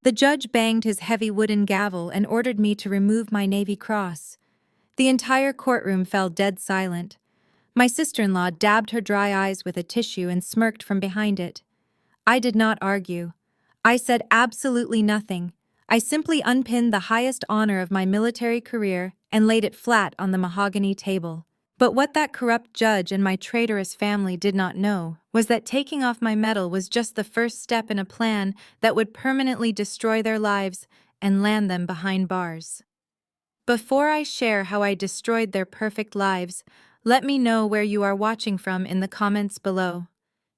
The judge banged his heavy wooden gavel and ordered me to remove my Navy cross. The entire courtroom fell dead silent. My sister-in-law dabbed her dry eyes with a tissue and smirked from behind it. I did not argue. I said absolutely nothing. I simply unpinned the highest honor of my military career and laid it flat on the mahogany table. But what that corrupt judge and my traitorous family did not know was that taking off my medal was just the first step in a plan that would permanently destroy their lives and land them behind bars. Before I share how I destroyed their perfect lives, let me know where you are watching from in the comments below.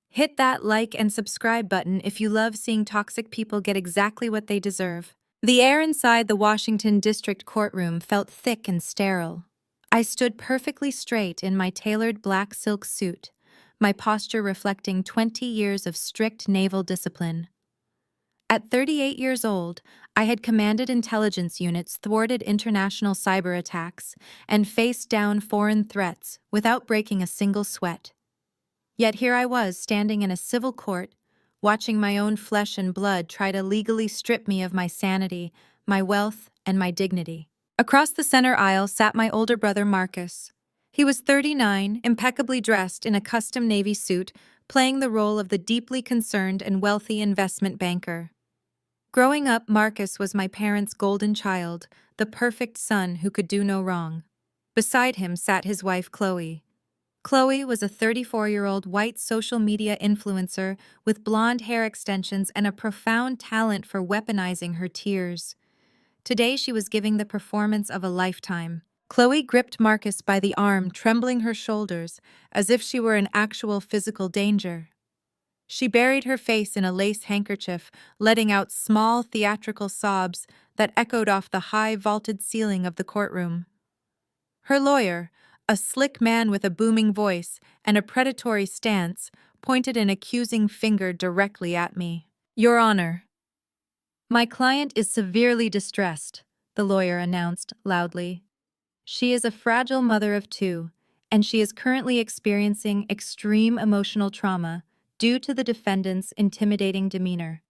Hit that like and subscribe button if you love seeing toxic people get exactly what they deserve. The air inside the Washington District Courtroom felt thick and sterile. I stood perfectly straight in my tailored black silk suit, my posture reflecting 20 years of strict naval discipline. At 38 years old, I had commanded intelligence units, thwarted international cyber attacks, and faced down foreign threats without breaking a single sweat. Yet here I was, standing in a civil court, watching my own flesh and blood try to legally strip me of my sanity, my wealth, and my dignity. Across the center aisle sat my older brother Marcus. He was 39, impeccably dressed in a custom Navy suit, playing the role of the deeply concerned and wealthy investment banker. Growing up, Marcus was my parents' golden child, the perfect son who could do no wrong. Beside him sat his wife Chloe. Chloe was a 34-year-old white social media influencer with blonde hair extensions and a profound talent for weaponizing her tears. Today she was giving the performance of a lifetime. Chloe gripped Marcus by the arm, trembling her shoulders, as if she were in actual physical danger. She buried her face in a lace handkerchief, letting out small theatrical sobs that echoed off the high vaulted ceiling of the courtroom. Her lawyer, a slick man with a booming voice and a predatory stance, pointed an accusing finger directly at me. "Your Honor, my client is severely distressed," the lawyer announced loudly. "She is a fragile mother of two, and she is currently experiencing extreme emotional trauma due to the defendant's intimidating demeanor.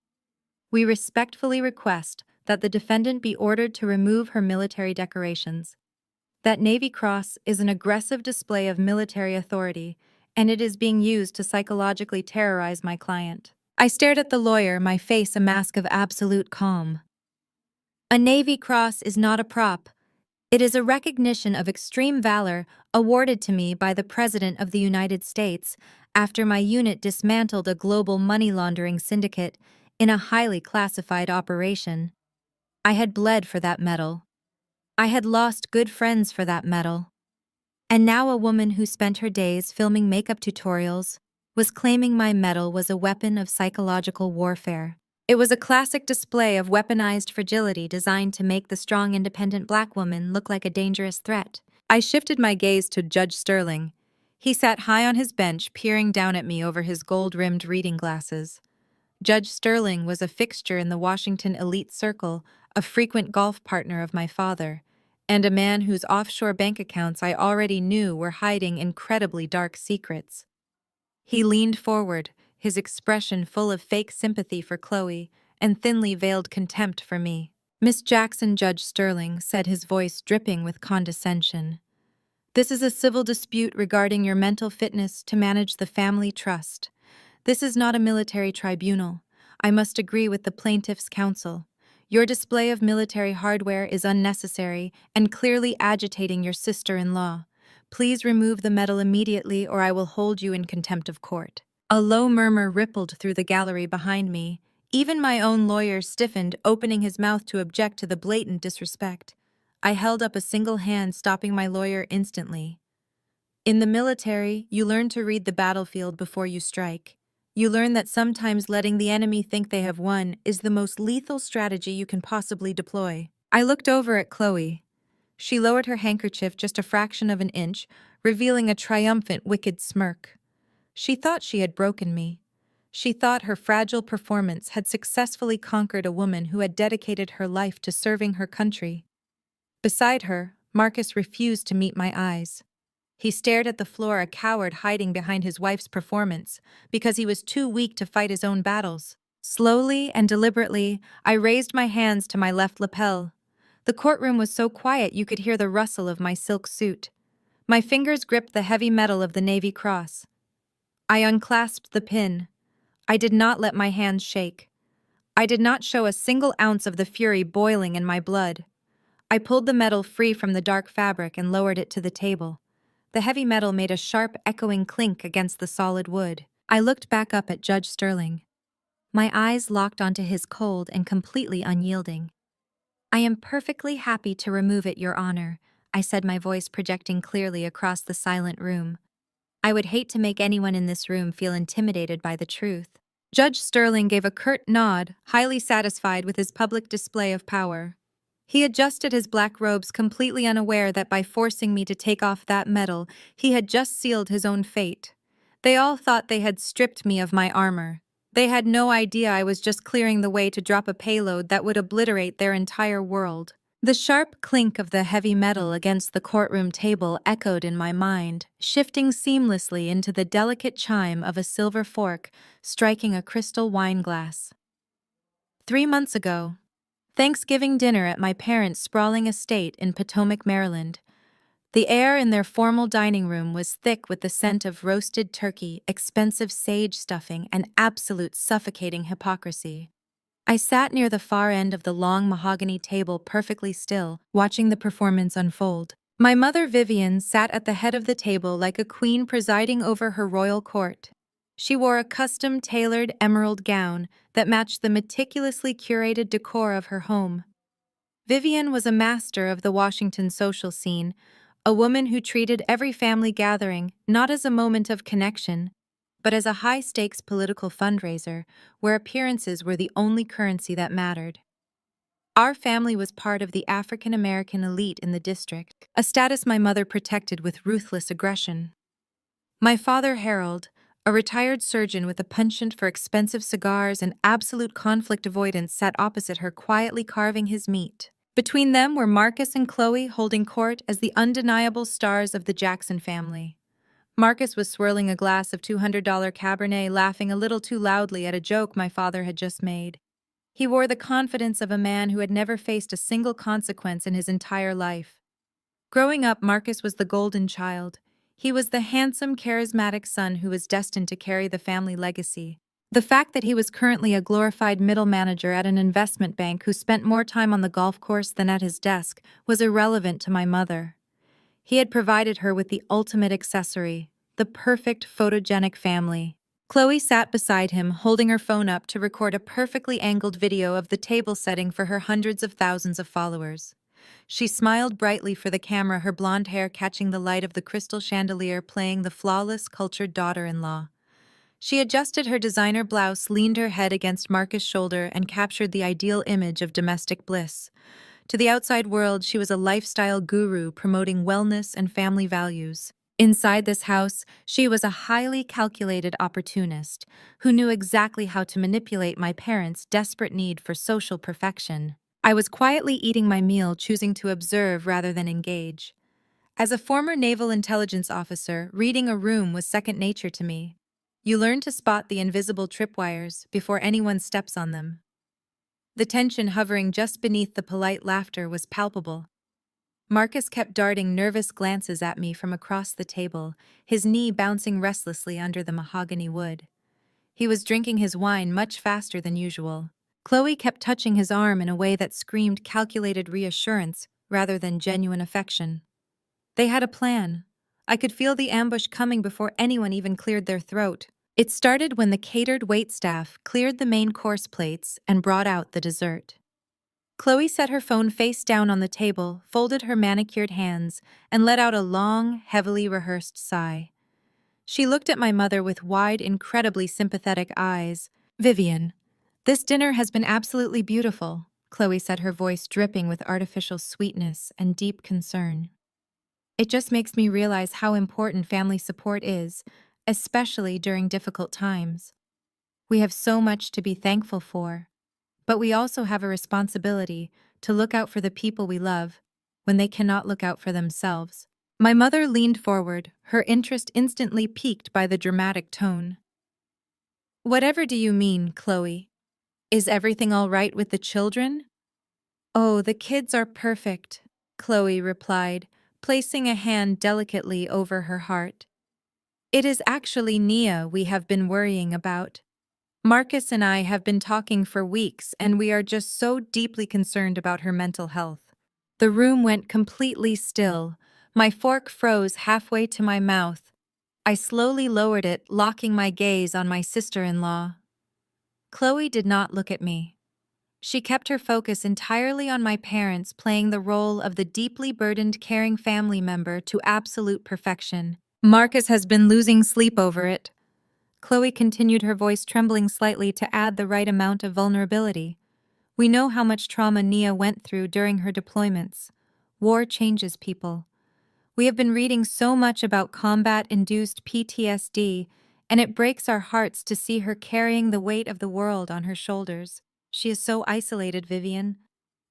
We respectfully request that the defendant be ordered to remove her military decorations. That Navy Cross is an aggressive display of military authority, and it is being used to psychologically terrorize my client." I stared at the lawyer, my face a mask of absolute calm. "A Navy Cross is not a prop. It is a recognition of extreme valor awarded to me by the President of the United States after my unit dismantled a global money laundering syndicate in a highly classified operation. I had bled for that medal. I had lost good friends for that medal. And now a woman who spent her days filming makeup tutorials was claiming my medal was a weapon of psychological warfare. It was a classic display of weaponized fragility designed to make the strong, independent black woman look like a dangerous threat. I shifted my gaze to Judge Sterling. He sat high on his bench, peering down at me over his gold-rimmed reading glasses. Judge Sterling was a fixture in the Washington elite circle, a frequent golf partner of my father, and a man whose offshore bank accounts I already knew were hiding incredibly dark secrets. He leaned forward, his expression full of fake sympathy for Chloe and thinly veiled contempt for me. "Miss Jackson," Judge Sterling said, his voice dripping with condescension, "this is a civil dispute regarding your mental fitness to manage the family trust. This is not a military tribunal. I must agree with the plaintiff's counsel. Your display of military hardware is unnecessary and clearly agitating your sister-in-law. Please remove the medal immediately or I will hold you in contempt of court." A low murmur rippled through the gallery behind me. Even my own lawyer stiffened, opening his mouth to object to the blatant disrespect. I held up a single hand, stopping my lawyer instantly. "In the military, you learn to read the battlefield before you strike. You learn that sometimes letting the enemy think they have won is the most lethal strategy you can possibly deploy." I looked over at Chloe. She lowered her handkerchief just a fraction of an inch, revealing a triumphant, wicked smirk. She thought she had broken me. She thought her fragile performance had successfully conquered a woman who had dedicated her life to serving her country. Beside her, Marcus refused to meet my eyes. He stared at the floor, a coward hiding behind his wife's performance because he was too weak to fight his own battles. Slowly and deliberately, I raised my hands to my left lapel. The courtroom was so quiet you could hear the rustle of my silk suit. My fingers gripped the heavy metal of the Navy Cross. I unclasped the pin. I did not let my hands shake. I did not show a single ounce of the fury boiling in my blood. I pulled the metal free from the dark fabric and lowered it to the table. The heavy metal made a sharp, echoing clink against the solid wood. I looked back up at Judge Sterling. My eyes locked onto his cold and completely unyielding. "I am perfectly happy to remove it, Your Honor," I said, my voice projecting clearly across the silent room. I would hate to make anyone in this room feel intimidated by the truth. Judge Sterling gave a curt nod, highly satisfied with his public display of power. He adjusted his black robes, completely unaware that by forcing me to take off that medal, he had just sealed his own fate. They all thought they had stripped me of my armor. They had no idea I was just clearing the way to drop a payload that would obliterate their entire world. The sharp clink of the heavy metal against the courtroom table echoed in my mind, shifting seamlessly into the delicate chime of a silver fork striking a crystal wine glass. 3 months ago, Thanksgiving dinner at my parents' sprawling estate in Potomac, Maryland. The air in their formal dining room was thick with the scent of roasted turkey, expensive sage stuffing, and absolute suffocating hypocrisy. I sat near the far end of the long mahogany table, perfectly still, watching the performance unfold. My mother, Vivian, sat at the head of the table like a queen presiding over her royal court. She wore a custom-tailored emerald gown that matched the meticulously curated decor of her home. Vivian was a master of the Washington social scene, a woman who treated every family gathering not as a moment of connection, but as a high-stakes political fundraiser where appearances were the only currency that mattered. Our family was part of the African-American elite in the district, a status my mother protected with ruthless aggression. My father, Harold, a retired surgeon with a penchant for expensive cigars and absolute conflict avoidance, sat opposite her, quietly carving his meat. Between them were Marcus and Chloe, holding court as the undeniable stars of the Jackson family. Marcus was swirling a glass of $200 Cabernet, laughing a little too loudly at a joke my father had just made. He wore the confidence of a man who had never faced a single consequence in his entire life. Growing up, Marcus was the golden child. He was the handsome, charismatic son who was destined to carry the family legacy. The fact that he was currently a glorified middle manager at an investment bank who spent more time on the golf course than at his desk was irrelevant to my mother. He had provided her with the ultimate accessory, the perfect photogenic family. Chloe sat beside him, holding her phone up to record a perfectly angled video of the table setting for her hundreds of thousands of followers. She smiled brightly for the camera, her blonde hair catching the light of the crystal chandelier, playing the flawless, cultured daughter-in-law. She adjusted her designer blouse, leaned her head against Marcus' shoulder, and captured the ideal image of domestic bliss. To the outside world, she was a lifestyle guru promoting wellness and family values. Inside this house, she was a highly calculated opportunist who knew exactly how to manipulate my parents' desperate need for social perfection. I was quietly eating my meal, choosing to observe rather than engage. As a former naval intelligence officer, reading a room was second nature to me. You learn to spot the invisible tripwires before anyone steps on them. The tension hovering just beneath the polite laughter was palpable. Marcus kept darting nervous glances at me from across the table, his knee bouncing restlessly under the mahogany wood. He was drinking his wine much faster than usual. Chloe kept touching his arm in a way that screamed calculated reassurance rather than genuine affection. They had a plan. I could feel the ambush coming before anyone even cleared their throat. It started when the catered waitstaff cleared the main course plates and brought out the dessert. Chloe set her phone face down on the table, folded her manicured hands, and let out a long, heavily rehearsed sigh. She looked at my mother with wide, incredibly sympathetic eyes. "Vivian, this dinner has been absolutely beautiful," Chloe said, her voice dripping with artificial sweetness and deep concern. "It just makes me realize how important family support is, especially during difficult times. We have so much to be thankful for, but we also have a responsibility to look out for the people we love when they cannot look out for themselves." My mother leaned forward, her interest instantly piqued by the dramatic tone. "Whatever do you mean, Chloe?" Is everything all right with the children? Oh, the kids are perfect, Chloe replied, placing a hand delicately over her heart. It is actually Nia we have been worrying about. Marcus and I have been talking for weeks, and we are just so deeply concerned about her mental health. The room went completely still. My fork froze halfway to my mouth. I slowly lowered it, locking my gaze on my sister-in-law. Chloe did not look at me. She kept her focus entirely on my parents, playing the role of the deeply burdened, caring family member to absolute perfection. Marcus has been losing sleep over it. Chloe continued, her voice trembling slightly to add the right amount of vulnerability. We know how much trauma Nia went through during her deployments. War changes people. We have been reading so much about combat-induced PTSD, and it breaks our hearts to see her carrying the weight of the world on her shoulders. She is so isolated, Vivian.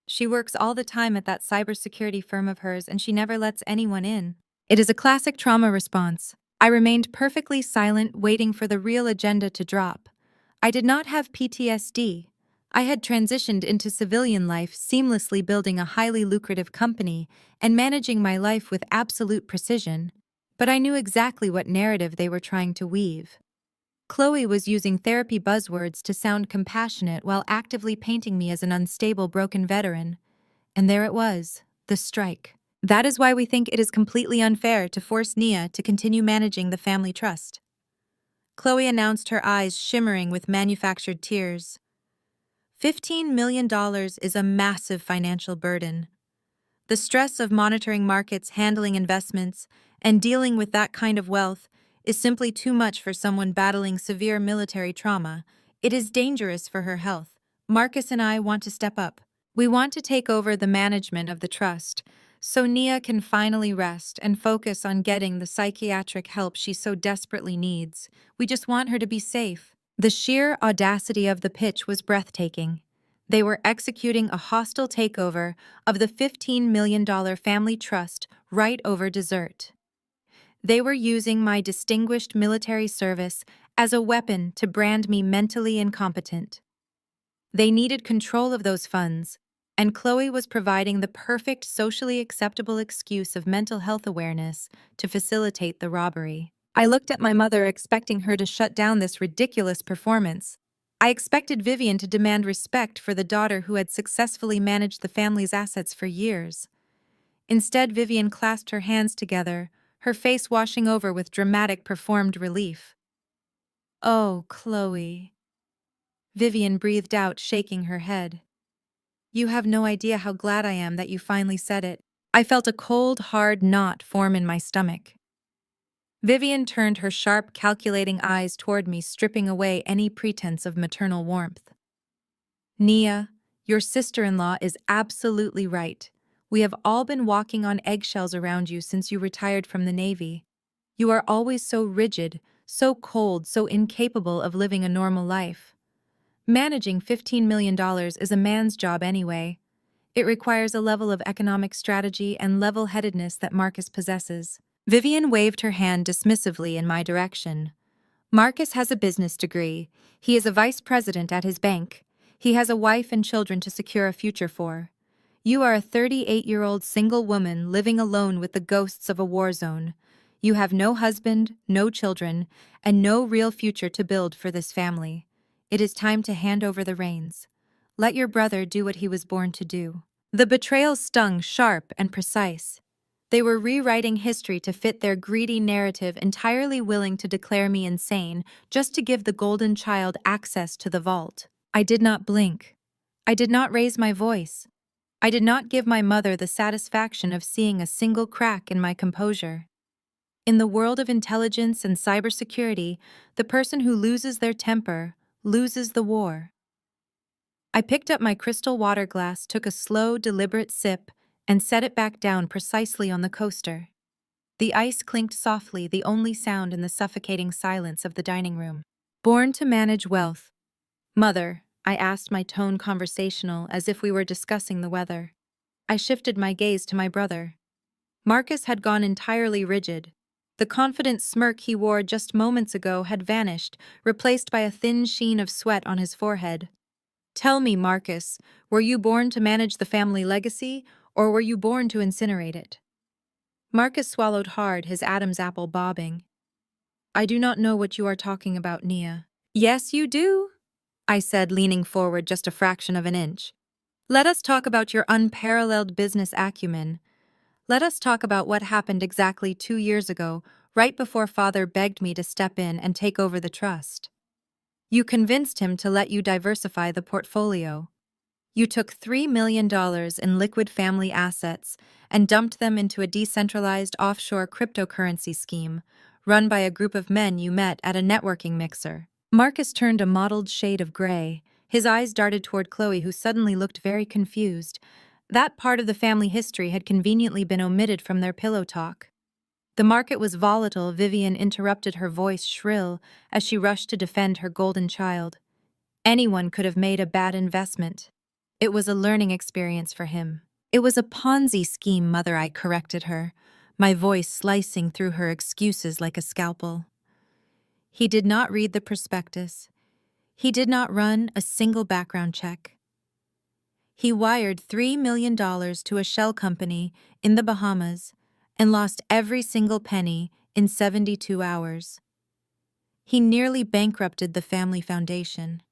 She works all the time at that cybersecurity firm of hers, and she never lets anyone in. It is a classic trauma response. I remained perfectly silent, waiting for the real agenda to drop. I did not have PTSD. I had transitioned into civilian life, seamlessly building a highly lucrative company and managing my life with absolute precision. But I knew exactly what narrative they were trying to weave. Chloe was using therapy buzzwords to sound compassionate while actively painting me as an unstable, broken veteran. And there it was, the strike. That is why we think it is completely unfair to force Nia to continue managing the family trust. Chloe announced, her eyes shimmering with manufactured tears. $15 million is a massive financial burden. The stress of monitoring markets, handling investments, and dealing with that kind of wealth is simply too much for someone battling severe military trauma. It is dangerous for her health. Marcus and I want to step up. We want to take over the management of the trust, so Nia can finally rest and focus on getting the psychiatric help she so desperately needs. We just want her to be safe. The sheer audacity of the pitch was breathtaking. They were executing a hostile takeover of the $15 million family trust right over dessert. They were using my distinguished military service as a weapon to brand me mentally incompetent. They needed control of those funds, and Chloe was providing the perfect socially acceptable excuse of mental health awareness to facilitate the robbery. I looked at my mother, expecting her to shut down this ridiculous performance. I expected Vivian to demand respect for the daughter who had successfully managed the family's assets for years. Instead, Vivian clasped her hands together, her face washing over with dramatic performed relief. "Oh, Chloe," Vivian breathed out, shaking her head. "You have no idea how glad I am that you finally said it." I felt a cold, hard knot form in my stomach. Vivian turned her sharp, calculating eyes toward me, stripping away any pretense of maternal warmth. "Nia, your sister-in-law is absolutely right. We have all been walking on eggshells around you since you retired from the Navy. You are always so rigid, so cold, so incapable of living a normal life. Managing $15 million is a man's job anyway. It requires a level of economic strategy and level-headedness that Marcus possesses." Vivian waved her hand dismissively in my direction. "Marcus has a business degree. He is a vice president at his bank. He has a wife and children to secure a future for. You are a 38-year-old single woman living alone with the ghosts of a war zone. You have no husband, no children, and no real future to build for this family. It is time to hand over the reins. Let your brother do what he was born to do." The betrayal stung, sharp and precise. They were rewriting history to fit their greedy narrative, entirely willing to declare me insane just to give the golden child access to the vault. I did not blink. I did not raise my voice. I did not give my mother the satisfaction of seeing a single crack in my composure. In the world of intelligence and cybersecurity, the person who loses their temper loses the war. I picked up my crystal water glass, took a slow, deliberate sip, and set it back down precisely on the coaster. The ice clinked softly, the only sound in the suffocating silence of the dining room. "Born to manage wealth." "Mother," I asked, my tone conversational, as if we were discussing the weather. I shifted my gaze to my brother. Marcus had gone entirely rigid. The confident smirk he wore just moments ago had vanished, replaced by a thin sheen of sweat on his forehead. Tell me, Marcus, were you born to manage the family legacy, or were you born to incinerate it? Marcus swallowed hard, his Adam's apple bobbing. I do not know what you are talking about, Nia. Yes, you do, I said, leaning forward just a fraction of an inch. Let us talk about your unparalleled business acumen. Let us talk about what happened exactly 2 years ago, right before Father begged me to step in and take over the trust. You convinced him to let you diversify the portfolio. You took $3 million in liquid family assets and dumped them into a decentralized offshore cryptocurrency scheme run by a group of men you met at a networking mixer. Marcus turned a mottled shade of gray. His eyes darted toward Chloe, who suddenly looked very confused. That part of the family history had conveniently been omitted from their pillow talk. The market was volatile. Vivian interrupted, her voice shrill as she rushed to defend her golden child. Anyone could have made a bad investment. It was a learning experience for him. It was a Ponzi scheme, Mother, I corrected her, my voice slicing through her excuses like a scalpel. He did not read the prospectus. He did not run a single background check. He wired $3 million to a shell company in the Bahamas and lost every single penny in 72 hours. He nearly bankrupted the family foundation.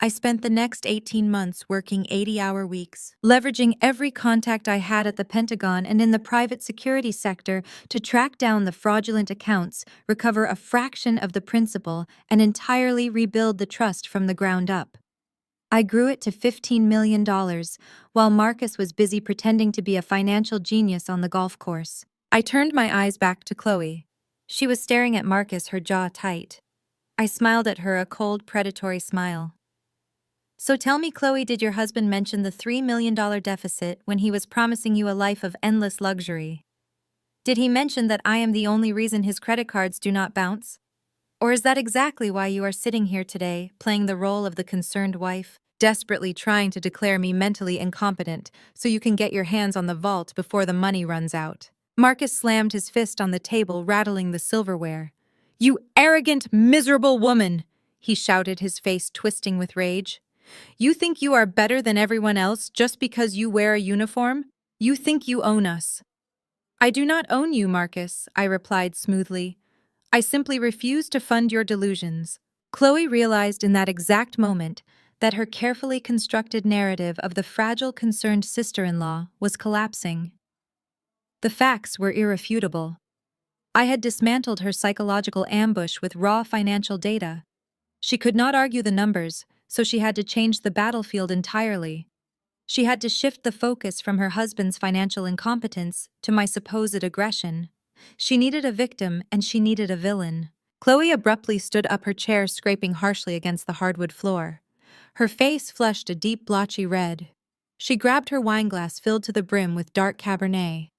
I spent the next 18 months working 80-hour weeks, leveraging every contact I had at the Pentagon and in the private security sector to track down the fraudulent accounts, recover a fraction of the principal, and entirely rebuild the trust from the ground up. I grew it to $15 million, while Marcus was busy pretending to be a financial genius on the golf course. I turned my eyes back to Chloe. She was staring at Marcus, her jaw tight. I smiled at her, a cold, predatory smile. So tell me, Chloe, did your husband mention the $3 million deficit when he was promising you a life of endless luxury? Did he mention that I am the only reason his credit cards do not bounce? Or is that exactly why you are sitting here today, playing the role of the concerned wife, desperately trying to declare me mentally incompetent so you can get your hands on the vault before the money runs out? Marcus slammed his fist on the table, rattling the silverware. You arrogant, miserable woman! He shouted, his face twisting with rage. You think you are better than everyone else just because you wear a uniform? You think you own us. I do not own you, Marcus, I replied smoothly. I simply refuse to fund your delusions. Chloe realized in that exact moment that her carefully constructed narrative of the fragile, concerned sister-in-law was collapsing. The facts were irrefutable. I had dismantled her psychological ambush with raw financial data. She could not argue the numbers, so she had to change the battlefield entirely. She had to shift the focus from her husband's financial incompetence to my supposed aggression. She needed a victim, and she needed a villain. Chloe abruptly stood up, her chair scraping harshly against the hardwood floor. Her face flushed a deep, blotchy red. She grabbed her wineglass filled to the brim with dark Cabernet.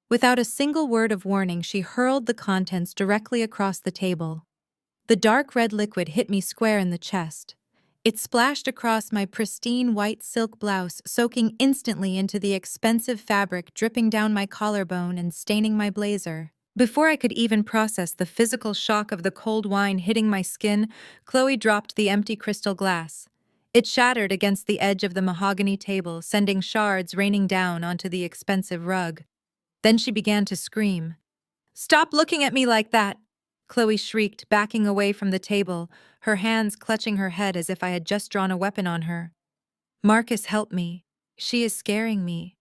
Without a single word of warning, she hurled the contents directly across the table. The dark red liquid hit me square in the chest. It splashed across my pristine white silk blouse, soaking instantly into the expensive fabric, dripping down my collarbone and staining my blazer. Before I could even process the physical shock of the cold wine hitting my skin, Chloe dropped the empty crystal glass. It shattered against the edge of the mahogany table, sending shards raining down onto the expensive rug. Then she began to scream. Stop looking at me like that! Chloe shrieked, backing away from the table, her hands clutching her head as if I had just drawn a weapon on her. Marcus, help me. She is scaring me.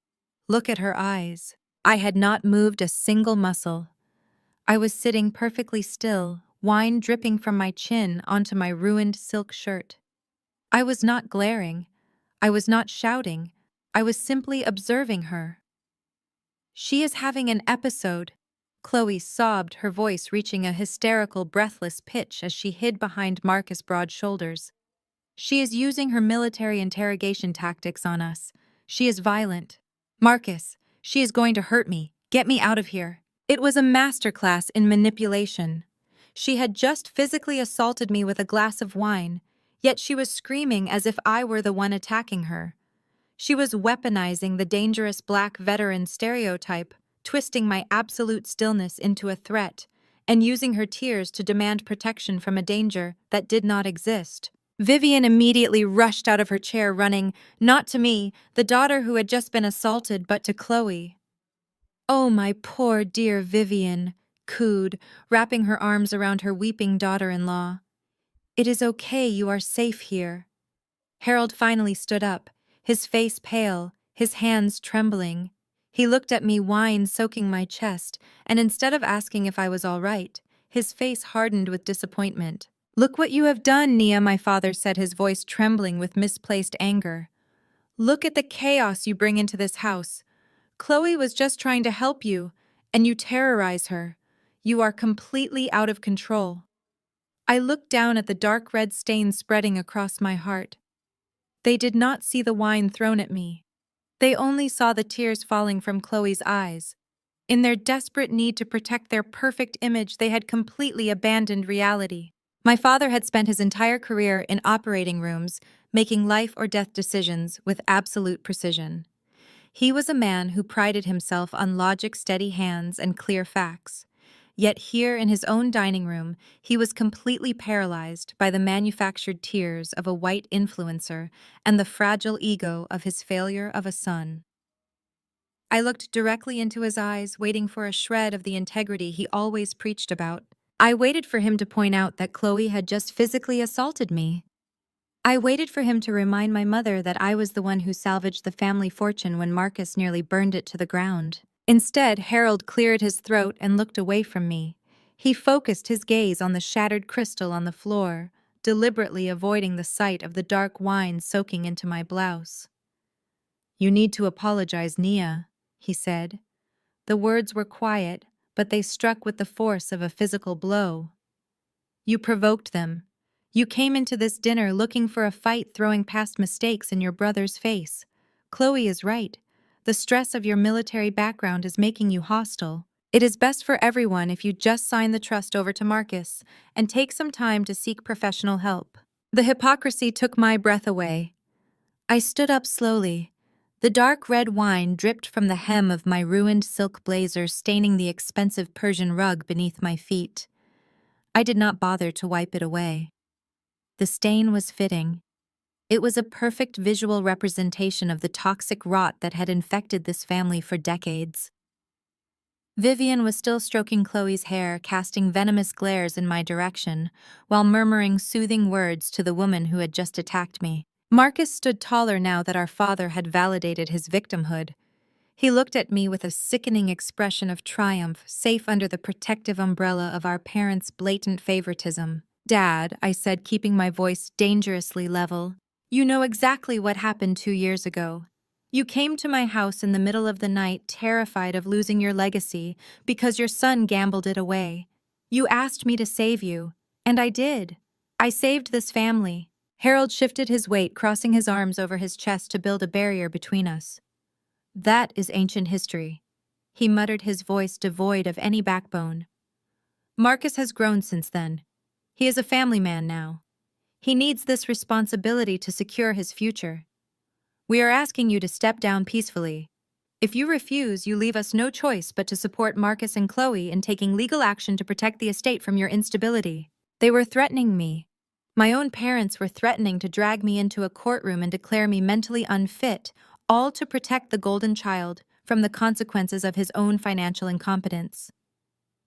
Look at her eyes. I had not moved a single muscle. I was sitting perfectly still, wine dripping from my chin onto my ruined silk shirt. I was not glaring. I was not shouting. I was simply observing her. She is having an episode. Chloe sobbed, her voice reaching a hysterical, breathless pitch as she hid behind Marcus' broad shoulders. She is using her military interrogation tactics on us. She is violent. Marcus, she is going to hurt me. Get me out of here. It was a masterclass in manipulation. She had just physically assaulted me with a glass of wine, yet she was screaming as if I were the one attacking her. She was weaponizing the dangerous black veteran stereotype, twisting my absolute stillness into a threat, and using her tears to demand protection from a danger that did not exist. Vivian immediately rushed out of her chair running, not to me, the daughter who had just been assaulted, but to Chloe. "Oh, my poor dear Vivian," cooed, wrapping her arms around her weeping daughter-in-law. "It is okay, you are safe here." Harold finally stood up, his face pale, his hands trembling. He looked at me, wine soaking my chest, and instead of asking if I was all right, his face hardened with disappointment. "Look what you have done, Nia," my father said, his voice trembling with misplaced anger. "Look at the chaos you bring into this house. Chloe was just trying to help you, and you terrorize her. You are completely out of control." I looked down at the dark red stains spreading across my heart. They did not see the wine thrown at me. They only saw the tears falling from Chloe's eyes. In their desperate need to protect their perfect image, they had completely abandoned reality. My father had spent his entire career in operating rooms, making life-or-death decisions with absolute precision. He was a man who prided himself on logic, steady hands, and clear facts. Yet here in his own dining room, he was completely paralyzed by the manufactured tears of a white influencer and the fragile ego of his failure of a son. I looked directly into his eyes, waiting for a shred of the integrity he always preached about. I waited for him to point out that Chloe had just physically assaulted me. I waited for him to remind my mother that I was the one who salvaged the family fortune when Marcus nearly burned it to the ground. Instead, Harold cleared his throat and looked away from me. He focused his gaze on the shattered crystal on the floor, deliberately avoiding the sight of the dark wine soaking into my blouse. "You need to apologize, Nia," he said. The words were quiet, but they struck with the force of a physical blow. "You provoked them. You came into this dinner looking for a fight, throwing past mistakes in your brother's face. Chloe is right. The stress of your military background is making you hostile. It is best for everyone if you just sign the trust over to Marcus and take some time to seek professional help." The hypocrisy took my breath away. I stood up slowly. The dark red wine dripped from the hem of my ruined silk blazer, staining the expensive Persian rug beneath my feet. I did not bother to wipe it away. The stain was fitting. It was a perfect visual representation of the toxic rot that had infected this family for decades. Vivian was still stroking Chloe's hair, casting venomous glares in my direction, while murmuring soothing words to the woman who had just attacked me. Marcus stood taller now that our father had validated his victimhood. He looked at me with a sickening expression of triumph, safe under the protective umbrella of our parents' blatant favoritism. "Dad," I said, keeping my voice dangerously level, "you know exactly what happened 2 years ago. You came to my house in the middle of the night, terrified of losing your legacy because your son gambled it away. You asked me to save you, and I did. I saved this family." Harold shifted his weight, crossing his arms over his chest to build a barrier between us. "That is ancient history," he muttered, his voice devoid of any backbone. "Marcus has grown since then. He is a family man now. He needs this responsibility to secure his future. We are asking you to step down peacefully. If you refuse, you leave us no choice but to support Marcus and Chloe in taking legal action to protect the estate from your instability." They were threatening me. My own parents were threatening to drag me into a courtroom and declare me mentally unfit, all to protect the golden child from the consequences of his own financial incompetence.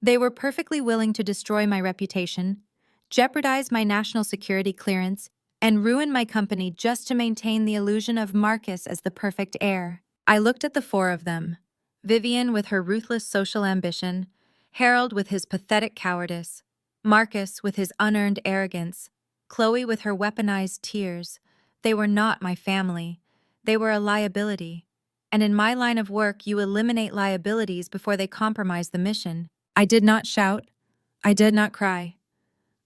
They were perfectly willing to destroy my reputation, jeopardize my national security clearance, and ruin my company just to maintain the illusion of Marcus as the perfect heir. I looked at the four of them: Vivian with her ruthless social ambition, Harold with his pathetic cowardice, Marcus with his unearned arrogance, Chloe with her weaponized tears. They were not my family. They were a liability. And in my line of work, you eliminate liabilities before they compromise the mission. I did not shout. I did not cry.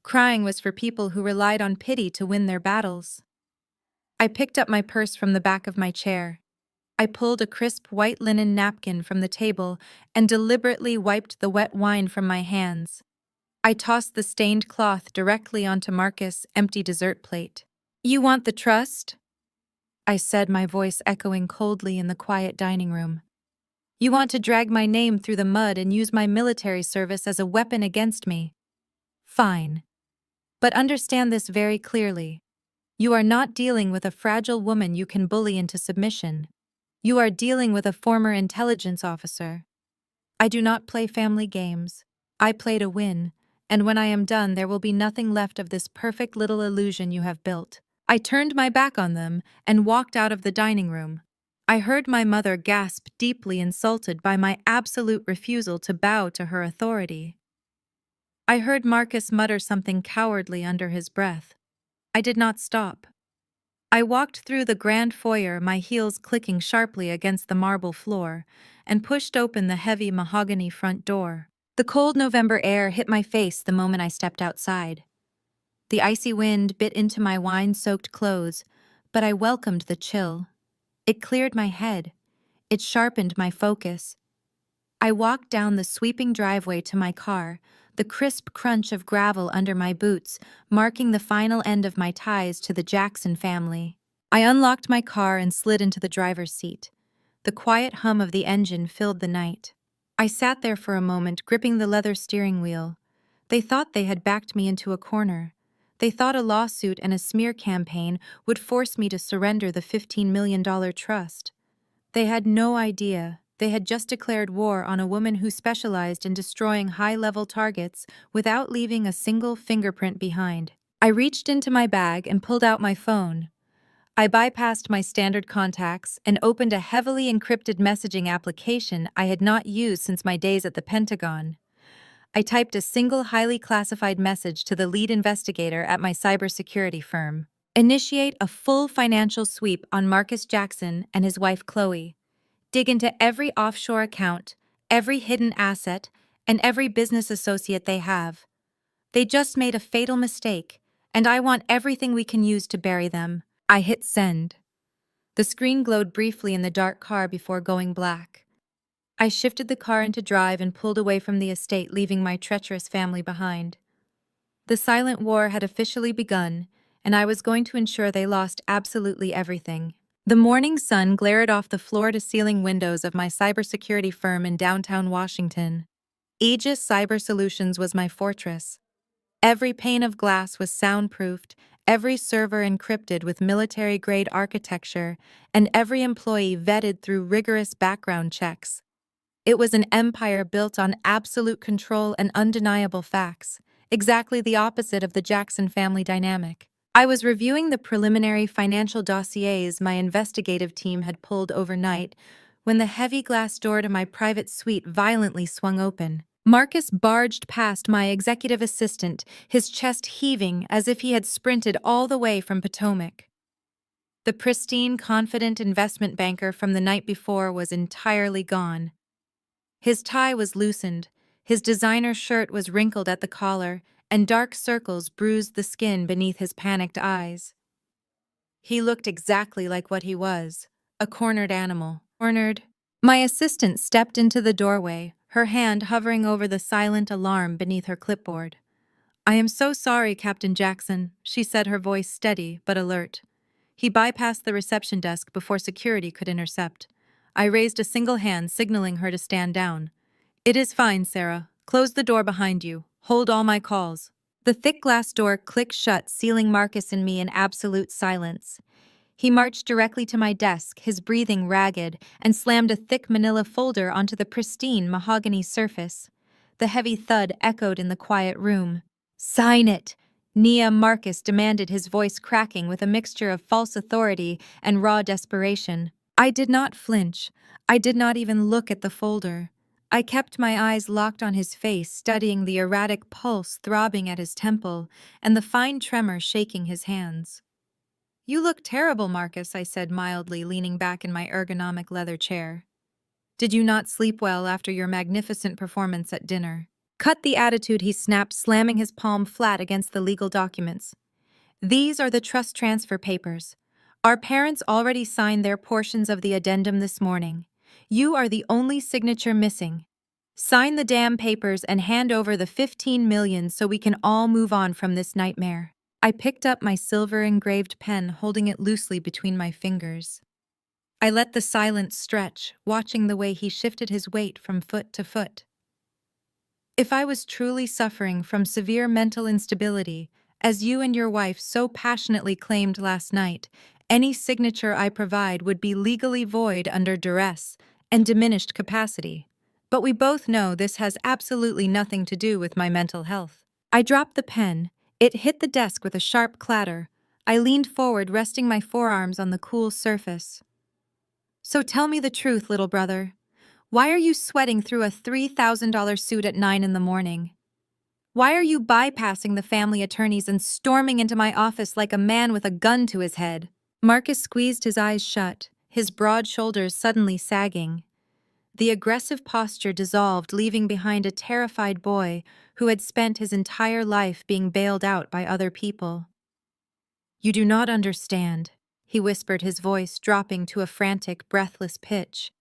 Crying was for people who relied on pity to win their battles. I picked up my purse from the back of my chair. I pulled a crisp white linen napkin from the table and deliberately wiped the wet wine from my hands. I tossed the stained cloth directly onto Marcus' empty dessert plate. "You want the trust?" I said, my voice echoing coldly in the quiet dining room. "You want to drag my name through the mud and use my military service as a weapon against me? Fine. But understand this very clearly. You are not dealing with a fragile woman you can bully into submission. You are dealing with a former intelligence officer. I do not play family games. I play to win, and when I am done there will be nothing left of this perfect little illusion you have built. I turned my back on them and walked out of the dining room. I heard my mother gasp, deeply insulted by my absolute refusal to bow to her authority. I heard Marcus mutter something cowardly under his breath. I did not stop. I walked through the grand foyer, my heels clicking sharply against the marble floor, and pushed open the heavy mahogany front door. The cold November air hit my face the moment I stepped outside. The icy wind bit into my wine-soaked clothes, but I welcomed the chill. It cleared my head. It sharpened my focus. I walked down the sweeping driveway to my car, the crisp crunch of gravel under my boots marking the final end of my ties to the Jackson family. I unlocked my car and slid into the driver's seat. The quiet hum of the engine filled the night. I sat there for a moment, gripping the leather steering wheel. They thought they had backed me into a corner. They thought a lawsuit and a smear campaign would force me to surrender the $15 million trust. They had no idea. They had just declared war on a woman who specialized in destroying high-level targets without leaving a single fingerprint behind. I reached into my bag and pulled out my phone. I bypassed my standard contacts and opened a heavily encrypted messaging application I had not used since my days at the Pentagon. I typed a single highly classified message to the lead investigator at my cybersecurity firm. Initiate a full financial sweep on Marcus Jackson and his wife Chloe. Dig into every offshore account, every hidden asset, and every business associate they have. They just made a fatal mistake, and I want everything we can use to bury them. I hit send. The screen glowed briefly in the dark car before going black. I shifted the car into drive and pulled away from the estate, leaving my treacherous family behind. The silent war had officially begun, and I was going to ensure they lost absolutely everything. The morning sun glared off the floor-to-ceiling windows of my cybersecurity firm in downtown Washington. Aegis Cyber Solutions was my fortress. Every pane of glass was soundproofed, every server encrypted with military-grade architecture, and every employee vetted through rigorous background checks. It was an empire built on absolute control and undeniable facts, exactly the opposite of the Jackson family dynamic. I was reviewing the preliminary financial dossiers my investigative team had pulled overnight when the heavy glass door to my private suite violently swung open. Marcus barged past my executive assistant, his chest heaving as if he had sprinted all the way from Potomac. The pristine, confident investment banker from the night before was entirely gone. His tie was loosened, his designer shirt was wrinkled at the collar, and dark circles bruised the skin beneath his panicked eyes. He looked exactly like what he was, a cornered animal. My assistant stepped into the doorway, her hand hovering over the silent alarm beneath her clipboard. "I am so sorry, Captain Jackson," she said, her voice steady but alert. He bypassed the reception desk before security could intercept. I raised a single hand, signaling her to stand down. "It is fine, Sarah. Close the door behind you. Hold all my calls." The thick glass door clicked shut, sealing Marcus and me in absolute silence. He marched directly to my desk, his breathing ragged, and slammed a thick manila folder onto the pristine mahogany surface. The heavy thud echoed in the quiet room. "Sign it!" Nia Marcus demanded, his voice cracking with a mixture of false authority and raw desperation. I did not flinch. I did not even look at the folder. I kept my eyes locked on his face, studying the erratic pulse throbbing at his temple and the fine tremor shaking his hands. "You look terrible, Marcus," I said mildly, leaning back in my ergonomic leather chair. "Did you not sleep well after your magnificent performance at dinner?" "Cut the attitude," he snapped, slamming his palm flat against the legal documents. "These are the trust transfer papers. Our parents already signed their portions of the addendum this morning. You are the only signature missing. Sign the damn papers and hand over the $15 million so we can all move on from this nightmare." I picked up my silver-engraved pen, holding it loosely between my fingers. I let the silence stretch, watching the way he shifted his weight from foot to foot. If I was truly suffering from severe mental instability, As you and your wife so passionately claimed last night, any signature I provide would be legally void under duress and diminished capacity. But we both know this has absolutely nothing to do with my mental health. I dropped the pen. It hit the desk with a sharp clatter. I leaned forward, resting my forearms on the cool surface. So tell me the truth, little brother. Why are you sweating through a $3,000 suit at 9 in the morning? Why are you bypassing the family attorneys and storming into my office like a man with a gun to his head? Marcus squeezed his eyes shut, his broad shoulders suddenly sagging. The aggressive posture dissolved, leaving behind a terrified boy who had spent his entire life being bailed out by other people. You do not understand, he whispered, his voice dropping to a frantic, breathless pitch.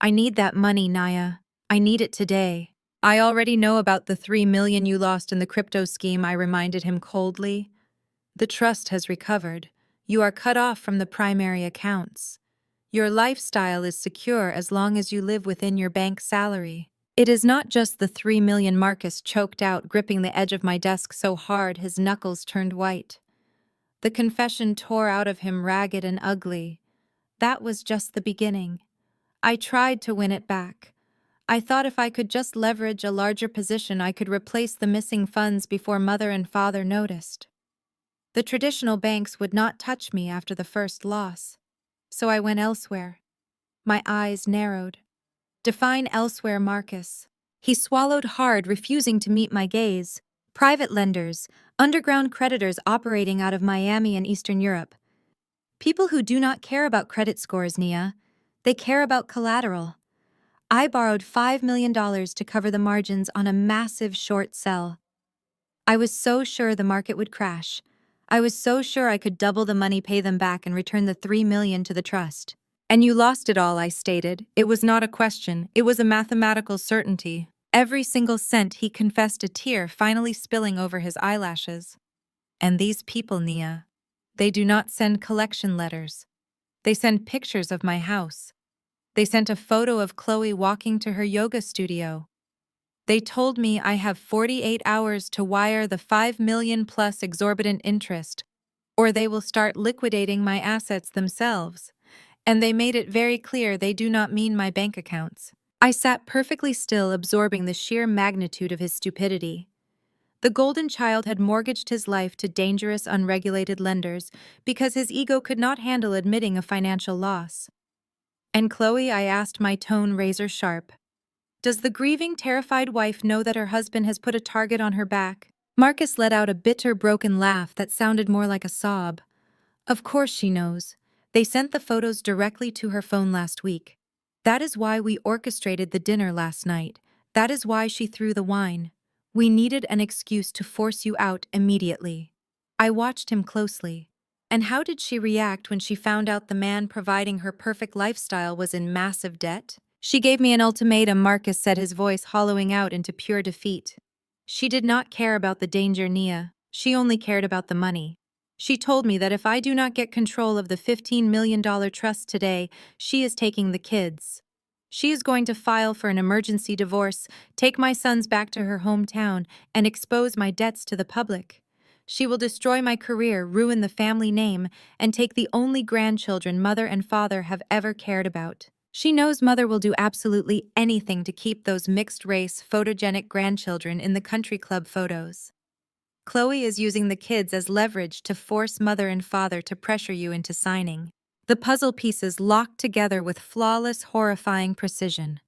I need that money, Naya. I need it today. I already know about the $3 million you lost in the crypto scheme, I reminded him coldly. The trust has recovered. You are cut off from the primary accounts. Your lifestyle is secure as long as you live within your bank salary. It is not just the $3 million, Marcus choked out, gripping the edge of my desk so hard his knuckles turned white. The confession tore out of him ragged and ugly. That was just the beginning. I tried to win it back. I thought if I could just leverage a larger position, I could replace the missing funds before mother and father noticed. The traditional banks would not touch me after the first loss. So I went elsewhere. My eyes narrowed. Define elsewhere, Marcus. He swallowed hard, refusing to meet my gaze. Private lenders, underground creditors operating out of Miami and Eastern Europe. People who do not care about credit scores, Nia. They care about collateral. I borrowed $5 million to cover the margins on a massive short sell. I was so sure the market would crash. I was so sure I could double the money, pay them back, and return the $3 million to the trust. And you lost it all, I stated. It was not a question. It was a mathematical certainty. Every single cent, he confessed, a tear finally spilling over his eyelashes. And these people, Nia, they do not send collection letters. They send pictures of my house. They sent a photo of Chloe walking to her yoga studio. They told me I have 48 hours to wire the $5 million plus exorbitant interest, or they will start liquidating my assets themselves. And they made it very clear they do not mean my bank accounts. I sat perfectly still, absorbing the sheer magnitude of his stupidity. The golden child had mortgaged his life to dangerous, unregulated lenders because his ego could not handle admitting a financial loss. And Chloe, I asked, my tone razor sharp. Does the grieving, terrified wife know that her husband has put a target on her back? Marcus let out a bitter, broken laugh that sounded more like a sob. Of course she knows. They sent the photos directly to her phone last week. That is why we orchestrated the dinner last night. That is why she threw the wine. We needed an excuse to force you out immediately. I watched him closely. And how did she react when she found out the man providing her perfect lifestyle was in massive debt? She gave me an ultimatum, Marcus said, his voice hollowing out into pure defeat. She did not care about the danger, Nia. She only cared about the money. She told me that if I do not get control of the $15 million trust today, she is taking the kids. She is going to file for an emergency divorce, take my sons back to her hometown, and expose my debts to the public. She will destroy my career, ruin the family name, and take the only grandchildren mother and father have ever cared about. She knows mother will do absolutely anything to keep those mixed-race, photogenic grandchildren in the country club photos. Chloe is using the kids as leverage to force mother and father to pressure you into signing. The puzzle pieces locked together with flawless, horrifying precision.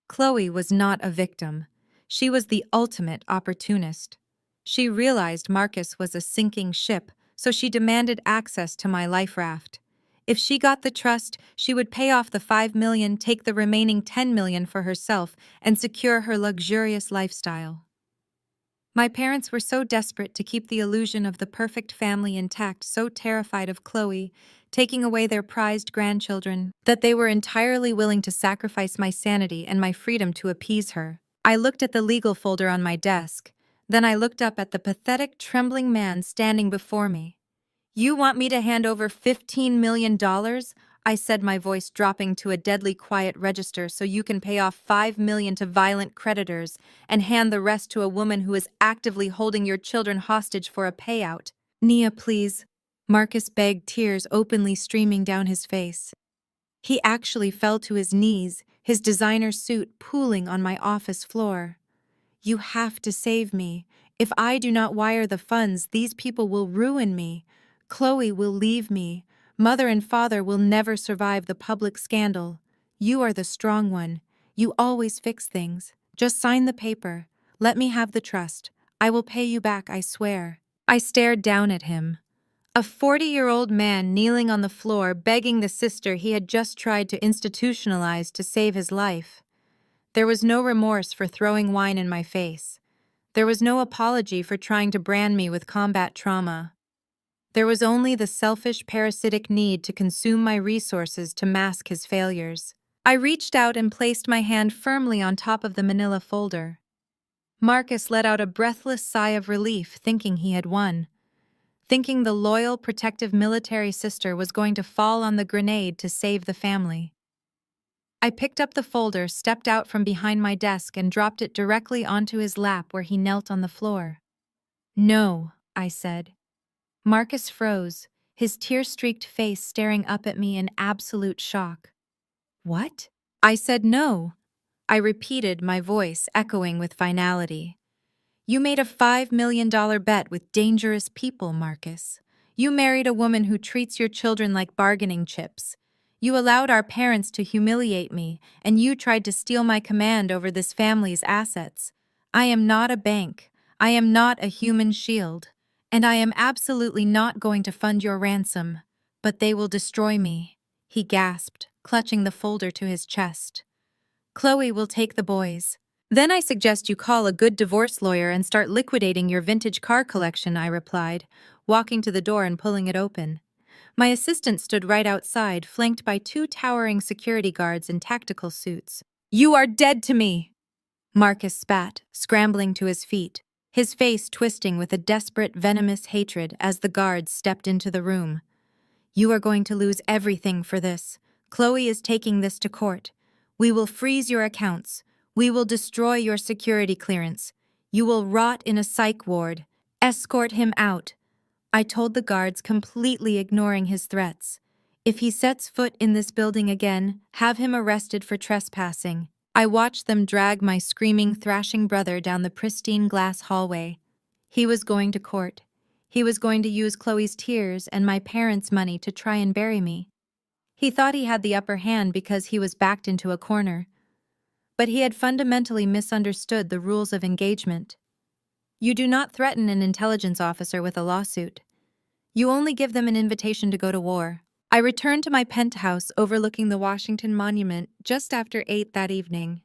Chloe was not a victim. She was the ultimate opportunist. She realized Marcus was a sinking ship, so she demanded access to my life raft. If she got the trust, she would pay off the $5 million, take the remaining $10 million for herself, and secure her luxurious lifestyle. My parents were so desperate to keep the illusion of the perfect family intact, so terrified of Chloe taking away their prized grandchildren, that they were entirely willing to sacrifice my sanity and my freedom to appease her. I looked at the legal folder on my desk. Then I looked up at the pathetic, trembling man standing before me. You want me to hand over $15 million? I said, my voice dropping to a deadly quiet register, so you can pay off $5 million to violent creditors and hand the rest to a woman who is actively holding your children hostage for a payout. Nia, please. Marcus begged, tears openly streaming down his face. He actually fell to his knees, his designer suit pooling on my office floor. You have to save me. If I do not wire the funds, these people will ruin me. Chloe will leave me. Mother and father will never survive the public scandal. You are the strong one. You always fix things. Just sign the paper. Let me have the trust. I will pay you back, I swear. I stared down at him. A 40-year-old man kneeling on the floor begging the sister he had just tried to institutionalize to save his life. There was no remorse for throwing wine in my face. There was no apology for trying to brand me with combat trauma. There was only the selfish, parasitic need to consume my resources to mask his failures. I reached out and placed my hand firmly on top of the manila folder. Marcus let out a breathless sigh of relief, thinking he had won. Thinking the loyal, protective military sister was going to fall on the grenade to save the family. I picked up the folder, stepped out from behind my desk, and dropped it directly onto his lap where he knelt on the floor. No, I said. Marcus froze, his tear-streaked face staring up at me in absolute shock. What? I said no. I repeated, my voice echoing with finality. You made a $5 million bet with dangerous people, Marcus. You married a woman who treats your children like bargaining chips. You allowed our parents to humiliate me, and you tried to steal my command over this family's assets. I am not a bank. I am not a human shield. And I am absolutely not going to fund your ransom. But they will destroy me, he gasped, clutching the folder to his chest. Chloe will take the boys. Then I suggest you call a good divorce lawyer and start liquidating your vintage car collection, I replied, walking to the door and pulling it open. My assistant stood right outside, flanked by 2 towering security guards in tactical suits. You are dead to me! Marcus spat, scrambling to his feet, his face twisting with a desperate, venomous hatred as the guards stepped into the room. You are going to lose everything for this. Chloe is taking this to court. We will freeze your accounts. We will destroy your security clearance. You will rot in a psych ward. Escort him out. I told the guards, completely ignoring his threats. If he sets foot in this building again, have him arrested for trespassing. I watched them drag my screaming, thrashing brother down the pristine glass hallway. He was going to court. He was going to use Chloe's tears and my parents' money to try and bury me. He thought he had the upper hand because he was backed into a corner. But he had fundamentally misunderstood the rules of engagement. You do not threaten an intelligence officer with a lawsuit. You only give them an invitation to go to war. I returned to my penthouse overlooking the Washington Monument just after 8 that evening.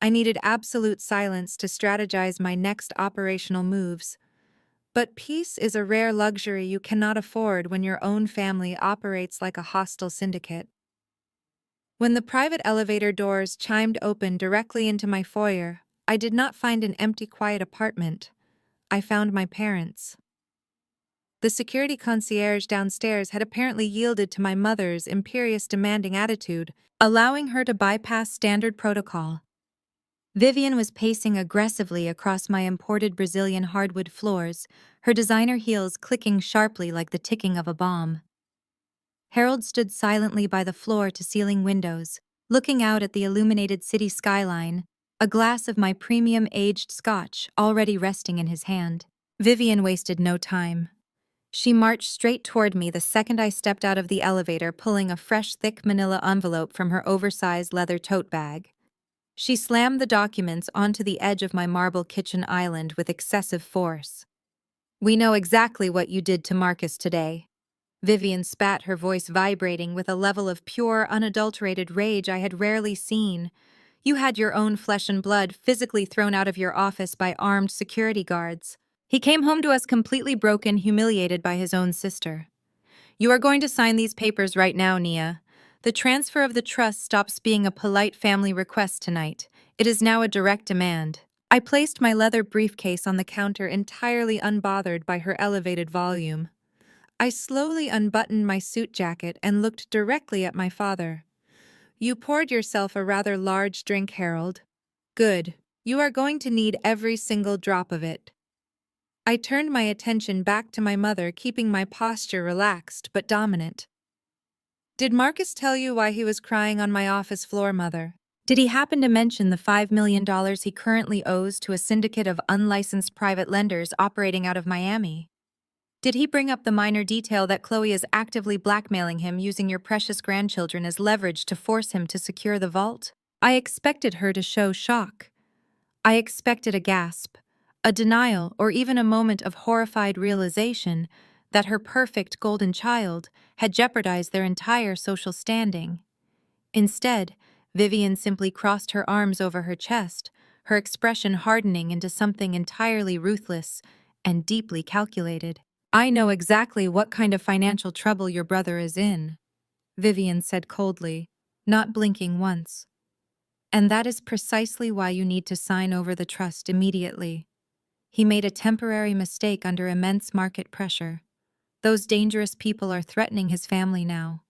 I needed absolute silence to strategize my next operational moves. But peace is a rare luxury you cannot afford when your own family operates like a hostile syndicate. When the private elevator doors chimed open directly into my foyer, I did not find an empty, quiet apartment. I found my parents. The security concierge downstairs had apparently yielded to my mother's imperious, demanding attitude, allowing her to bypass standard protocol. Vivian was pacing aggressively across my imported Brazilian hardwood floors, her designer heels clicking sharply like the ticking of a bomb. Harold stood silently by the floor-to-ceiling windows, looking out at the illuminated city skyline, a glass of my premium aged scotch already resting in his hand. Vivian wasted no time. She marched straight toward me the second I stepped out of the elevator, pulling a fresh, thick manila envelope from her oversized leather tote bag. She slammed the documents onto the edge of my marble kitchen island with excessive force. We know exactly what you did to Marcus today. Vivian spat, her voice vibrating with a level of pure, unadulterated rage I had rarely seen. You had your own flesh and blood physically thrown out of your office by armed security guards. He came home to us completely broken, humiliated by his own sister. You are going to sign these papers right now, Nia. The transfer of the trust stops being a polite family request tonight. It is now a direct demand. I placed my leather briefcase on the counter, entirely unbothered by her elevated volume. I slowly unbuttoned my suit jacket and looked directly at my father. You poured yourself a rather large drink, Harold. Good. You are going to need every single drop of it. I turned my attention back to my mother, keeping my posture relaxed but dominant. Did Marcus tell you why he was crying on my office floor, Mother? Did he happen to mention the $5 million he currently owes to a syndicate of unlicensed private lenders operating out of Miami? Did he bring up the minor detail that Chloe is actively blackmailing him using your precious grandchildren as leverage to force him to secure the vault? I expected her to show shock. I expected a gasp, a denial, or even a moment of horrified realization that her perfect golden child had jeopardized their entire social standing. Instead, Vivian simply crossed her arms over her chest, her expression hardening into something entirely ruthless and deeply calculated. I know exactly what kind of financial trouble your brother is in, Vivian said coldly, not blinking once. And that is precisely why you need to sign over the trust immediately. He made a temporary mistake under immense market pressure. Those dangerous people are threatening his family now.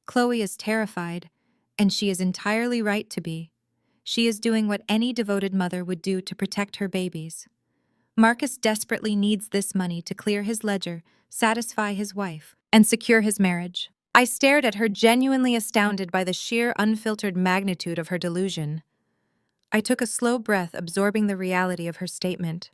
Chloe is terrified, and she is entirely right to be. She is doing what any devoted mother would do to protect her babies. Marcus desperately needs this money to clear his ledger, satisfy his wife, and secure his marriage. I stared at her, genuinely astounded by the sheer, unfiltered magnitude of her delusion. I took a slow breath, absorbing the reality of her statement.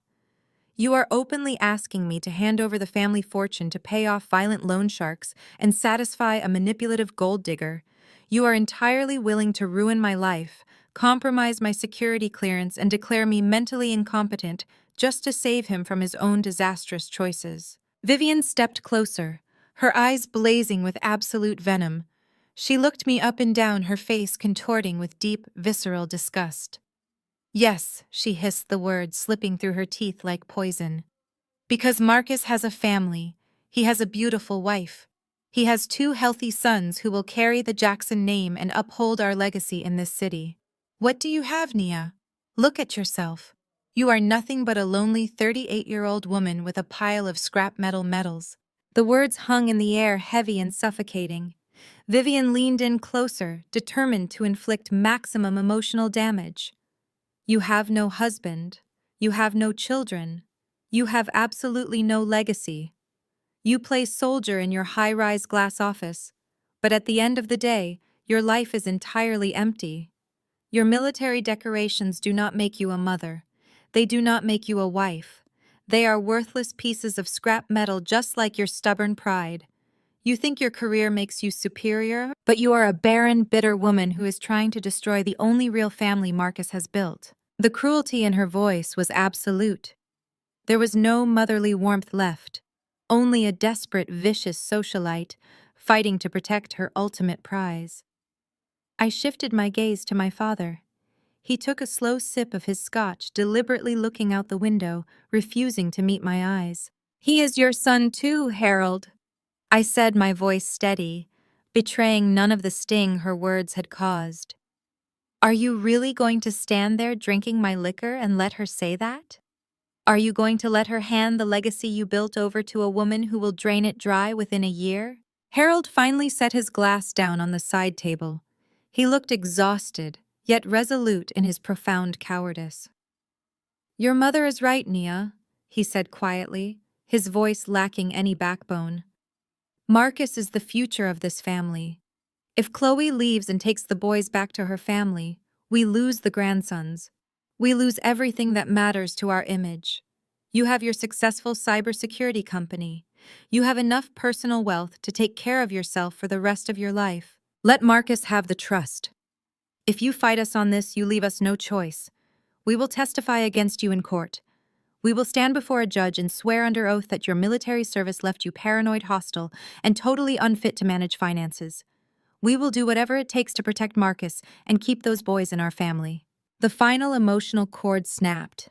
You are openly asking me to hand over the family fortune to pay off violent loan sharks and satisfy a manipulative gold digger. You are entirely willing to ruin my life, compromise my security clearance, and declare me mentally incompetent just to save him from his own disastrous choices. Vivian stepped closer, her eyes blazing with absolute venom. She looked me up and down, her face contorting with deep, visceral disgust. Yes, she hissed the words slipping through her teeth like poison. Because Marcus has a family. He has a beautiful wife. He has 2 healthy sons who will carry the Jackson name and uphold our legacy in this city. What do you have, Nia? Look at yourself. You are nothing but a lonely 38-year-old woman with a pile of scrap metal medals. The words hung in the air, heavy and suffocating. Vivian leaned in closer, determined to inflict maximum emotional damage. You have no husband. You have no children. You have absolutely no legacy. You play soldier in your high-rise glass office, but at the end of the day, your life is entirely empty. Your military decorations do not make you a mother. They do not make you a wife. They are worthless pieces of scrap metal, just like your stubborn pride. You think your career makes you superior, but you are a barren, bitter woman who is trying to destroy the only real family Marcus has built. The cruelty in her voice was absolute. There was no motherly warmth left, only a desperate, vicious socialite fighting to protect her ultimate prize. I shifted my gaze to my father. He took a slow sip of his scotch, deliberately looking out the window, refusing to meet my eyes. He is your son too, Harold, I said, my voice steady, betraying none of the sting her words had caused. Are you really going to stand there drinking my liquor and let her say that? Are you going to let her hand the legacy you built over to a woman who will drain it dry within a year? Harold finally set his glass down on the side table. He looked exhausted, yet resolute in his profound cowardice. Your mother is right, Nia, he said quietly, his voice lacking any backbone. Marcus is the future of this family. If Chloe leaves and takes the boys back to her family, we lose the grandsons. We lose everything that matters to our image. You have your successful cybersecurity company. You have enough personal wealth to take care of yourself for the rest of your life. Let Marcus have the trust. If you fight us on this, you leave us no choice. We will testify against you in court. We will stand before a judge and swear under oath that your military service left you paranoid, hostile, and totally unfit to manage finances. We will do whatever it takes to protect Marcus and keep those boys in our family. The final emotional cord snapped.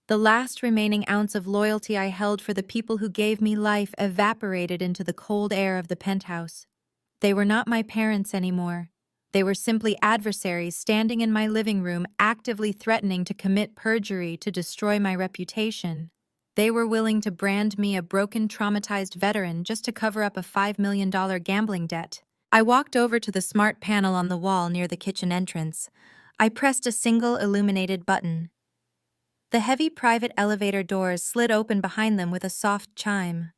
The last remaining ounce of loyalty I held for the people who gave me life evaporated into the cold air of the penthouse. They were not my parents anymore. They were simply adversaries standing in my living room, actively threatening to commit perjury to destroy my reputation. They were willing to brand me a broken, traumatized veteran just to cover up a $5 million gambling debt. I walked over to the smart panel on the wall near the kitchen entrance. I pressed a single illuminated button. The heavy private elevator doors slid open behind them with a soft chime.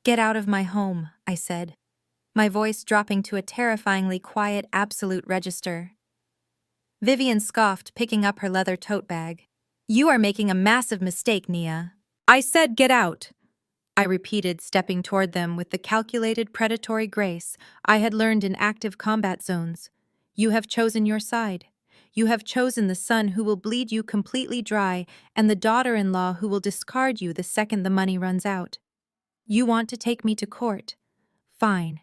"Get out of my home," I said, my voice dropping to a terrifyingly quiet absolute register. Vivian scoffed, picking up her leather tote bag. "You are making a massive mistake, Nia." "I said get out," I repeated, stepping toward them with the calculated predatory grace I had learned in active combat zones. "You have chosen your side. You have chosen the son who will bleed you completely dry and the daughter-in-law who will discard you the second the money runs out. You want to take me to court? Fine.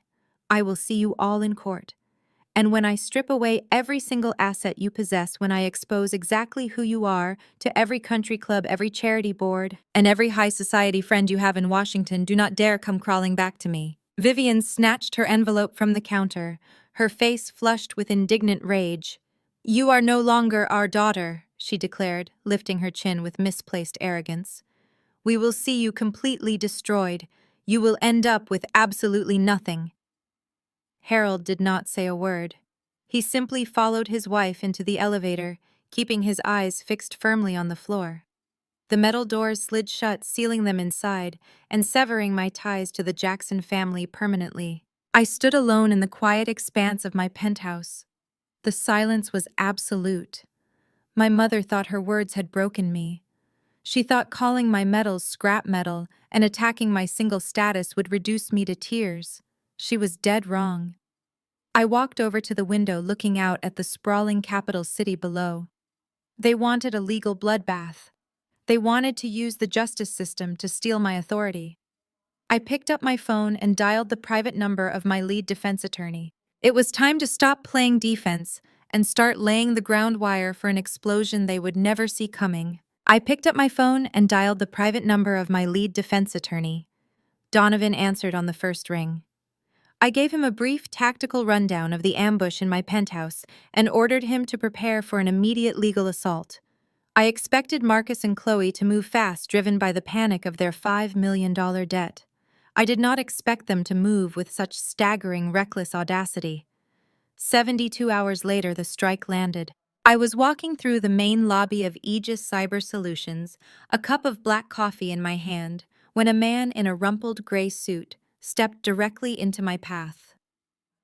I will see you all in court. And when I strip away every single asset you possess, when I expose exactly who you are to every country club, every charity board, and every high society friend you have in Washington, do not dare come crawling back to me." Vivian snatched her envelope from the counter, her face flushed with indignant rage. "You are no longer our daughter," she declared, lifting her chin with misplaced arrogance. "We will see you completely destroyed. You will end up with absolutely nothing." Harold did not say a word. He simply followed his wife into the elevator, keeping his eyes fixed firmly on the floor. The metal doors slid shut, sealing them inside, and severing my ties to the Jackson family permanently. I stood alone in the quiet expanse of my penthouse. The silence was absolute. My mother thought her words had broken me. She thought calling my metals scrap metal and attacking my single status would reduce me to tears. She was dead wrong. I walked over to the window, looking out at the sprawling capital city below. They wanted a legal bloodbath. They wanted to use the justice system to steal my authority. I picked up my phone and dialed the private number of my lead defense attorney. It was time to stop playing defense and start laying the ground wire for an explosion they would never see coming. I picked up my phone and dialed the private number of my lead defense attorney. Donovan answered on the first ring. I gave him a brief tactical rundown of the ambush in my penthouse and ordered him to prepare for an immediate legal assault. I expected Marcus and Chloe to move fast, driven by the panic of their $5 million debt. I did not expect them to move with such staggering, reckless audacity. 72 hours later, the strike landed. I was walking through the main lobby of Aegis Cyber Solutions, a cup of black coffee in my hand, when a man in a rumpled gray suit stepped directly into my path.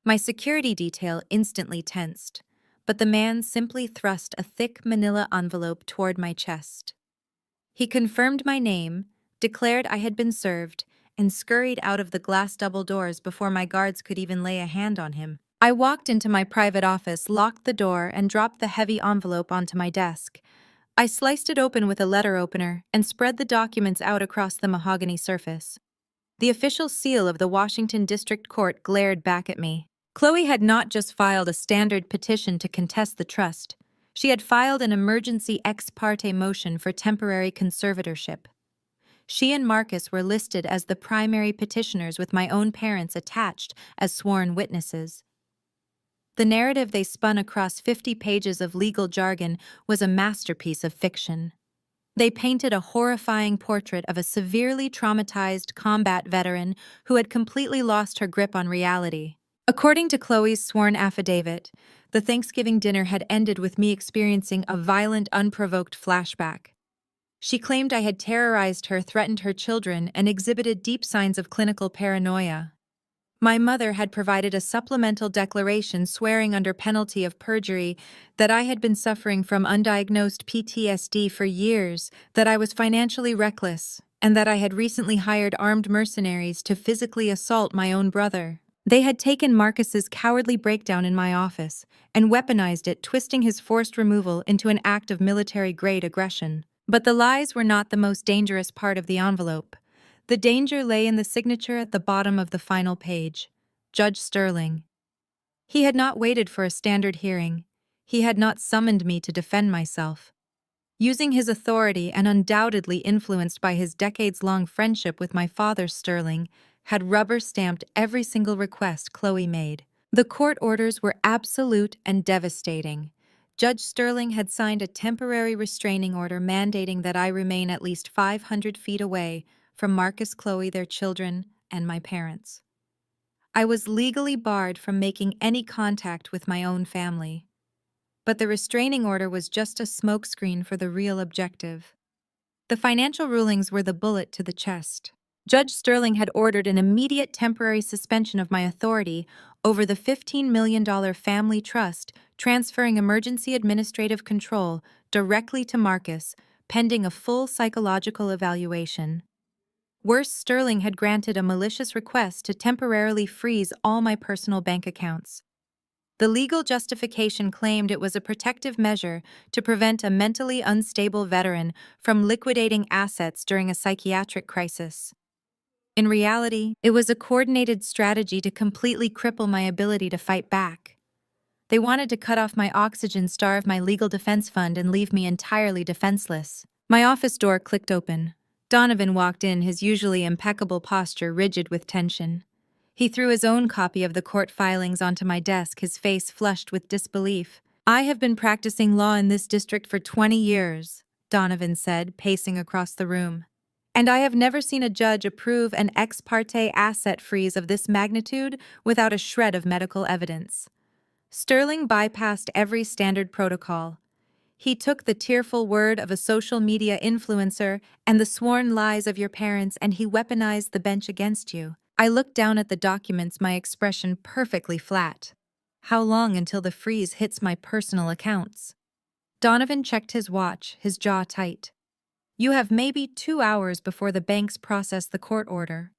My security detail instantly tensed, but the man simply thrust a thick manila envelope toward my chest. He confirmed my name, declared I had been served, and scurried out of the glass double doors before my guards could even lay a hand on him. I walked into my private office, locked the door, and dropped the heavy envelope onto my desk. I sliced it open with a letter opener and spread the documents out across the mahogany surface. The official seal of the Washington District Court glared back at me. Chloe had not just filed a standard petition to contest the trust. She had filed an emergency ex parte motion for temporary conservatorship. She and Marcus were listed as the primary petitioners, with my own parents attached as sworn witnesses. The narrative they spun across 50 pages of legal jargon was a masterpiece of fiction. They painted a horrifying portrait of a severely traumatized combat veteran who had completely lost her grip on reality. According to Chloe's sworn affidavit, the Thanksgiving dinner had ended with me experiencing a violent, unprovoked flashback. She claimed I had terrorized her, threatened her children, and exhibited deep signs of clinical paranoia. My mother had provided a supplemental declaration swearing under penalty of perjury that I had been suffering from undiagnosed PTSD for years, that I was financially reckless, and that I had recently hired armed mercenaries to physically assault my own brother. They had taken Marcus's cowardly breakdown in my office and weaponized it, twisting his forced removal into an act of military-grade aggression. But the lies were not the most dangerous part of the envelope. The danger lay in the signature at the bottom of the final page. Judge Sterling. He had not waited for a standard hearing. He had not summoned me to defend myself. Using his authority, and undoubtedly influenced by his decades-long friendship with my father, Sterling had rubber-stamped every single request Chloe made. The court orders were absolute and devastating. Judge Sterling had signed a temporary restraining order mandating that I remain at least 500 feet away from Marcus, Chloe, their children, and my parents. I was legally barred from making any contact with my own family. But the restraining order was just a smokescreen for the real objective. The financial rulings were the bullet to the chest. Judge Sterling had ordered an immediate temporary suspension of my authority over the $15 million family trust, transferring emergency administrative control directly to Marcus, pending a full psychological evaluation. Worse, Sterling had granted a malicious request to temporarily freeze all my personal bank accounts. The legal justification claimed it was a protective measure to prevent a mentally unstable veteran from liquidating assets during a psychiatric crisis. In reality, it was a coordinated strategy to completely cripple my ability to fight back. They wanted to cut off my oxygen, starve my legal defense fund, and leave me entirely defenseless. My office door clicked open. Donovan walked in, his usually impeccable posture rigid with tension. He threw his own copy of the court filings onto my desk, his face flushed with disbelief. "I have been practicing law in this district for 20 years, Donovan said, pacing across the room. "And I have never seen a judge approve an ex parte asset freeze of this magnitude without a shred of medical evidence." Sterling bypassed every standard protocol. He took the tearful word of a social media influencer and the sworn lies of your parents, and he weaponized the bench against you. I looked down at the documents, my expression perfectly flat. How long until the freeze hits my personal accounts? Donovan checked his watch, his jaw tight. "You have maybe 2 hours before the banks process the court order.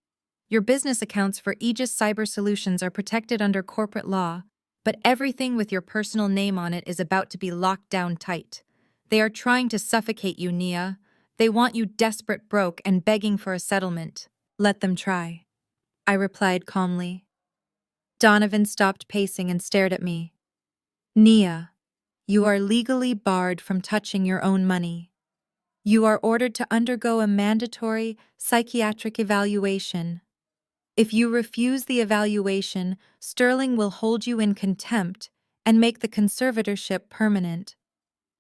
Your business accounts for Aegis Cyber Solutions are protected under corporate law, but everything with your personal name on it is about to be locked down tight. They are trying to suffocate you, Nia. They want you desperate, broke, and begging for a settlement. Let them try," I replied calmly. Donovan stopped pacing and stared at me. "Nia, you are legally barred from touching your own money. You are ordered to undergo a mandatory psychiatric evaluation. If you refuse the evaluation, Sterling will hold you in contempt and make the conservatorship permanent.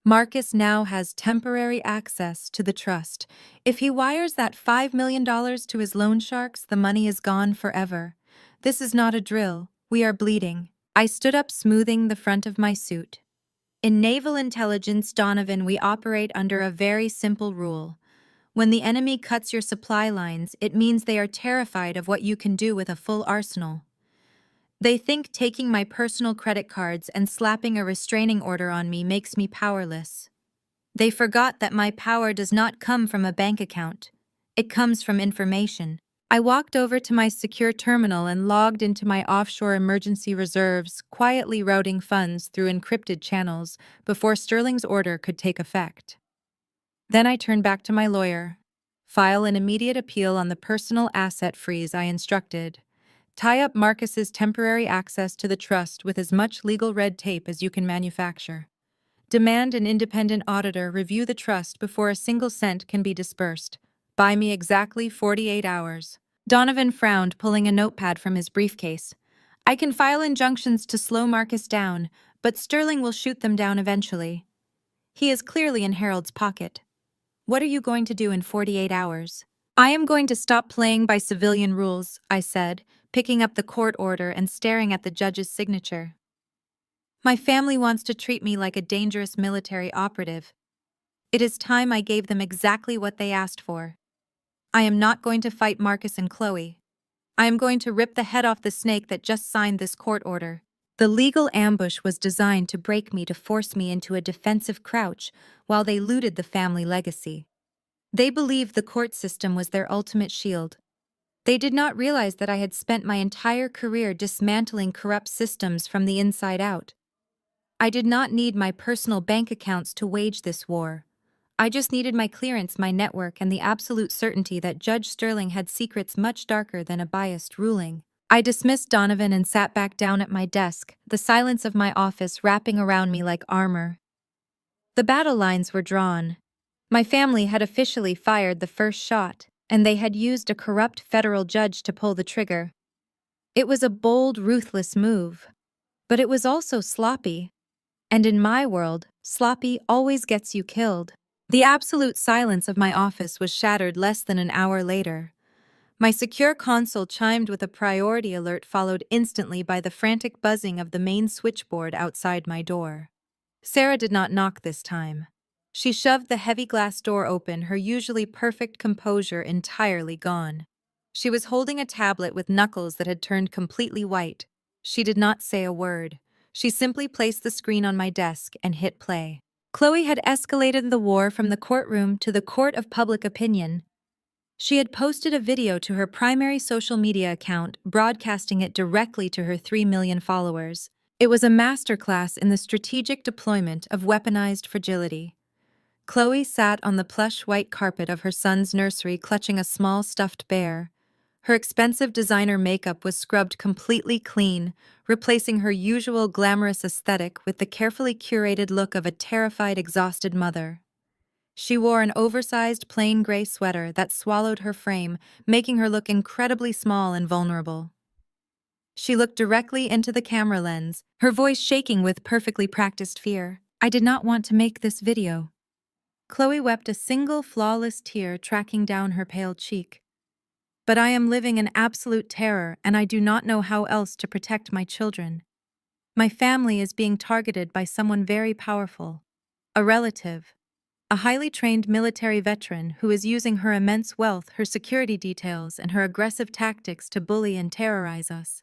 Marcus now has temporary access to the trust. If he wires that $5 million to his loan sharks, the money is gone forever. This is not a drill. We are bleeding." I stood up, smoothing the front of my suit. "In naval intelligence, Donovan, we operate under a very simple rule. When the enemy cuts your supply lines, it means they are terrified of what you can do with a full arsenal. They think taking my personal credit cards and slapping a restraining order on me makes me powerless. They forgot that my power does not come from a bank account. It comes from information." I walked over to my secure terminal and logged into my offshore emergency reserves, quietly routing funds through encrypted channels before Sterling's order could take effect. Then I turned back to my lawyer. "File an immediate appeal on the personal asset freeze I instructed. Tie up Marcus's temporary access to the trust with as much legal red tape as you can manufacture. Demand an independent auditor review the trust before a single cent can be dispersed. Buy me exactly 48 hours. Donovan frowned, pulling a notepad from his briefcase. "I can file injunctions to slow Marcus down, but Sterling will shoot them down eventually. He is clearly in Harold's pocket. What are you going to do in 48 hours? "I am going to stop playing by civilian rules," I said, picking up the court order and staring at the judge's signature. "My family wants to treat me like a dangerous military operative. It is time I gave them exactly what they asked for. I am not going to fight Marcus and Chloe. I am going to rip the head off the snake that just signed this court order." The legal ambush was designed to break me, to force me into a defensive crouch while they looted the family legacy. They believed the court system was their ultimate shield. They did not realize that I had spent my entire career dismantling corrupt systems from the inside out. I did not need my personal bank accounts to wage this war. I just needed my clearance, my network, and the absolute certainty that Judge Sterling had secrets much darker than a biased ruling. I dismissed Donovan and sat back down at my desk, the silence of my office wrapping around me like armor. The battle lines were drawn. My family had officially fired the first shot, and they had used a corrupt federal judge to pull the trigger. It was a bold, ruthless move, but it was also sloppy. And in my world, Sloppy always gets you killed. The absolute silence of my office was shattered less than an hour later. My secure console chimed with a priority alert, followed instantly by the frantic buzzing of the main switchboard outside my door. Sarah did not knock this time. She shoved the heavy glass door open, her usually perfect composure entirely gone. She was holding a tablet with knuckles that had turned completely white. She did not say a word. She simply placed the screen on my desk and hit play. Chloe had escalated the war from the courtroom to the court of public opinion. She had posted a video to her primary social media account, broadcasting it directly to her 3 million followers. It was a masterclass in the strategic deployment of weaponized fragility. Chloe sat on the plush white carpet of her son's nursery, clutching a small stuffed bear. Her expensive designer makeup was scrubbed completely clean, replacing her usual glamorous aesthetic with the carefully curated look of a terrified, exhausted mother. She wore an oversized plain gray sweater that swallowed her frame, making her look incredibly small and vulnerable. She looked directly into the camera lens, her voice shaking with perfectly practiced fear. "I did not want to make this video." Chloe wept, a single flawless tear tracking down her pale cheek. "But I am living in absolute terror, and I do not know how else to protect my children. My family is being targeted by someone very powerful, a relative, a highly trained military veteran who is using her immense wealth, her security details, and her aggressive tactics to bully and terrorize us.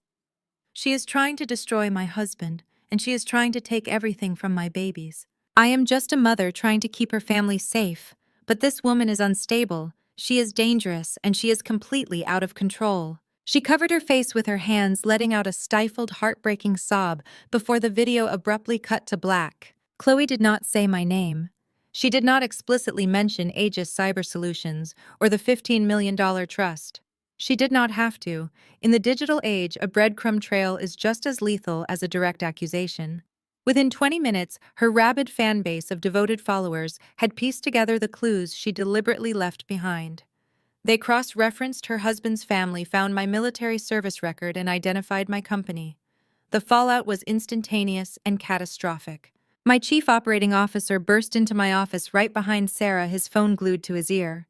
She is trying to destroy my husband, and she is trying to take everything from my babies. I am just a mother trying to keep her family safe, but this woman is unstable, she is dangerous, and she is completely out of control." She covered her face with her hands, letting out a stifled, heartbreaking sob before the video abruptly cut to black. Chloe did not say my name. She did not explicitly mention Aegis Cyber Solutions or the $15 million trust. She did not have to. In the digital age, a breadcrumb trail is just as lethal as a direct accusation. Within 20 minutes, her rabid fan base of devoted followers had pieced together the clues she deliberately left behind. They cross-referenced her husband's family, found my military service record, and identified my company. The fallout was instantaneous and catastrophic. My chief operating officer burst into my office right behind Sarah, his phone glued to his ear.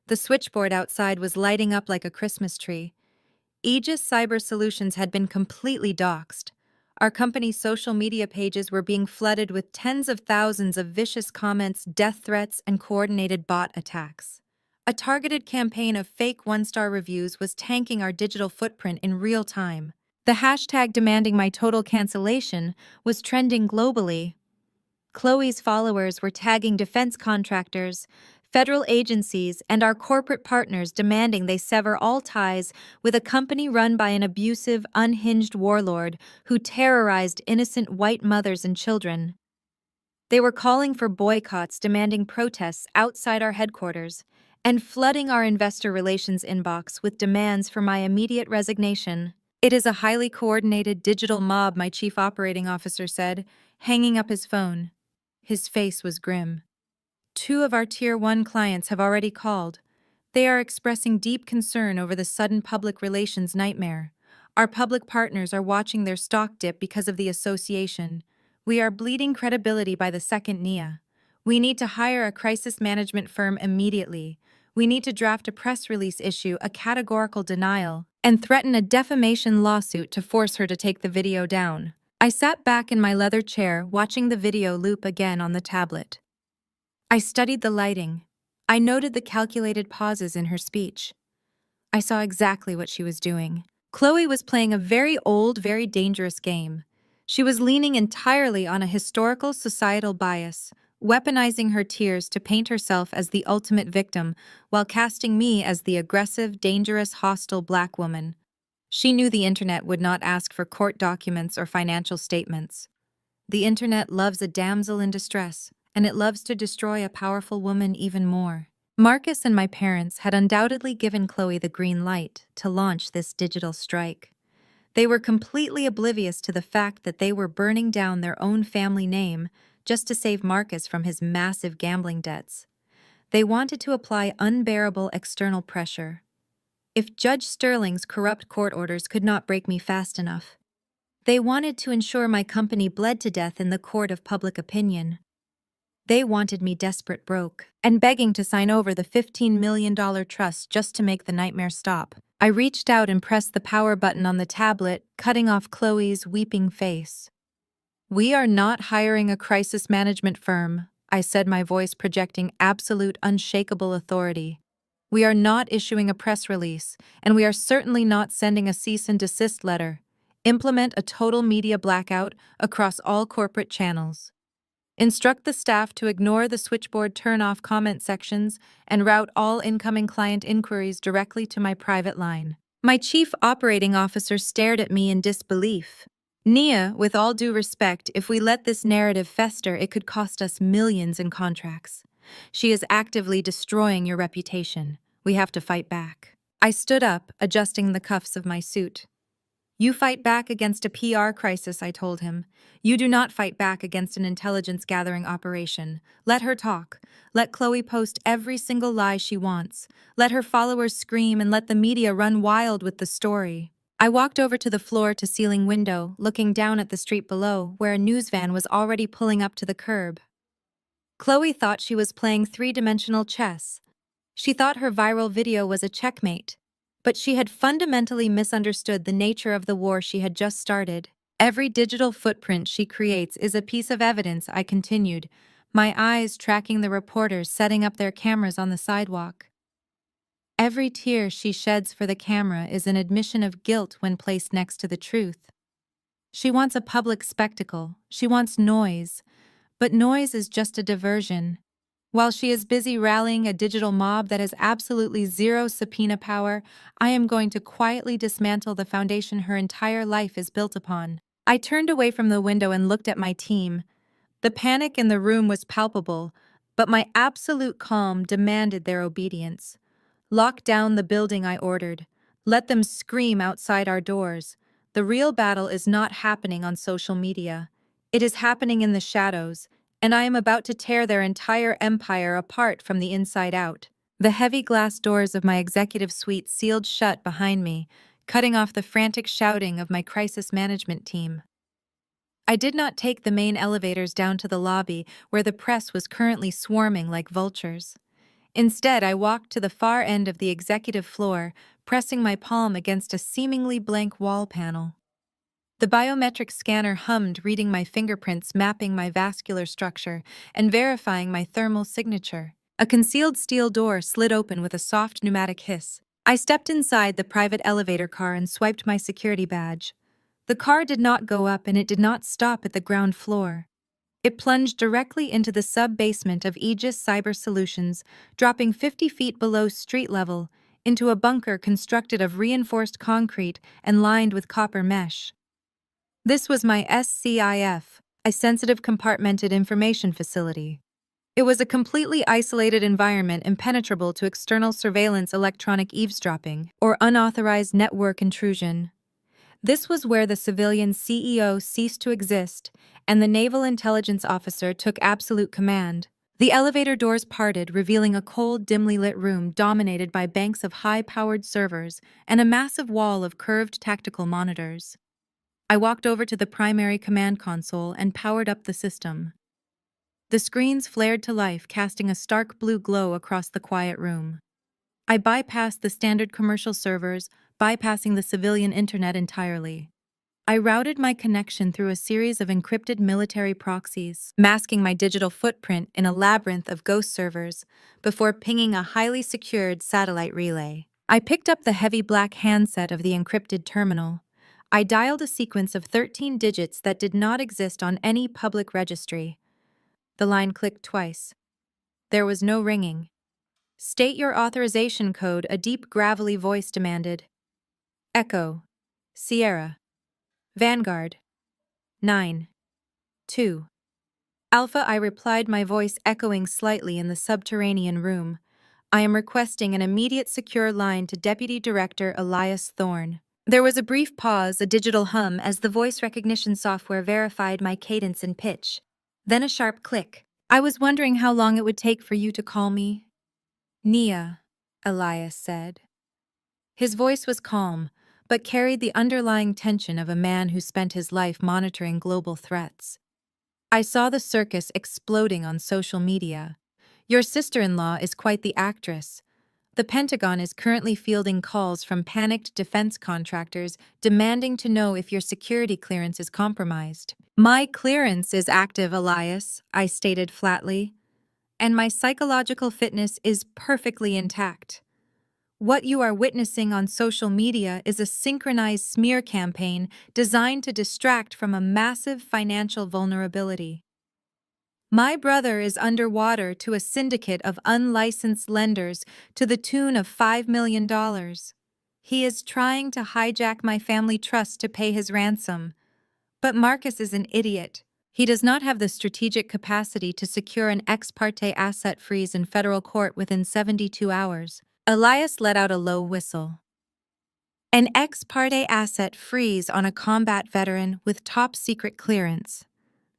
The switchboard outside was lighting up like a Christmas tree. Aegis Cyber Solutions had been completely doxxed. Our company's social media pages were being flooded with tens of thousands of vicious comments, death threats, and coordinated bot attacks. A targeted campaign of fake one-star reviews was tanking our digital footprint in real time. The hashtag demanding my total cancellation was trending globally. Chloe's followers were tagging defense contractors, federal agencies, and our corporate partners, demanding they sever all ties with a company run by an abusive, unhinged warlord who terrorized innocent white mothers and children. They were calling for boycotts, demanding protests outside our headquarters, and flooding our investor relations inbox with demands for my immediate resignation. "It is a highly coordinated digital mob," my chief operating officer said, hanging up his phone. His face was grim. "2 of our Tier 1 clients have already called. They are expressing deep concern over the sudden public relations nightmare. Our public partners are watching their stock dip because of the association. We are bleeding credibility by the second, Nia. We need to hire a crisis management firm immediately. We need to draft a press release, issue a categorical denial, and threaten a defamation lawsuit to force her to take the video down." I sat back in my leather chair, watching the video loop again on the tablet. I studied the lighting. I noted the calculated pauses in her speech. I saw exactly what she was doing. Chloe was playing a very old, very dangerous game. She was leaning entirely on a historical societal bias, weaponizing her tears to paint herself as the ultimate victim, while casting me as the aggressive, dangerous, hostile black woman. She knew the internet would not ask for court documents or financial statements. The internet loves a damsel in distress, and it loves to destroy a powerful woman even more. Marcus and my parents had undoubtedly given Chloe the green light to launch this digital strike. They were completely oblivious to the fact that they were burning down their own family name just to save Marcus from his massive gambling debts. They wanted to apply unbearable external pressure. If Judge Sterling's corrupt court orders could not break me fast enough, they wanted to ensure my company bled to death in the court of public opinion. They wanted me desperate broke and begging to sign over the $15 million trust just to make the nightmare stop. I reached out and pressed the power button on the tablet, cutting off Chloe's weeping face. "We are not hiring a crisis management firm," I said, my voice projecting absolute, unshakable authority. "We are not issuing a press release, and we are certainly not sending a cease and desist letter. Implement a total media blackout across all corporate channels. Instruct the staff to ignore the switchboard turn-off comment sections and route all incoming client inquiries directly to my private line." My chief operating officer stared at me in disbelief. "Nia, with all due respect, if we let this narrative fester, it could cost us millions in contracts. She is actively destroying your reputation. We have to fight back." I stood up, adjusting the cuffs of my suit. "You fight back against a PR crisis," I told him. "You do not fight back against an intelligence-gathering operation. Let her talk. Let Chloe post every single lie she wants. Let her followers scream and let the media run wild with the story." I walked over to the floor-to-ceiling window, looking down at the street below, where a news van was already pulling up to the curb. Chloe thought she was playing three-dimensional chess. She thought her viral video was a checkmate. But she had fundamentally misunderstood the nature of the war she had just started. "Every digital footprint she creates is a piece of evidence," I continued, my eyes tracking the reporters setting up their cameras on the sidewalk. "Every tear she sheds for the camera is an admission of guilt when placed next to the truth. She wants a public spectacle. She wants noise. But noise is just a diversion. While she is busy rallying a digital mob that has absolutely zero subpoena power, I am going to quietly dismantle the foundation her entire life is built upon." I turned away from the window and looked at my team. The panic in the room was palpable, but my absolute calm demanded their obedience. "Lock down the building," I ordered. "Let them scream outside our doors. The real battle is not happening on social media. It is happening in the shadows, and I am about to tear their entire empire apart from the inside out." The heavy glass doors of my executive suite sealed shut behind me, cutting off the frantic shouting of my crisis management team. I did not take the main elevators down to the lobby, where the press was currently swarming like vultures. Instead, I walked to the far end of the executive floor, pressing my palm against a seemingly blank wall panel. The biometric scanner hummed, reading my fingerprints, mapping my vascular structure, and verifying my thermal signature. A concealed steel door slid open with a soft pneumatic hiss. I stepped inside the private elevator car and swiped my security badge. The car did not go up, and it did not stop at the ground floor. It plunged directly into the sub-basement of Aegis Cyber Solutions, dropping 50 feet below street level, into a bunker constructed of reinforced concrete and lined with copper mesh. This was my SCIF, a sensitive compartmented information facility. It was a completely isolated environment impenetrable to external surveillance, electronic eavesdropping, or unauthorized network intrusion. This was where the civilian CEO ceased to exist, and the naval intelligence officer took absolute command. The elevator doors parted, revealing a cold, dimly lit room dominated by banks of high-powered servers and a massive wall of curved tactical monitors. I walked over to the primary command console and powered up the system. The screens flared to life, casting a stark blue glow across the quiet room. I bypassed the standard commercial servers, bypassing the civilian internet entirely. I routed my connection through a series of encrypted military proxies, masking my digital footprint in a labyrinth of ghost servers before pinging a highly secured satellite relay. I picked up the heavy black handset of the encrypted terminal. I dialed a sequence of 13 digits that did not exist on any public registry. The line clicked twice. There was no ringing. "State your authorization code," a deep, gravelly voice demanded. "Echo. Sierra. Vanguard. 9. 2. Alpha," I replied, my voice echoing slightly in the subterranean room. "I am requesting an immediate secure line to Deputy Director Elias Thorne." There was a brief pause, a digital hum, as the voice recognition software verified my cadence and pitch. Then a sharp click. "I was wondering how long it would take for you to call me." "Nia," Elias said. His voice was calm, but carried the underlying tension of a man who spent his life monitoring global threats. I saw the circus exploding on social media. Your sister-in-law is quite the actress. The Pentagon is currently fielding calls from panicked defense contractors demanding to know if your security clearance is compromised. My clearance is active, Elias, I stated flatly, and my psychological fitness is perfectly intact. What you are witnessing on social media is a synchronized smear campaign designed to distract from a massive financial vulnerability. My brother is underwater to a syndicate of unlicensed lenders to the tune of $5 million. He is trying to hijack my family trust to pay his ransom. But Marcus is an idiot. He does not have the strategic capacity to secure an ex parte asset freeze in federal court within 72 hours. Elias let out a low whistle. An ex parte asset freeze on a combat veteran with top secret clearance.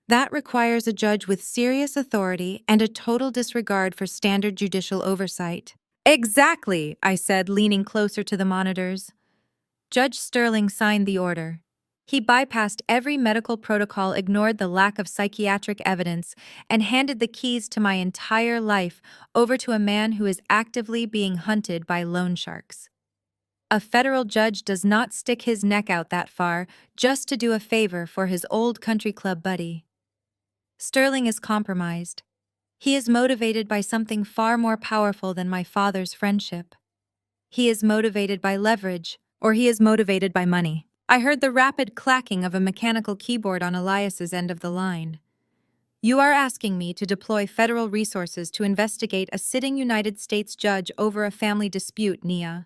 That requires a judge with serious authority and a total disregard for standard judicial oversight. Exactly, I said, leaning closer to the monitors. Judge Sterling signed the order. He bypassed every medical protocol, ignored the lack of psychiatric evidence, and handed the keys to my entire life over to a man who is actively being hunted by loan sharks. A federal judge does not stick his neck out that far just to do a favor for his old country club buddy. Sterling is compromised. He is motivated by something far more powerful than my father's friendship. He is motivated by leverage, or he is motivated by money. I heard the rapid clacking of a mechanical keyboard on Elias's end of the line. You are asking me to deploy federal resources to investigate a sitting United States judge over a family dispute, Nia.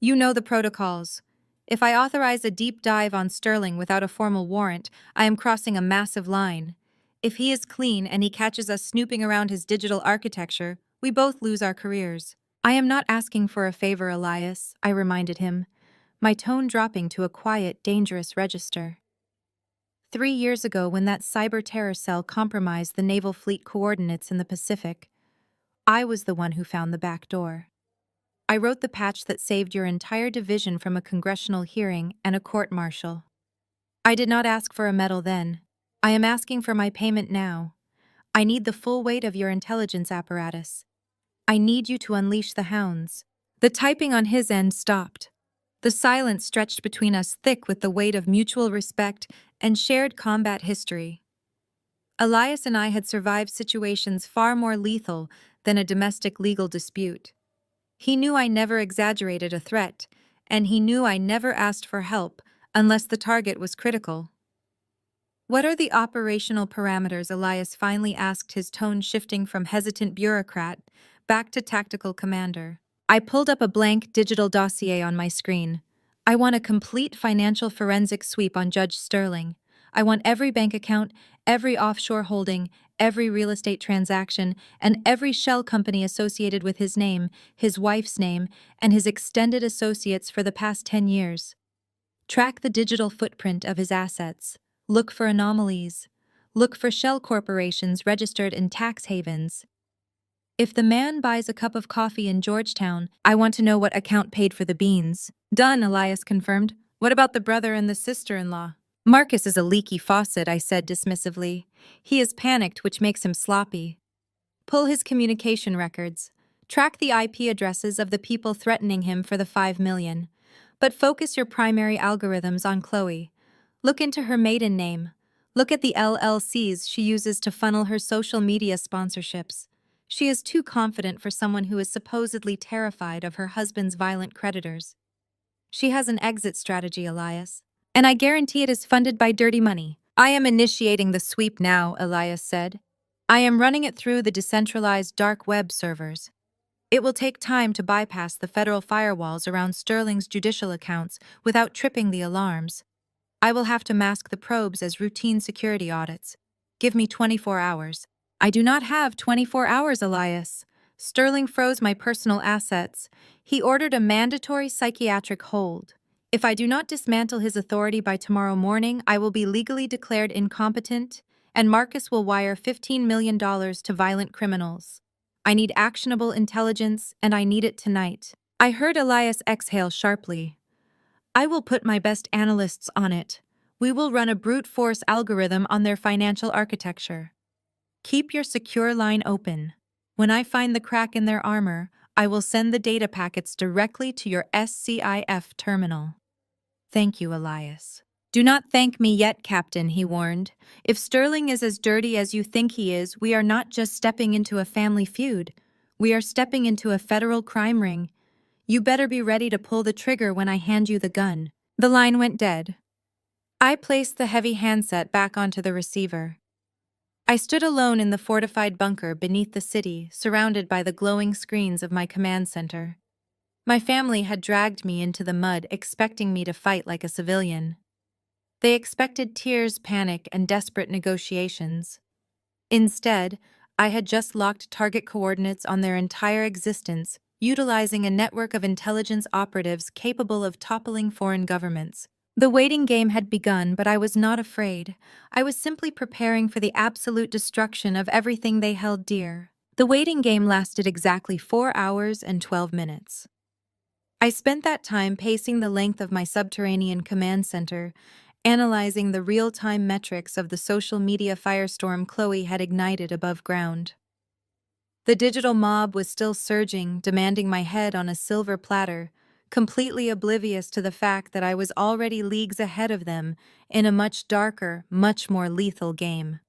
You know the protocols. If I authorize a deep dive on Sterling without a formal warrant, I am crossing a massive line. If he is clean and he catches us snooping around his digital architecture, we both lose our careers. I am not asking for a favor, Elias, I reminded him, my tone dropping to a quiet, dangerous register. 3 years ago, when that cyber terror cell compromised the naval fleet coordinates in the Pacific, I was the one who found the back door. I wrote the patch that saved your entire division from a congressional hearing and a court-martial. I did not ask for a medal then. I am asking for my payment now. I need the full weight of your intelligence apparatus. I need you to unleash the hounds. The typing on his end stopped. The silence stretched between us thick with the weight of mutual respect and shared combat history. Elias and I had survived situations far more lethal than a domestic legal dispute. He knew I never exaggerated a threat, and he knew I never asked for help unless the target was critical. What are the operational parameters? Elias finally asked, his tone shifting from hesitant bureaucrat back to tactical commander. I pulled up a blank digital dossier on my screen. I want a complete financial forensic sweep on Judge Sterling. I want every bank account, every offshore holding, every real estate transaction, and every shell company associated with his name, his wife's name, and his extended associates for the past 10 years. Track the digital footprint of his assets. Look for anomalies. Look for shell corporations registered in tax havens. If the man buys a cup of coffee in Georgetown, I want to know what account paid for the beans. Done, Elias confirmed. What about the brother and the sister-in-law? Marcus is a leaky faucet, I said dismissively. He is panicked, which makes him sloppy. Pull his communication records. Track the IP addresses of the people threatening him for the $5 million. But focus your primary algorithms on Chloe. Look into her maiden name. Look at the LLCs she uses to funnel her social media sponsorships. She is too confident for someone who is supposedly terrified of her husband's violent creditors. She has an exit strategy, Elias. And I guarantee it is funded by dirty money. I am initiating the sweep now, Elias said. I am running it through the decentralized dark web servers. It will take time to bypass the federal firewalls around Sterling's judicial accounts without tripping the alarms. I will have to mask the probes as routine security audits. Give me 24 hours. I do not have 24 hours, Elias. Sterling froze my personal assets. He ordered a mandatory psychiatric hold. If I do not dismantle his authority by tomorrow morning, I will be legally declared incompetent, and Marcus will wire $15 million to violent criminals. I need actionable intelligence, and I need it tonight. I heard Elias exhale sharply. I will put my best analysts on it. We will run a brute force algorithm on their financial architecture. Keep your secure line open. When I find the crack in their armor, I will send the data packets directly to your SCIF terminal. Thank you, Elias. Do not thank me yet, Captain, he warned. If Sterling is as dirty as you think he is, we are not just stepping into a family feud. We are stepping into a federal crime ring. You better be ready to pull the trigger when I hand you the gun. The line went dead. I placed the heavy handset back onto the receiver. I stood alone in the fortified bunker beneath the city, surrounded by the glowing screens of my command center. My family had dragged me into the mud, expecting me to fight like a civilian. They expected tears, panic, and desperate negotiations. Instead, I had just locked target coordinates on their entire existence, utilizing a network of intelligence operatives capable of toppling foreign governments. The waiting game had begun, but I was not afraid. I was simply preparing for the absolute destruction of everything they held dear. The waiting game lasted exactly 4 hours and 12 minutes. I spent that time pacing the length of my subterranean command center, analyzing the real-time metrics of the social media firestorm Chloe had ignited above ground. The digital mob was still surging, demanding my head on a silver platter, completely oblivious to the fact that I was already leagues ahead of them in a much darker, much more lethal game.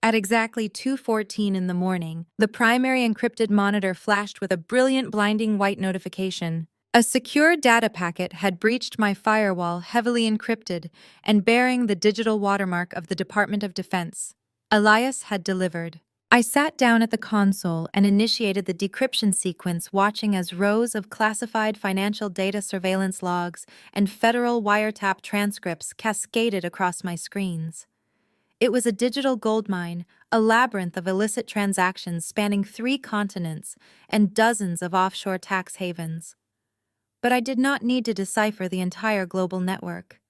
At exactly 2:14 in the morning, the primary encrypted monitor flashed with a brilliant blinding white notification. A secure data packet had breached my firewall, heavily encrypted and bearing the digital watermark of the Department of Defense. Elias had delivered. I sat down at the console and initiated the decryption sequence, watching as rows of classified financial data surveillance logs and federal wiretap transcripts cascaded across my screens. It was a digital goldmine, a labyrinth of illicit transactions spanning 3 continents and dozens of offshore tax havens. But I did not need to decipher the entire global network.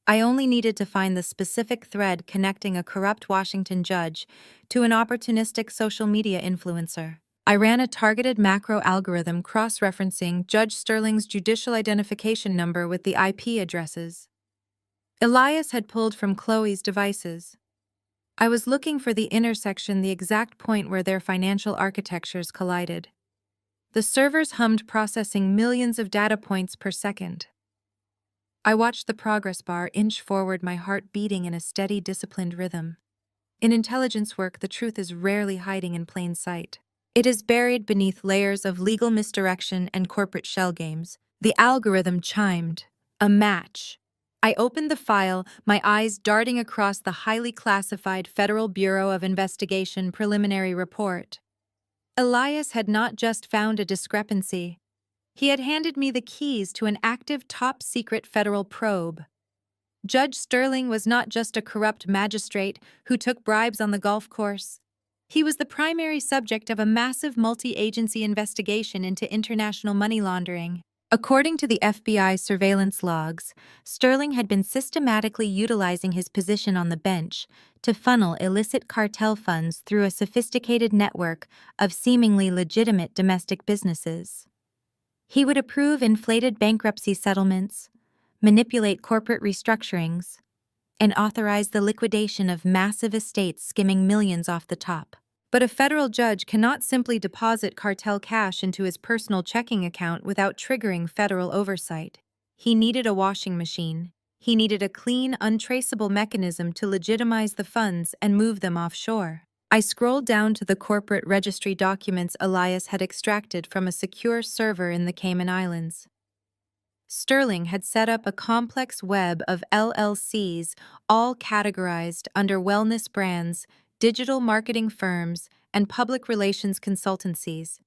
I only needed to find the specific thread connecting a corrupt Washington judge to an opportunistic social media influencer. I ran a targeted macro algorithm cross-referencing Judge Sterling's judicial identification number with the IP addresses Elias had pulled from Chloe's devices. I was looking for the intersection, the exact point where their financial architectures collided. The servers hummed, processing millions of data points per second. I watched the progress bar inch forward, my heart beating in a steady, disciplined rhythm. In intelligence work, the truth is rarely hiding in plain sight. It is buried beneath layers of legal misdirection and corporate shell games. The algorithm chimed. A match. I opened the file, my eyes darting across the highly classified Federal Bureau of Investigation preliminary report. Elias had not just found a discrepancy. He had handed me the keys to an active top-secret federal probe. Judge Sterling was not just a corrupt magistrate who took bribes on the golf course. He was the primary subject of a massive multi-agency investigation into international money laundering. According to the FBI surveillance logs, Sterling had been systematically utilizing his position on the bench to funnel illicit cartel funds through a sophisticated network of seemingly legitimate domestic businesses. He would approve inflated bankruptcy settlements, manipulate corporate restructurings, and authorize the liquidation of massive estates, skimming millions off the top. But a federal judge cannot simply deposit cartel cash into his personal checking account without triggering federal oversight. He needed a washing machine. He needed a clean, untraceable mechanism to legitimize the funds and move them offshore. I scrolled down to the corporate registry documents Elias had extracted from a secure server in the Cayman Islands. Sterling had set up a complex web of LLCs, all categorized under wellness brands, digital marketing firms, and public relations consultancies.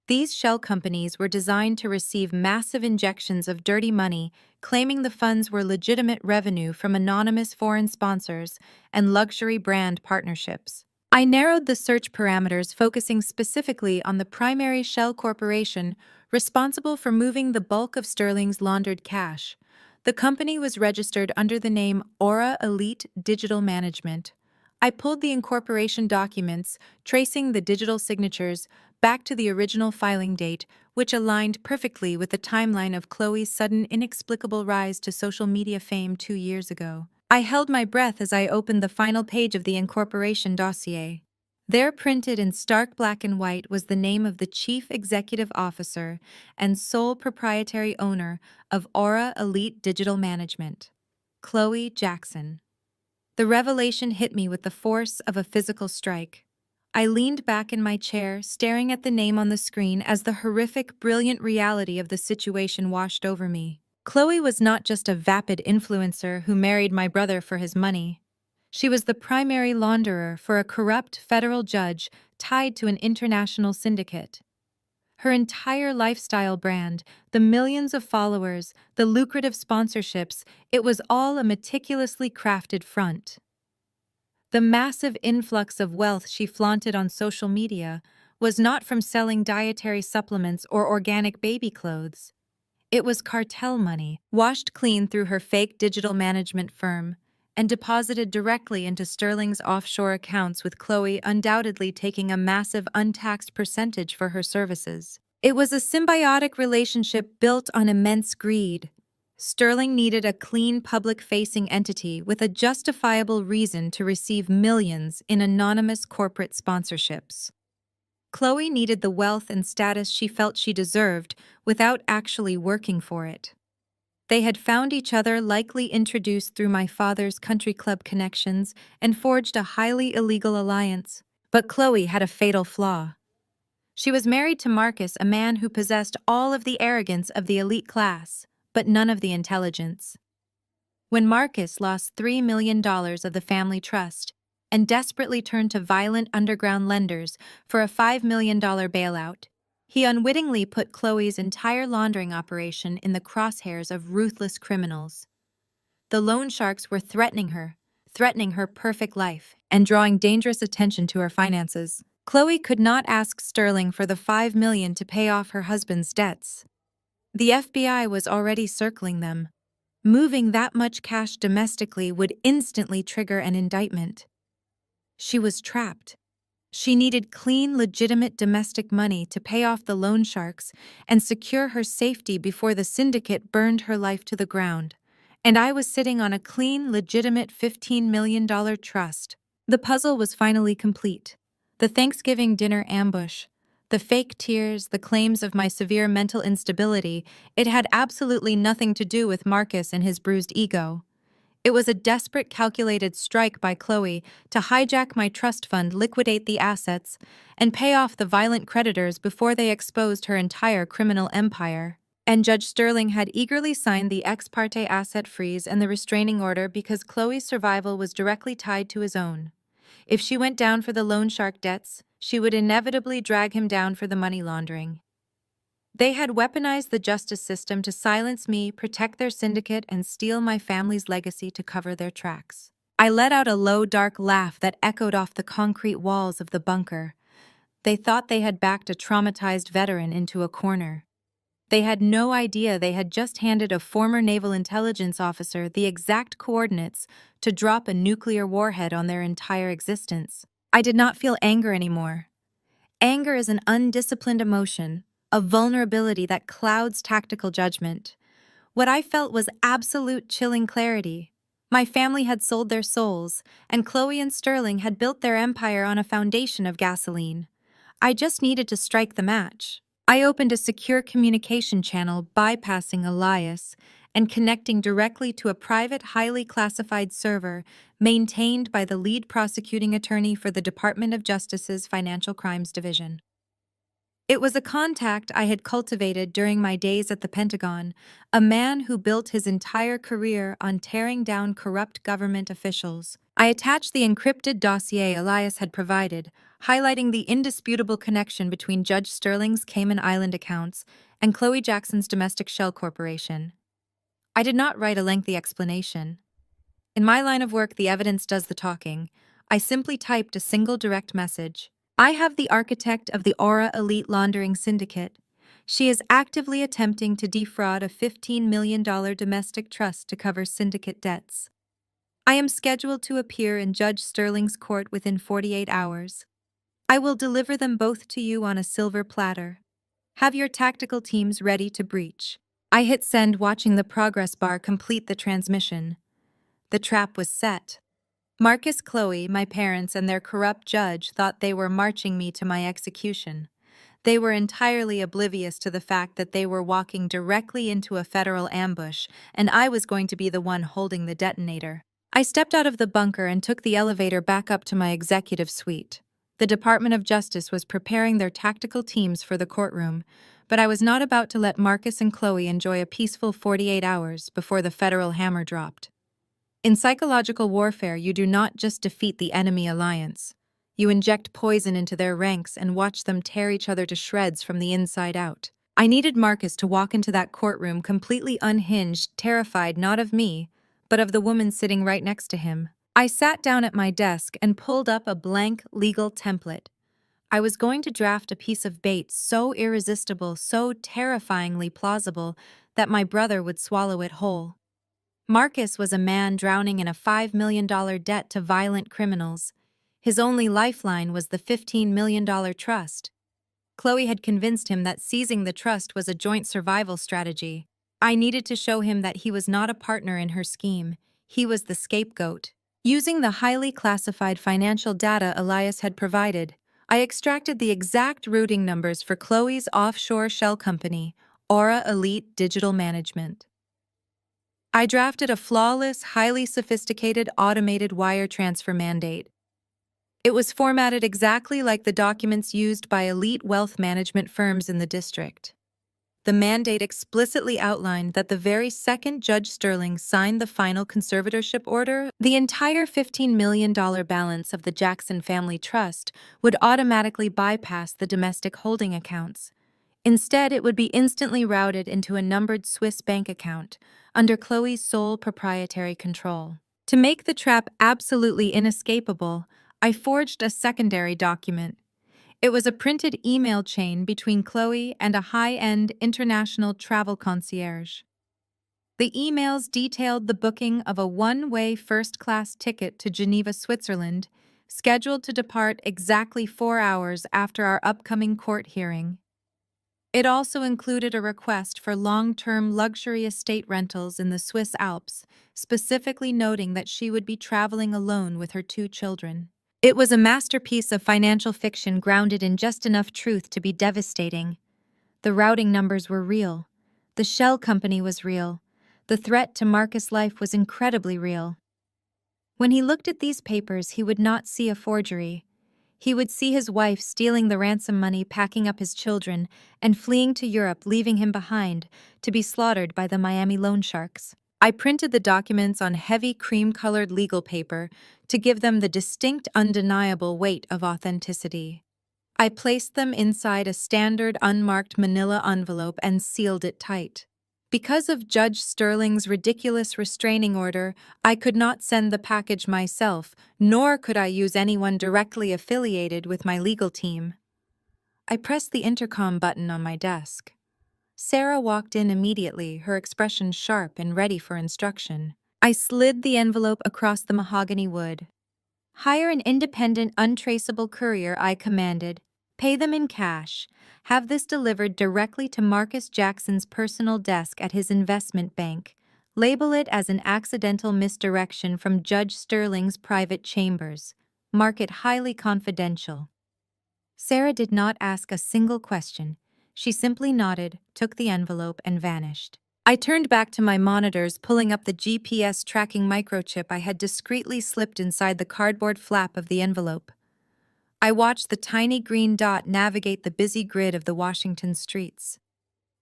These shell companies were designed to receive massive injections of dirty money, claiming the funds were legitimate revenue from anonymous foreign sponsors and luxury brand partnerships. I narrowed the search parameters, focusing specifically on the primary shell corporation responsible for moving the bulk of Sterling's laundered cash. The company was registered under the name Aura Elite Digital Management. I pulled the incorporation documents, tracing the digital signatures back to the original filing date, which aligned perfectly with the timeline of Chloe's sudden inexplicable rise to social media fame 2 years ago. I held my breath as I opened the final page of the incorporation dossier. There, printed in stark black and white, was the name of the chief executive officer and sole proprietary owner of Aura Elite Digital Management, Chloe Jackson. The revelation hit me with the force of a physical strike. I leaned back in my chair, staring at the name on the screen as the horrific, brilliant reality of the situation washed over me. Chloe was not just a vapid influencer who married my brother for his money. She was the primary launderer for a corrupt federal judge tied to an international syndicate. Her entire lifestyle brand, the millions of followers, the lucrative sponsorships, it was all a meticulously crafted front. The massive influx of wealth she flaunted on social media was not from selling dietary supplements or organic baby clothes. It was cartel money, washed clean through her fake digital management firm and deposited directly into Sterling's offshore accounts, with Chloe undoubtedly taking a massive untaxed percentage for her services. It was a symbiotic relationship built on immense greed. Sterling needed a clean public-facing entity with a justifiable reason to receive millions in anonymous corporate sponsorships. Chloe needed the wealth and status she felt she deserved without actually working for it. They had found each other, likely introduced through my father's country club connections, and forged a highly illegal alliance. But Chloe had a fatal flaw. She was married to Marcus, a man who possessed all of the arrogance of the elite class, but none of the intelligence. When Marcus lost $3 million of the family trust and desperately turned to violent underground lenders for a $5 million bailout, he unwittingly put Chloe's entire laundering operation in the crosshairs of ruthless criminals. The loan sharks were threatening her perfect life, and drawing dangerous attention to her finances. Chloe could not ask Sterling for the $5 million to pay off her husband's debts. The FBI was already circling them. Moving that much cash domestically would instantly trigger an indictment. She was trapped. She needed clean, legitimate domestic money to pay off the loan sharks and secure her safety before the syndicate burned her life to the ground. And I was sitting on a clean, legitimate $15 million trust. The puzzle was finally complete. The Thanksgiving dinner ambush, the fake tears, the claims of my severe mental instability, it had absolutely nothing to do with Marcus and his bruised ego. It was a desperate, calculated strike by Chloe to hijack my trust fund, liquidate the assets, and pay off the violent creditors before they exposed her entire criminal empire. And Judge Sterling had eagerly signed the ex parte asset freeze and the restraining order because Chloe's survival was directly tied to his own. If she went down for the loan shark debts, she would inevitably drag him down for the money laundering. They had weaponized the justice system to silence me, protect their syndicate, and steal my family's legacy to cover their tracks. I let out a low, dark laugh that echoed off the concrete walls of the bunker. They thought they had backed a traumatized veteran into a corner. They had no idea they had just handed a former naval intelligence officer the exact coordinates to drop a nuclear warhead on their entire existence. I did not feel anger anymore. Anger is an undisciplined emotion, a vulnerability that clouds tactical judgment. What I felt was absolute chilling clarity. My family had sold their souls, and Chloe and Sterling had built their empire on a foundation of gasoline. I just needed to strike the match. I opened a secure communication channel, bypassing Elias and connecting directly to a private, highly classified server maintained by the lead prosecuting attorney for the Department of Justice's Financial Crimes Division. It was a contact I had cultivated during my days at the Pentagon, a man who built his entire career on tearing down corrupt government officials. I attached the encrypted dossier Elias had provided, highlighting the indisputable connection between Judge Sterling's Cayman Island accounts and Chloe Jackson's domestic shell corporation. I did not write a lengthy explanation. In my line of work, the evidence does the talking. I simply typed a single direct message. I have the architect of the Aura Elite Laundering Syndicate. She is actively attempting to defraud a $15 million domestic trust to cover syndicate debts. I am scheduled to appear in Judge Sterling's court within 48 hours. I will deliver them both to you on a silver platter. Have your tactical teams ready to breach. I hit send, watching the progress bar complete the transmission. The trap was set. Marcus, Chloe, my parents, and their corrupt judge thought they were marching me to my execution. They were entirely oblivious to the fact that they were walking directly into a federal ambush, and I was going to be the one holding the detonator. I stepped out of the bunker and took the elevator back up to my executive suite. The Department of Justice was preparing their tactical teams for the courtroom, but I was not about to let Marcus and Chloe enjoy a peaceful 48 hours before the federal hammer dropped. In psychological warfare, you do not just defeat the enemy alliance. You inject poison into their ranks and watch them tear each other to shreds from the inside out. I needed Marcus to walk into that courtroom completely unhinged, terrified not of me, but of the woman sitting right next to him. I sat down at my desk and pulled up a blank legal template. I was going to draft a piece of bait so irresistible, so terrifyingly plausible, that my brother would swallow it whole. Marcus was a man drowning in a $5 million debt to violent criminals. His only lifeline was the $15 million trust. Chloe had convinced him that seizing the trust was a joint survival strategy. I needed to show him that he was not a partner in her scheme. He was the scapegoat. Using the highly classified financial data Elias had provided, I extracted the exact routing numbers for Chloe's offshore shell company, Aura Elite Digital Management. I drafted a flawless, highly sophisticated automated wire transfer mandate. It was formatted exactly like the documents used by elite wealth management firms in the district. The mandate explicitly outlined that the very second Judge Sterling signed the final conservatorship order, the entire $15 million balance of the Jackson Family Trust would automatically bypass the domestic holding accounts. Instead, it would be instantly routed into a numbered Swiss bank account, under Chloe's sole proprietary control. To make the trap absolutely inescapable, I forged a secondary document. It was a printed email chain between Chloe and a high-end international travel concierge. The emails detailed the booking of a one-way first-class ticket to Geneva, Switzerland, scheduled to depart exactly 4 hours after our upcoming court hearing. It also included a request for long-term luxury estate rentals in the Swiss Alps, specifically noting that she would be traveling alone with her 2 children. It was a masterpiece of financial fiction grounded in just enough truth to be devastating. The routing numbers were real. The shell company was real. The threat to Marcus' life was incredibly real. When he looked at these papers, he would not see a forgery. He would see his wife stealing the ransom money, packing up his children, and fleeing to Europe, leaving him behind to be slaughtered by the Miami loan sharks. I printed the documents on heavy cream-colored legal paper to give them the distinct, undeniable weight of authenticity. I placed them inside a standard unmarked manila envelope and sealed it tight. Because of Judge Sterling's ridiculous restraining order, I could not send the package myself, nor could I use anyone directly affiliated with my legal team. I pressed the intercom button on my desk. Sarah walked in immediately, her expression sharp and ready for instruction. I slid the envelope across the mahogany wood. "Hire an independent, untraceable courier," I commanded. "Pay them in cash. Have this delivered directly to Marcus Jackson's personal desk at his investment bank. Label it as an accidental misdirection from Judge Sterling's private chambers. Mark it highly confidential." Sarah did not ask a single question. She simply nodded, took the envelope, and vanished. I turned back to my monitors, pulling up the GPS tracking microchip I had discreetly slipped inside the cardboard flap of the envelope. I watched the tiny green dot navigate the busy grid of the Washington streets.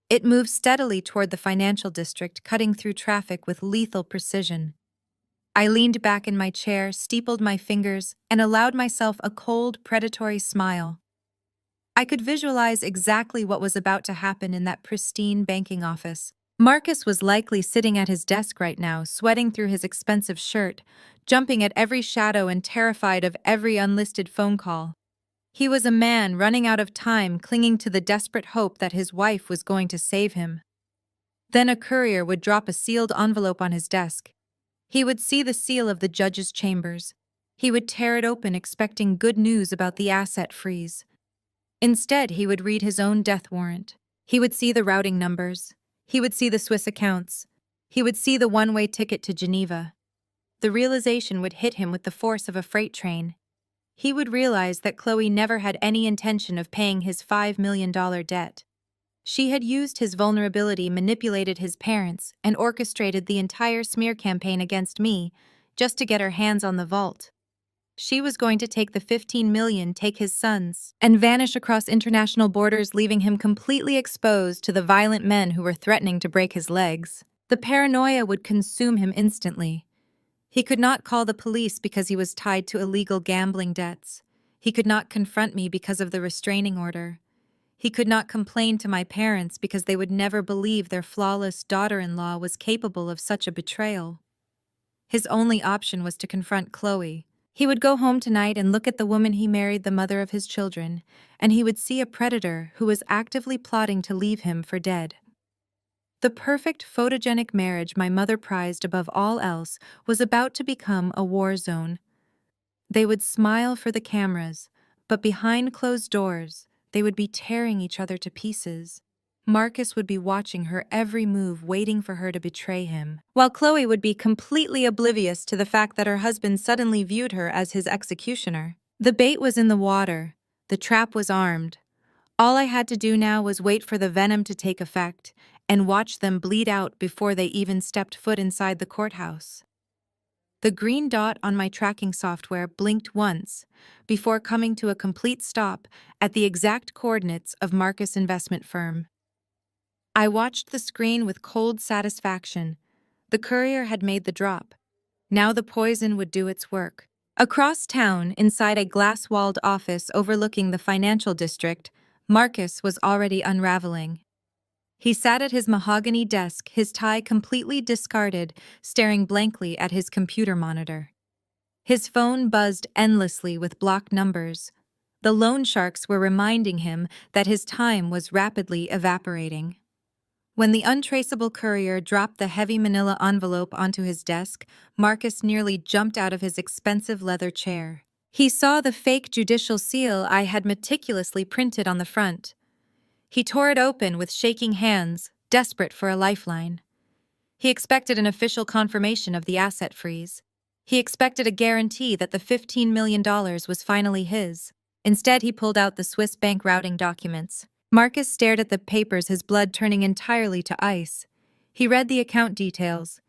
It moved steadily toward the financial district, cutting through traffic with lethal precision. I leaned back in my chair, steepled my fingers, and allowed myself a cold, predatory smile. I could visualize exactly what was about to happen in that pristine banking office. Marcus was likely sitting at his desk right now, sweating through his expensive shirt, jumping at every shadow and terrified of every unlisted phone call. He was a man running out of time, clinging to the desperate hope that his wife was going to save him. Then a courier would drop a sealed envelope on his desk. He would see the seal of the judge's chambers. He would tear it open, expecting good news about the asset freeze. Instead, he would read his own death warrant. He would see the routing numbers. He would see the Swiss accounts. He would see the one-way ticket to Geneva. The realization would hit him with the force of a freight train. He would realize that Chloe never had any intention of paying his $5 million debt. She had used his vulnerability, manipulated his parents, and orchestrated the entire smear campaign against me just to get her hands on the vault. She was going to take the $15 million, take his sons, and vanish across international borders, leaving him completely exposed to the violent men who were threatening to break his legs. The paranoia would consume him instantly. He could not call the police because he was tied to illegal gambling debts. He could not confront me because of the restraining order. He could not complain to my parents because they would never believe their flawless daughter-in-law was capable of such a betrayal. His only option was to confront Chloe. He would go home tonight and look at the woman he married, the mother of his children, and he would see a predator who was actively plotting to leave him for dead. The perfect photogenic marriage my mother prized above all else was about to become a war zone. They would smile for the cameras, but behind closed doors, they would be tearing each other to pieces. Marcus would be watching her every move, waiting for her to betray him, while Chloe would be completely oblivious to the fact that her husband suddenly viewed her as his executioner. The bait was in the water. The trap was armed. All I had to do now was wait for the venom to take effect and watch them bleed out before they even stepped foot inside the courthouse. The green dot on my tracking software blinked once before coming to a complete stop at the exact coordinates of Marcus' investment firm. I watched the screen with cold satisfaction. The courier had made the drop. Now the poison would do its work. Across town, inside a glass-walled office overlooking the financial district, Marcus was already unraveling. He sat at his mahogany desk, his tie completely discarded, staring blankly at his computer monitor. His phone buzzed endlessly with blocked numbers. The loan sharks were reminding him that his time was rapidly evaporating. When the untraceable courier dropped the heavy manila envelope onto his desk, Marcus nearly jumped out of his expensive leather chair. He saw the fake judicial seal I had meticulously printed on the front. He tore it open with shaking hands, desperate for a lifeline. He expected an official confirmation of the asset freeze. He expected a guarantee that the $15 million was finally his. Instead, he pulled out the Swiss bank routing documents. Marcus stared at the papers, his blood turning entirely to ice. He read the account details.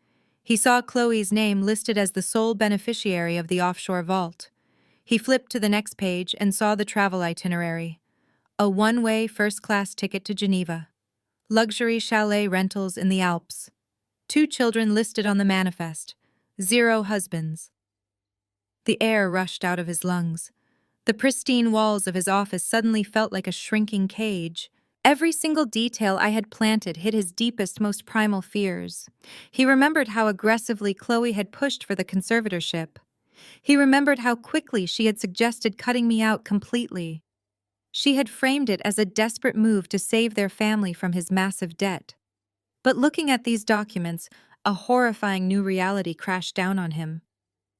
He saw Chloe's name listed as the sole beneficiary of the offshore vault. He flipped to the next page and saw the travel itinerary. A one-way first-class ticket to Geneva. Luxury chalet rentals in the Alps. 2 children listed on the manifest. 0 husbands. The air rushed out of his lungs. The pristine walls of his office suddenly felt like a shrinking cage. Every single detail I had planted hit his deepest, most primal fears. He remembered how aggressively Chloe had pushed for the conservatorship. He remembered how quickly she had suggested cutting me out completely. She had framed it as a desperate move to save their family from his massive debt. But looking at these documents, a horrifying new reality crashed down on him.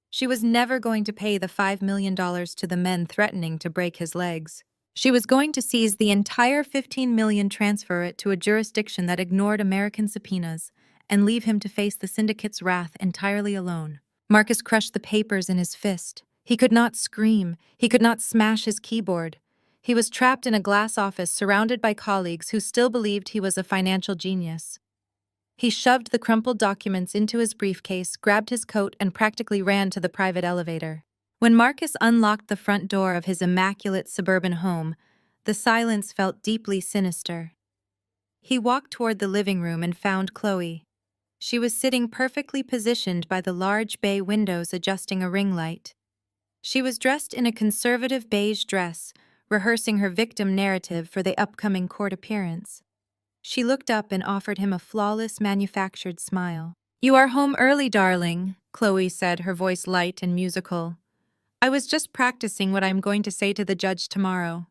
She was never going to pay the $5 million to the men threatening to break his legs. She was going to seize the entire $15 million, transfer it to a jurisdiction that ignored American subpoenas, and leave him to face the syndicate's wrath entirely alone. Marcus crushed the papers in his fist. He could not scream. He could not smash his keyboard. He was trapped in a glass office surrounded by colleagues who still believed he was a financial genius. He shoved the crumpled documents into his briefcase, grabbed his coat, and practically ran to the private elevator. When Marcus unlocked the front door of his immaculate suburban home, the silence felt deeply sinister. He walked toward the living room and found Chloe. She was sitting perfectly positioned by the large bay windows, adjusting a ring light. She was dressed in a conservative beige dress, rehearsing her victim narrative for the upcoming court appearance. She looked up and offered him a flawless, manufactured smile. "You are home early, darling," Chloe said, her voice light and musical. "I was just practicing what I'm going to say to the judge tomorrow.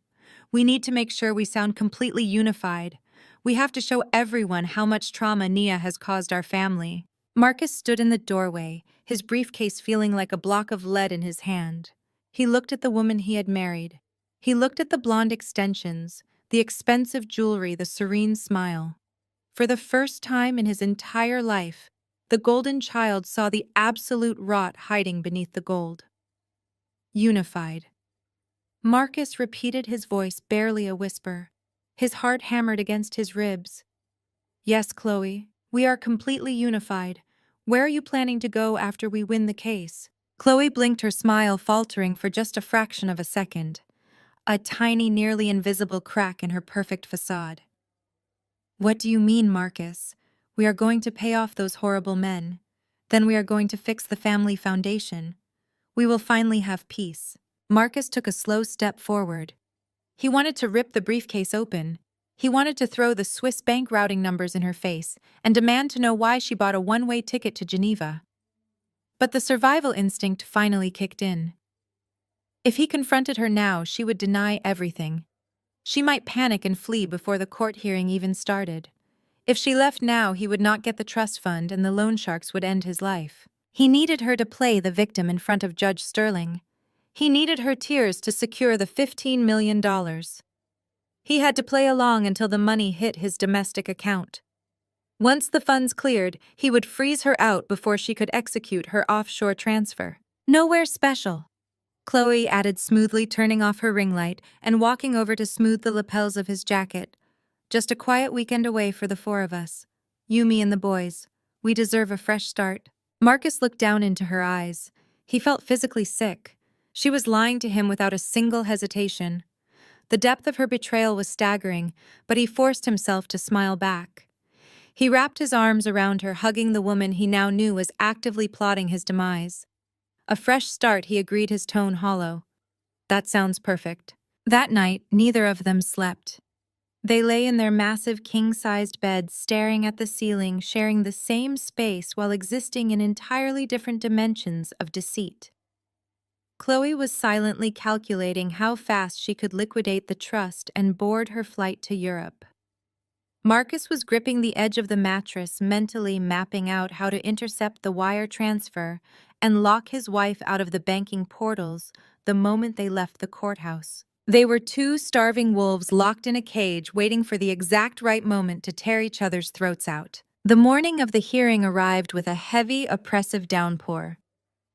We need to make sure we sound completely unified. We have to show everyone how much trauma Nia has caused our family." Marcus stood in the doorway, his briefcase feeling like a block of lead in his hand. He looked at the woman he had married. He looked at the blonde extensions, the expensive jewelry, the serene smile. For the first time in his entire life, the golden child saw the absolute rot hiding beneath the gold. Unified. Marcus repeated his voice barely a whisper. His heart hammered against his ribs. Yes, Chloe, we are completely unified. Where are you planning to go after we win the case? Chloe blinked, her smile faltering for just a fraction of a second. A tiny, nearly invisible crack in her perfect facade. What do you mean, Marcus? We are going to pay off those horrible men. Then we are going to fix the family foundation. We will finally have peace. Marcus took a slow step forward. He wanted to rip the briefcase open. He wanted to throw the Swiss bank routing numbers in her face and demand to know why she bought a one-way ticket to Geneva. But the survival instinct finally kicked in. If he confronted her now, she would deny everything. She might panic and flee before the court hearing even started. If she left now, he would not get the trust fund and the loan sharks would end his life. He needed her to play the victim in front of Judge Sterling. He needed her tears to secure the $15 million. He had to play along until the money hit his domestic account. Once the funds cleared, he would freeze her out before she could execute her offshore transfer. Nowhere special. Chloe added smoothly, turning off her ring light and walking over to smooth the lapels of his jacket. Just a quiet weekend away for the four of us. You, me, and the boys. We deserve a fresh start. Marcus looked down into her eyes. He felt physically sick. She was lying to him without a single hesitation. The depth of her betrayal was staggering, but he forced himself to smile back. He wrapped his arms around her, hugging the woman he now knew was actively plotting his demise. A fresh start, he agreed, his tone hollow. That sounds perfect. That night, neither of them slept. They lay in their massive king-sized beds, staring at the ceiling, sharing the same space while existing in entirely different dimensions of deceit. Chloe was silently calculating how fast she could liquidate the trust and board her flight to Europe. Marcus was gripping the edge of the mattress, mentally mapping out how to intercept the wire transfer and lock his wife out of the banking portals the moment they left the courthouse. They were two starving wolves locked in a cage, waiting for the exact right moment to tear each other's throats out. The morning of the hearing arrived with a heavy, oppressive downpour.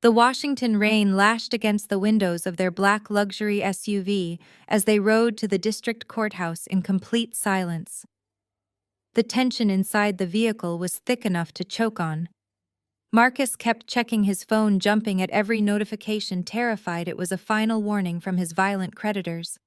The Washington rain lashed against the windows of their black luxury SUV as they rode to the district courthouse in complete silence. The tension inside the vehicle was thick enough to choke on. Marcus kept checking his phone, jumping at every notification, terrified it was a final warning from his violent creditors.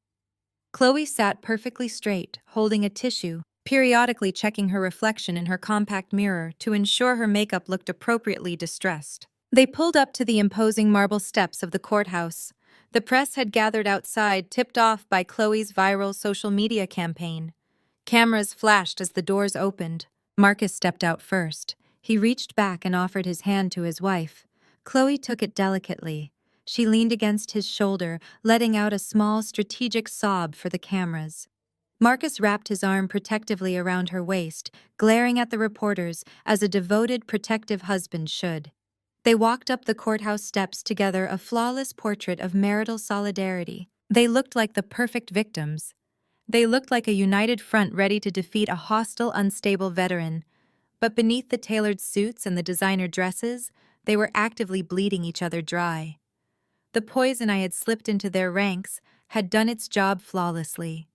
Chloe sat perfectly straight, holding a tissue, periodically checking her reflection in her compact mirror to ensure her makeup looked appropriately distressed. They pulled up to the imposing marble steps of the courthouse. The press had gathered outside, tipped off by Chloe's viral social media campaign. Cameras flashed as the doors opened. Marcus stepped out first. He reached back and offered his hand to his wife. Chloe took it delicately. She leaned against his shoulder, letting out a small, strategic sob for the cameras. Marcus wrapped his arm protectively around her waist, glaring at the reporters as a devoted, protective husband should. They walked up the courthouse steps together, a flawless portrait of marital solidarity. They looked like the perfect victims. They looked like a united front ready to defeat a hostile, unstable veteran. But beneath the tailored suits and the designer dresses, they were actively bleeding each other dry. The poison I had slipped into their ranks had done its job flawlessly.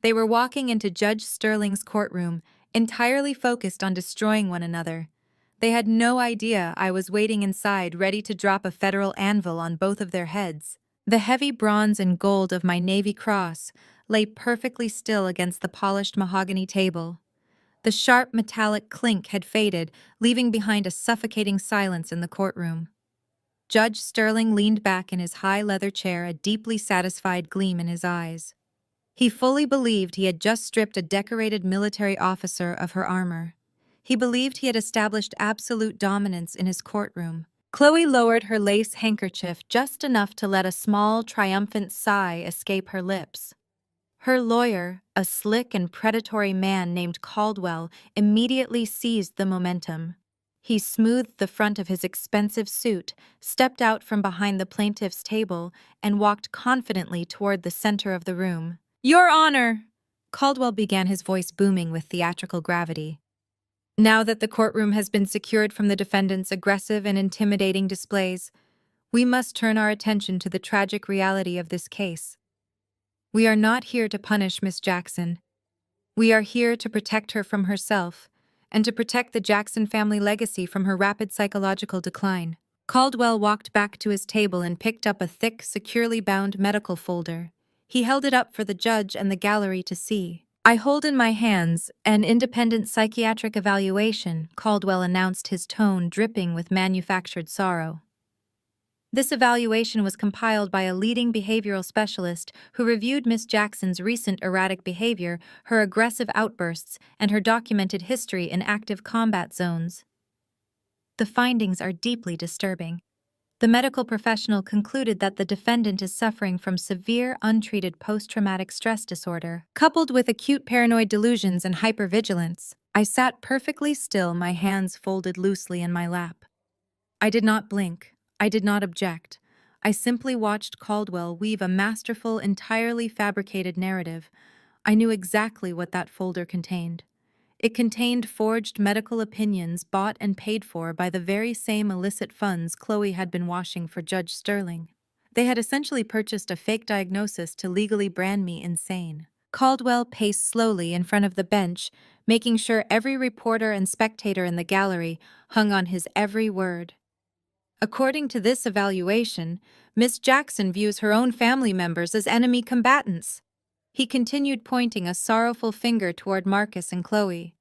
They were walking into Judge Sterling's courtroom, entirely focused on destroying one another. They had no idea I was waiting inside, ready to drop a federal anvil on both of their heads. The heavy bronze and gold of my Navy cross lay perfectly still against the polished mahogany table. The sharp metallic clink had faded, leaving behind a suffocating silence in the courtroom. Judge Sterling leaned back in his high leather chair, a deeply satisfied gleam in his eyes. He fully believed he had just stripped a decorated military officer of her armor. He believed he had established absolute dominance in his courtroom. Chloe lowered her lace handkerchief just enough to let a small, triumphant sigh escape her lips. Her lawyer, a slick and predatory man named Caldwell, immediately seized the momentum. He smoothed the front of his expensive suit, stepped out from behind the plaintiff's table, and walked confidently toward the center of the room. "Your Honor!" Caldwell began, his voice booming with theatrical gravity. Now that the courtroom has been secured from the defendant's aggressive and intimidating displays, we must turn our attention to the tragic reality of this case. We are not here to punish Miss Jackson. We are here to protect her from herself and to protect the Jackson family legacy from her rapid psychological decline. Caldwell walked back to his table and picked up a thick, securely bound medical folder. He held it up for the judge and the gallery to see. "I hold in my hands an independent psychiatric evaluation," Caldwell announced, his tone dripping with manufactured sorrow. This evaluation was compiled by a leading behavioral specialist who reviewed Miss Jackson's recent erratic behavior, her aggressive outbursts, and her documented history in active combat zones. The findings are deeply disturbing. The medical professional concluded that the defendant is suffering from severe, untreated post-traumatic stress disorder, coupled with acute paranoid delusions and hypervigilance. I sat perfectly still, my hands folded loosely in my lap. I did not blink. I did not object. I simply watched Caldwell weave a masterful, entirely fabricated narrative. I knew exactly what that folder contained. It contained forged medical opinions bought and paid for by the very same illicit funds Chloe had been washing for Judge Sterling. They had essentially purchased a fake diagnosis to legally brand me insane. Caldwell paced slowly in front of the bench, making sure every reporter and spectator in the gallery hung on his every word. According to this evaluation, Miss Jackson views her own family members as enemy combatants. He continued, pointing a sorrowful finger toward Marcus and Chloe.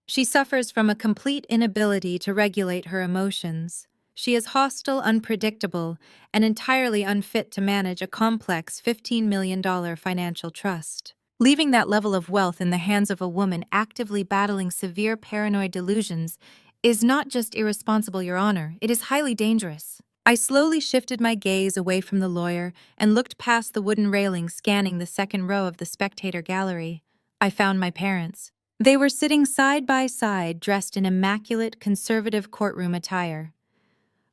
She suffers from a complete inability to regulate her emotions. She is hostile, unpredictable, and entirely unfit to manage a complex $15 million financial trust. Leaving that level of wealth in the hands of a woman actively battling severe paranoid delusions is not just irresponsible, Your Honor, it is highly dangerous. I slowly shifted my gaze away from the lawyer and looked past the wooden railing, scanning the second row of the spectator gallery. I found my parents. They were sitting side by side, dressed in immaculate, conservative courtroom attire.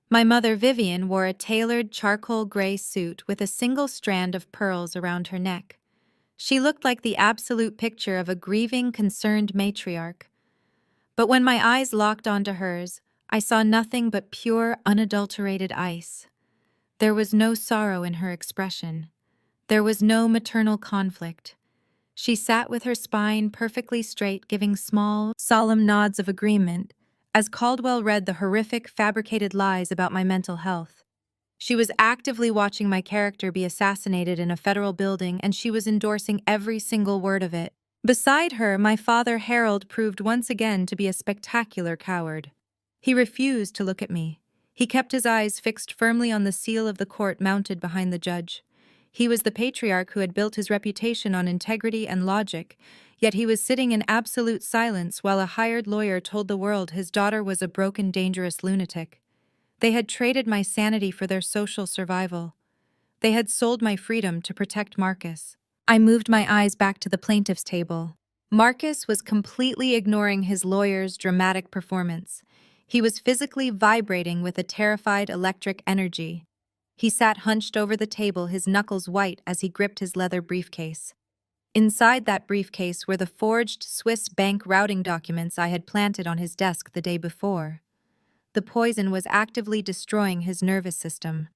My mother, Vivian, wore a tailored charcoal gray suit with a single strand of pearls around her neck. She looked like the absolute picture of a grieving, concerned matriarch. But when my eyes locked onto hers, I saw nothing but pure, unadulterated ice. There was no sorrow in her expression. There was no maternal conflict. She sat with her spine perfectly straight, giving small, solemn nods of agreement as Caldwell read the horrific, fabricated lies about my mental health. She was actively watching my character be assassinated in a federal building, and she was endorsing every single word of it. Beside her, my father, Harold, proved once again to be a spectacular coward. He refused to look at me. He kept his eyes fixed firmly on the seal of the court mounted behind the judge. He was the patriarch who had built his reputation on integrity and logic, yet he was sitting in absolute silence while a hired lawyer told the world his daughter was a broken, dangerous lunatic. They had traded my sanity for their social survival. They had sold my freedom to protect Marcus. I moved my eyes back to the plaintiff's table. Marcus was completely ignoring his lawyer's dramatic performance. He was physically vibrating with a terrified electric energy. He sat hunched over the table, his knuckles white as he gripped his leather briefcase. Inside that briefcase were the forged Swiss bank routing documents I had planted on his desk the day before. The poison was actively destroying his nervous system.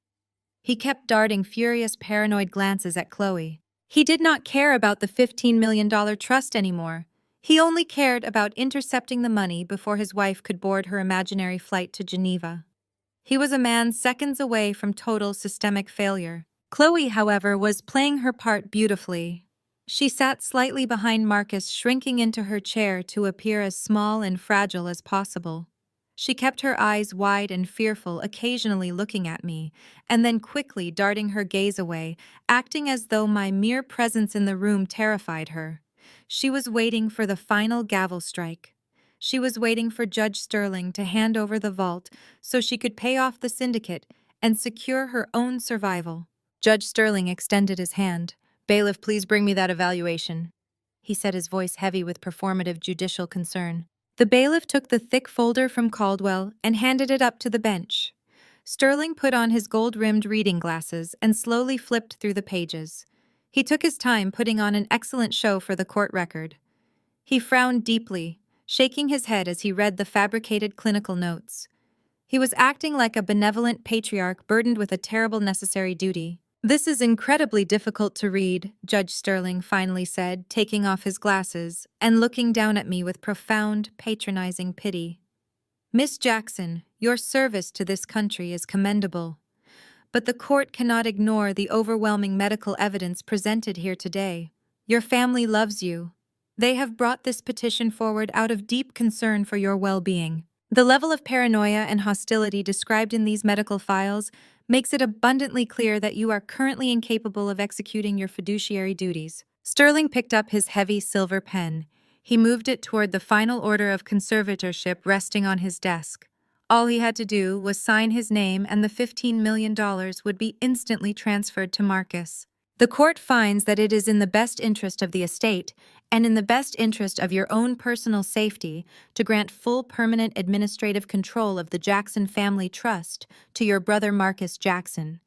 He kept darting furious, paranoid glances at Chloe. He did not care about the $15 million trust anymore. He only cared about intercepting the money before his wife could board her imaginary flight to Geneva. He was a man seconds away from total systemic failure. Chloe, however, was playing her part beautifully. She sat slightly behind Marcus, shrinking into her chair to appear as small and fragile as possible. She kept her eyes wide and fearful, occasionally looking at me, and then quickly darting her gaze away, acting as though my mere presence in the room terrified her. She was waiting for the final gavel strike. She was waiting for Judge Sterling to hand over the vault so she could pay off the syndicate and secure her own survival. Judge Sterling extended his hand. "Bailiff, please bring me that evaluation," he said, his voice heavy with performative judicial concern. The bailiff took the thick folder from Caldwell and handed it up to the bench. Sterling put on his gold-rimmed reading glasses and slowly flipped through the pages. He took his time putting on an excellent show for the court record. He frowned deeply, shaking his head as he read the fabricated clinical notes. He was acting like a benevolent patriarch burdened with a terrible necessary duty. "This is incredibly difficult to read," Judge Sterling finally said, taking off his glasses and looking down at me with profound, patronizing pity. "Miss Jackson, your service to this country is commendable. But the court cannot ignore the overwhelming medical evidence presented here today. Your family loves you. They have brought this petition forward out of deep concern for your well-being. The level of paranoia and hostility described in these medical files makes it abundantly clear that you are currently incapable of executing your fiduciary duties." Sterling picked up his heavy silver pen. He moved it toward the final order of conservatorship resting on his desk. All he had to do was sign his name and the $15 million would be instantly transferred to Marcus. "The court finds that it is in the best interest of the estate and in the best interest of your own personal safety to grant full permanent administrative control of the Jackson Family Trust to your brother Marcus Jackson."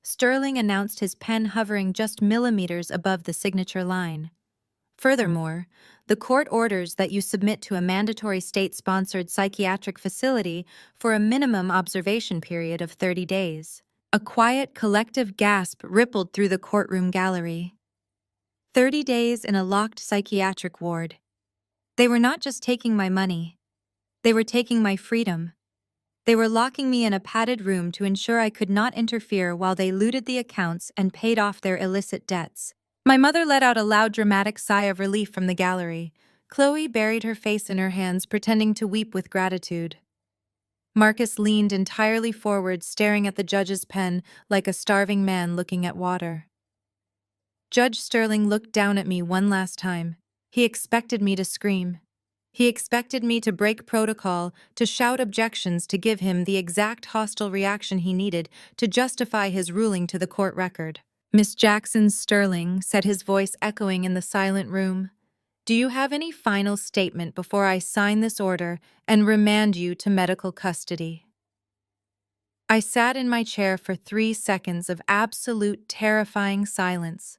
Sterling announced, his pen hovering just millimeters above the signature line. "Furthermore, the court orders that you submit to a mandatory state-sponsored psychiatric facility for a minimum observation period of 30 days. A quiet, collective gasp rippled through the courtroom gallery. 30 days in a locked psychiatric ward. They were not just taking my money. They were taking my freedom. They were locking me in a padded room to ensure I could not interfere while they looted the accounts and paid off their illicit debts." My mother let out a loud, dramatic sigh of relief from the gallery. Chloe buried her face in her hands, pretending to weep with gratitude. Marcus leaned entirely forward, staring at the judge's pen like a starving man looking at water. Judge Sterling looked down at me one last time. He expected me to scream. He expected me to break protocol, to shout objections, to give him the exact hostile reaction he needed to justify his ruling to the court record. "Miss Jackson," Sterling said, his voice echoing in the silent room, "do you have any final statement before I sign this order and remand you to medical custody?" I sat in my chair for 3 seconds of absolute, terrifying silence.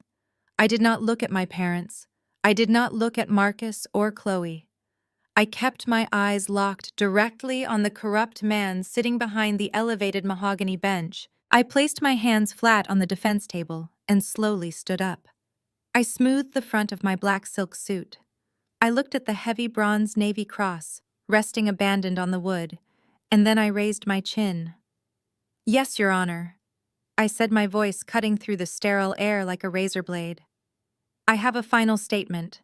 I did not look at my parents. I did not look at Marcus or Chloe. I kept my eyes locked directly on the corrupt man sitting behind the elevated mahogany bench. I placed my hands flat on the defense table and slowly stood up. I smoothed the front of my black silk suit. I looked at the heavy bronze navy cross, resting abandoned on the wood, and then I raised my chin. "Yes, Your Honor," I said, my voice cutting through the sterile air like a razor blade. "I have a final statement,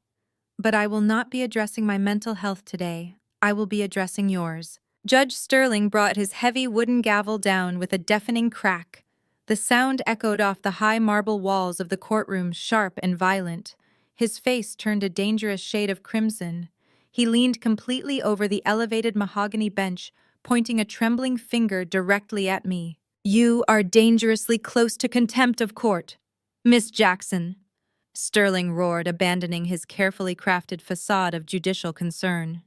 but I will not be addressing my mental health today. I will be addressing yours." Judge Sterling brought his heavy wooden gavel down with a deafening crack. The sound echoed off the high marble walls of the courtroom, sharp and violent. His face turned a dangerous shade of crimson. He leaned completely over the elevated mahogany bench, pointing a trembling finger directly at me. "You are dangerously close to contempt of court, Miss Jackson," Sterling roared, abandoning his carefully crafted facade of judicial concern.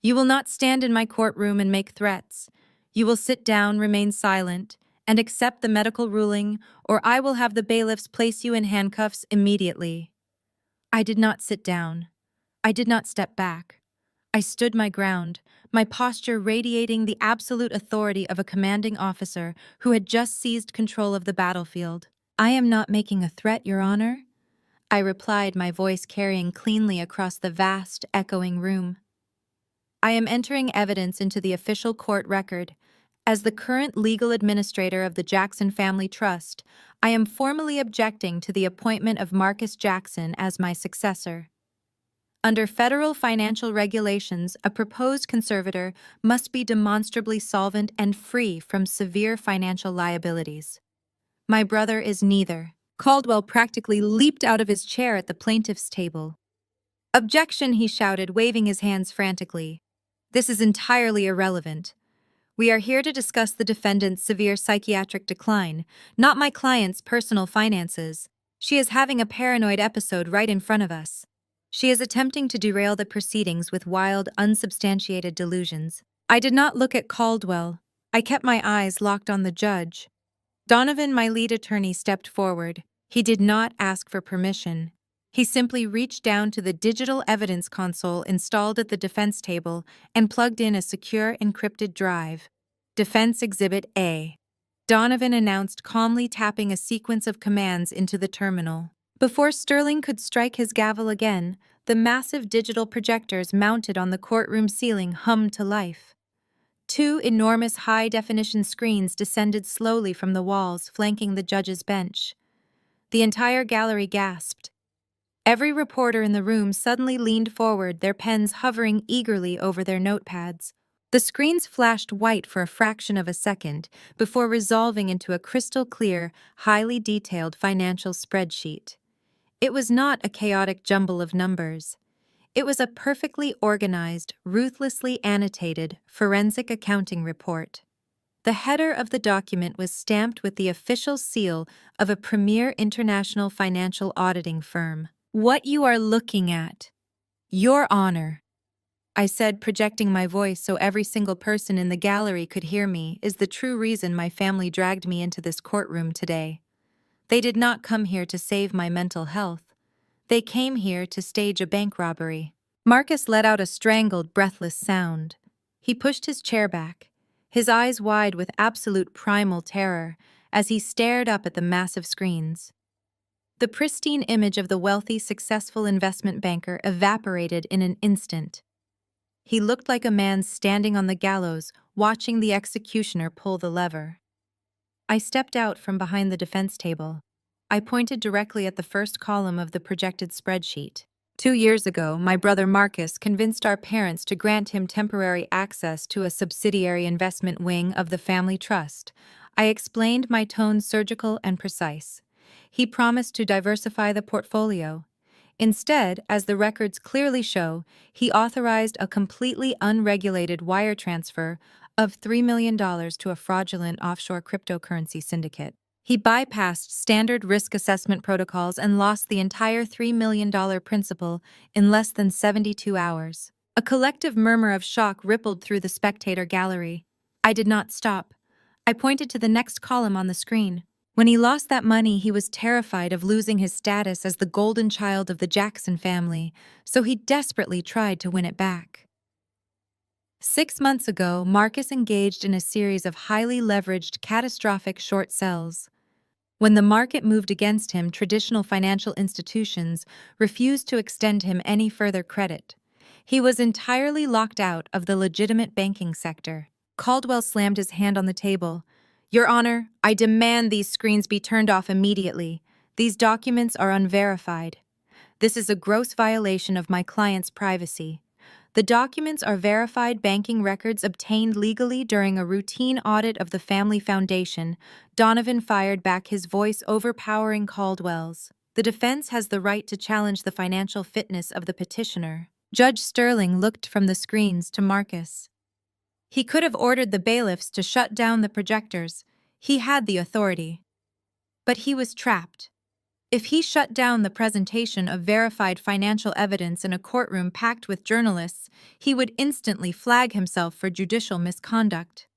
"You will not stand in my courtroom and make threats. You will sit down, remain silent, and accept the medical ruling, or I will have the bailiffs place you in handcuffs immediately." I did not sit down. I did not step back. I stood my ground, my posture radiating the absolute authority of a commanding officer who had just seized control of the battlefield. "I am not making a threat, Your Honor," I replied, my voice carrying cleanly across the vast, echoing room. "I am entering evidence into the official court record. As the current legal administrator of the Jackson Family Trust, I am formally objecting to the appointment of Marcus Jackson as my successor. Under federal financial regulations, a proposed conservator must be demonstrably solvent and free from severe financial liabilities. My brother is neither." Caldwell practically leaped out of his chair at the plaintiff's table. "Objection," he shouted, waving his hands frantically. "This is entirely irrelevant. We are here to discuss the defendant's severe psychiatric decline, not my client's personal finances. She is having a paranoid episode right in front of us. She is attempting to derail the proceedings with wild, unsubstantiated delusions." I did not look at Caldwell. I kept my eyes locked on the judge. Donovan, my lead attorney, stepped forward. He did not ask for permission. He simply reached down to the digital evidence console installed at the defense table and plugged in a secure encrypted drive. Defense Exhibit A. Donovan announced, calmly tapping a sequence of commands into the terminal. Before Sterling could strike his gavel again, the massive digital projectors mounted on the courtroom ceiling hummed to life. Two enormous high-definition screens descended slowly from the walls flanking the judge's bench. The entire gallery gasped. Every reporter in the room suddenly leaned forward, their pens hovering eagerly over their notepads. The screens flashed white for a fraction of a second before resolving into a crystal-clear, highly detailed financial spreadsheet. It was not a chaotic jumble of numbers. It was a perfectly organized, ruthlessly annotated, forensic accounting report. The header of the document was stamped with the official seal of a premier international financial auditing firm. "What you are looking at, Your Honor," I said, projecting my voice so every single person in the gallery could hear me, "is the true reason my family dragged me into this courtroom today. They did not come here to save my mental health. They came here to stage a bank robbery." Marcus let out a strangled, breathless sound. He pushed his chair back, his eyes wide with absolute primal terror, as he stared up at the massive screens. The pristine image of the wealthy, successful investment banker evaporated in an instant. He looked like a man standing on the gallows, watching the executioner pull the lever. I stepped out from behind the defense table. I pointed directly at the first column of the projected spreadsheet. 2 years ago, my brother Marcus convinced our parents to grant him temporary access to a subsidiary investment wing of the family trust. I explained, my tone surgical and precise. He promised to diversify the portfolio. Instead, as the records clearly show, he authorized a completely unregulated wire transfer of $3 million to a fraudulent offshore cryptocurrency syndicate. He bypassed standard risk assessment protocols and lost the entire $3 million principal in less than 72 hours. A collective murmur of shock rippled through the spectator gallery. I did not stop. I pointed to the next column on the screen. When he lost that money, he was terrified of losing his status as the golden child of the Jackson family, so he desperately tried to win it back. 6 months ago, Marcus engaged in a series of highly leveraged, catastrophic short sells. When the market moved against him, traditional financial institutions refused to extend him any further credit. He was entirely locked out of the legitimate banking sector. Caldwell slammed his hand on the table. "Your Honor, I demand these screens be turned off immediately. These documents are unverified. This is a gross violation of my client's privacy. The documents are verified banking records obtained legally during a routine audit of the family foundation." Donovan fired back, his voice overpowering Caldwell's. "The defense has the right to challenge the financial fitness of the petitioner." Judge Sterling looked from the screens to Marcus. He could have ordered the bailiffs to shut down the projectors. He had the authority. But he was trapped. If he shut down the presentation of verified financial evidence in a courtroom packed with journalists, he would instantly flag himself for judicial misconduct.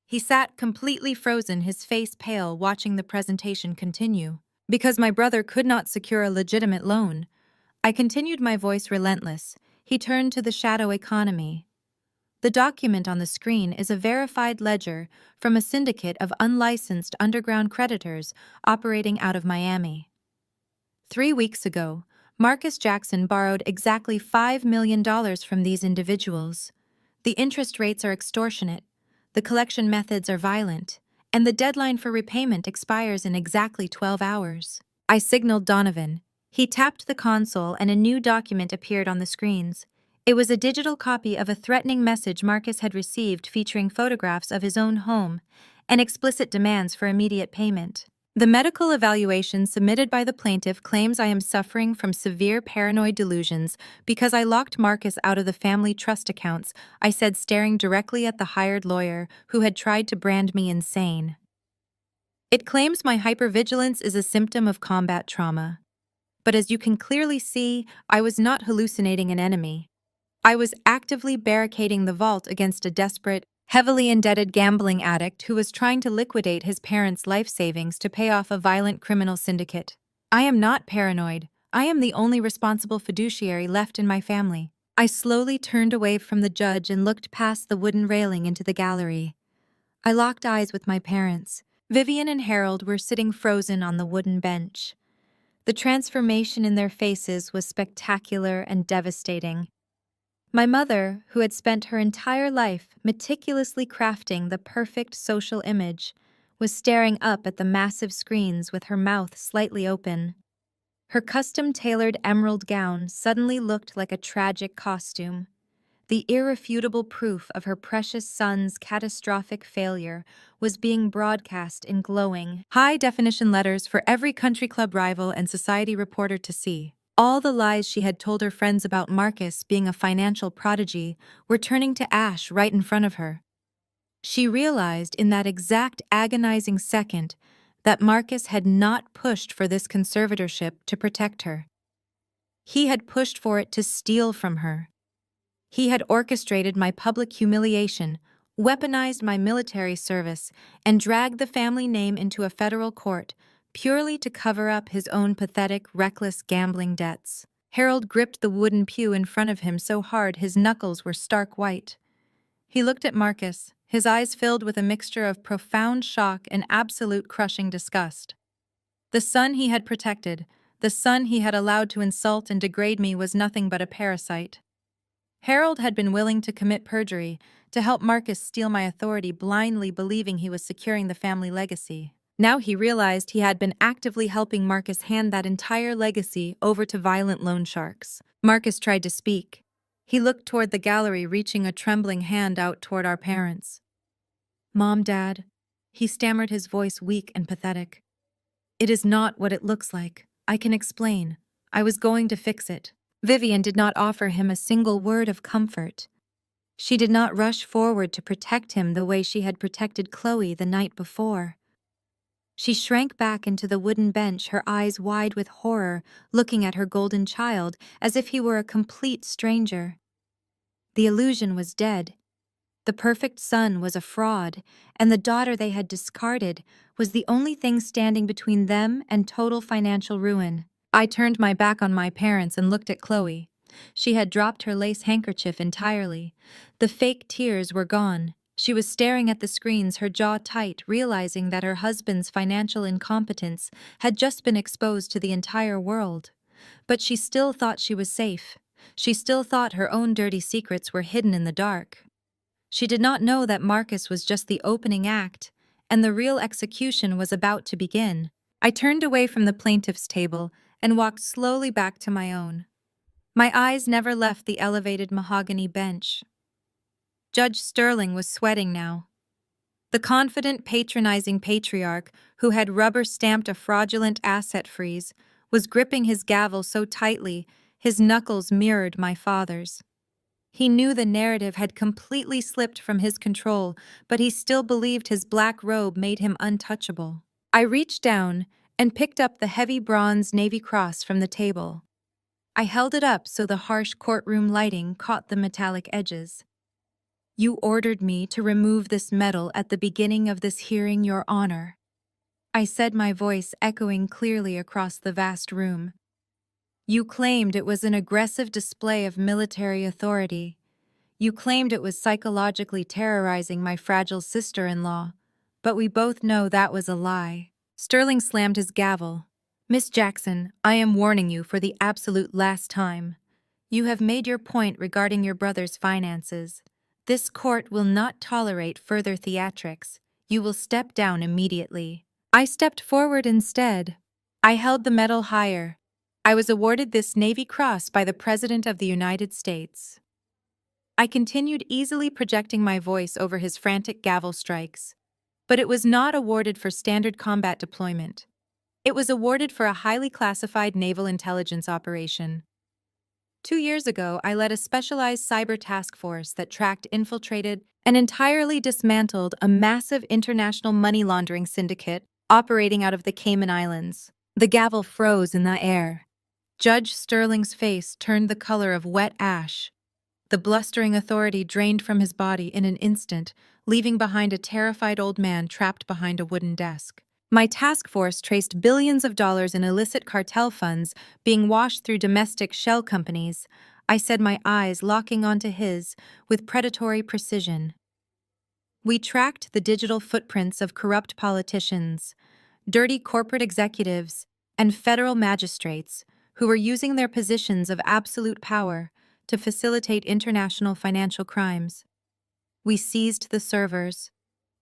He sat completely frozen, his face pale, watching the presentation continue. "Because my brother could not secure a legitimate loan," I continued, my voice relentless. He turned to the shadow economy. "The document on the screen is a verified ledger from a syndicate of unlicensed underground creditors operating out of Miami. 3 weeks ago, Marcus Jackson borrowed exactly $5 million from these individuals. The interest rates are extortionate, the collection methods are violent, and the deadline for repayment expires in exactly 12 hours. I signaled Donovan. He tapped the console and a new document appeared on the screens. It was a digital copy of a threatening message Marcus had received featuring photographs of his own home and explicit demands for immediate payment. "The medical evaluation submitted by the plaintiff claims I am suffering from severe paranoid delusions because I locked Marcus out of the family trust accounts," I said, staring directly at the hired lawyer who had tried to brand me insane. "It claims my hypervigilance is a symptom of combat trauma. But as you can clearly see, I was not hallucinating an enemy. I was actively barricading the vault against a desperate, heavily indebted gambling addict who was trying to liquidate his parents' life savings to pay off a violent criminal syndicate. I am not paranoid. I am the only responsible fiduciary left in my family. I slowly turned away from the judge and looked past the wooden railing into the gallery. I locked eyes with my parents. Vivian and Harold were sitting frozen on the wooden bench. The transformation in their faces was spectacular and devastating. My mother, who had spent her entire life meticulously crafting the perfect social image, was staring up at the massive screens with her mouth slightly open. Her custom-tailored emerald gown suddenly looked like a tragic costume. The irrefutable proof of her precious son's catastrophic failure was being broadcast in glowing, high-definition letters for every country club rival and society reporter to see. All the lies she had told her friends about Marcus being a financial prodigy were turning to ash right in front of her. She realized in that exact agonizing second that Marcus had not pushed for this conservatorship to protect her. He had pushed for it to steal from her. He had orchestrated my public humiliation, weaponized my military service, and dragged the family name into a federal court purely to cover up his own pathetic, reckless gambling debts. Harold gripped the wooden pew in front of him so hard his knuckles were stark white. He looked at Marcus, his eyes filled with a mixture of profound shock and absolute crushing disgust. The son he had protected, the son he had allowed to insult and degrade me was nothing but a parasite. Harold had been willing to commit perjury to help Marcus steal my authority, blindly believing he was securing the family legacy. Now he realized he had been actively helping Marcus hand that entire legacy over to violent loan sharks. Marcus tried to speak. He looked toward the gallery, reaching a trembling hand out toward our parents. "Mom, Dad," he stammered, his voice weak and pathetic. "It is not what it looks like. I can explain. I was going to fix it." Vivian did not offer him a single word of comfort. She did not rush forward to protect him the way she had protected Chloe the night before. She shrank back into the wooden bench, her eyes wide with horror, looking at her golden child as if he were a complete stranger. The illusion was dead. The perfect son was a fraud, and the daughter they had discarded was the only thing standing between them and total financial ruin. I turned my back on my parents and looked at Chloe. She had dropped her lace handkerchief entirely. The fake tears were gone. She was staring at the screens, her jaw tight, realizing that her husband's financial incompetence had just been exposed to the entire world. But she still thought she was safe. She still thought her own dirty secrets were hidden in the dark. She did not know that Marcus was just the opening act, and the real execution was about to begin. I turned away from the plaintiff's table and walked slowly back to my own. My eyes never left the elevated mahogany bench. Judge Sterling was sweating now. The confident, patronizing patriarch who had rubber-stamped a fraudulent asset freeze was gripping his gavel so tightly his knuckles mirrored my father's. He knew the narrative had completely slipped from his control, but he still believed his black robe made him untouchable. I reached down and picked up the heavy bronze Navy Cross from the table. I held it up so the harsh courtroom lighting caught the metallic edges. "You ordered me to remove this medal at the beginning of this hearing, Your Honor," I said, my voice echoing clearly across the vast room. "You claimed it was an aggressive display of military authority. You claimed it was psychologically terrorizing my fragile sister-in-law, but we both know that was a lie." Sterling slammed his gavel. "Miss Jackson, I am warning you for the absolute last time. You have made your point regarding your brother's finances. This court will not tolerate further theatrics. You will step down immediately." I stepped forward instead. I held the medal higher. I was awarded this Navy Cross by the President of the United States. I continued easily projecting my voice over his frantic gavel strikes. But it was not awarded for standard combat deployment. It was awarded for a highly classified naval intelligence operation. 2 years ago, I led a specialized cyber task force that tracked, infiltrated, and entirely dismantled a massive international money laundering syndicate operating out of the Cayman Islands. The gavel froze in the air. Judge Sterling's face turned the color of wet ash. The blustering authority drained from his body in an instant, leaving behind a terrified old man trapped behind a wooden desk. My task force traced billions of dollars in illicit cartel funds being washed through domestic shell companies, I said, my eyes locking onto his with predatory precision. We tracked the digital footprints of corrupt politicians, dirty corporate executives, and federal magistrates who were using their positions of absolute power to facilitate international financial crimes. We seized the servers,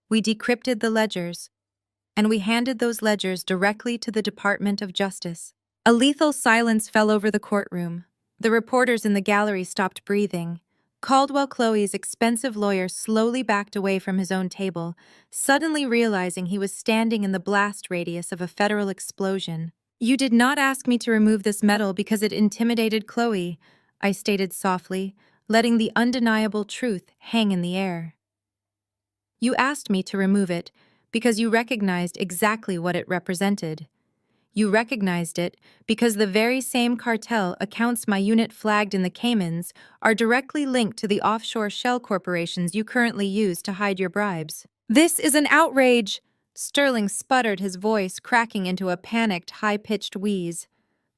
we decrypted the ledgers, and we handed those ledgers directly to the Department of Justice. A lethal silence fell over the courtroom. The reporters in the gallery stopped breathing. Caldwell Chloe's expensive lawyer slowly backed away from his own table, suddenly realizing he was standing in the blast radius of a federal explosion. "You did not ask me to remove this medal because it intimidated Chloe," I stated softly, letting the undeniable truth hang in the air. "You asked me to remove it because you recognized exactly what it represented. You recognized it because the very same cartel accounts my unit flagged in the Caymans are directly linked to the offshore shell corporations you currently use to hide your bribes." "This is an outrage!" Sterling sputtered, his voice cracking into a panicked, high-pitched wheeze.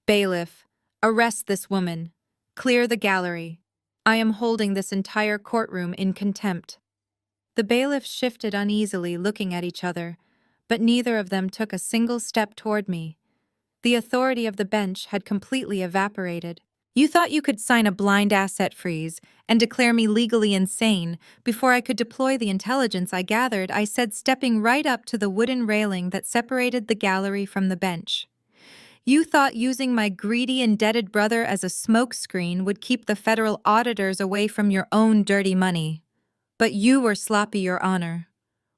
"Bailiff, arrest this woman. Clear the gallery. I am holding this entire courtroom in contempt." The bailiffs shifted uneasily, looking at each other, but neither of them took a single step toward me. The authority of the bench had completely evaporated. "You thought you could sign a blind asset freeze and declare me legally insane before I could deploy the intelligence I gathered," I said, stepping right up to the wooden railing that separated the gallery from the bench. "You thought using my greedy, indebted brother as a smokescreen would keep the federal auditors away from your own dirty money. But you were sloppy, Your Honor.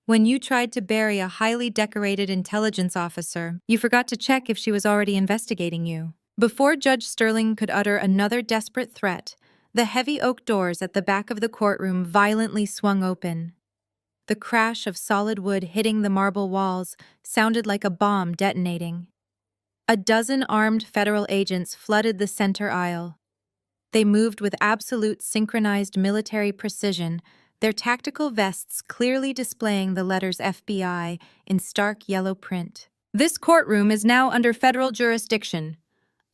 When you tried to bury a highly decorated intelligence officer, you forgot to check if she was already investigating you." Before Judge Sterling could utter another desperate threat, the heavy oak doors at the back of the courtroom violently swung open. The crash of solid wood hitting the marble walls sounded like a bomb detonating. A dozen armed federal agents flooded the center aisle. They moved with absolute synchronized military precision, their tactical vests clearly displaying the letters FBI in stark yellow print. "This courtroom is now under federal jurisdiction,"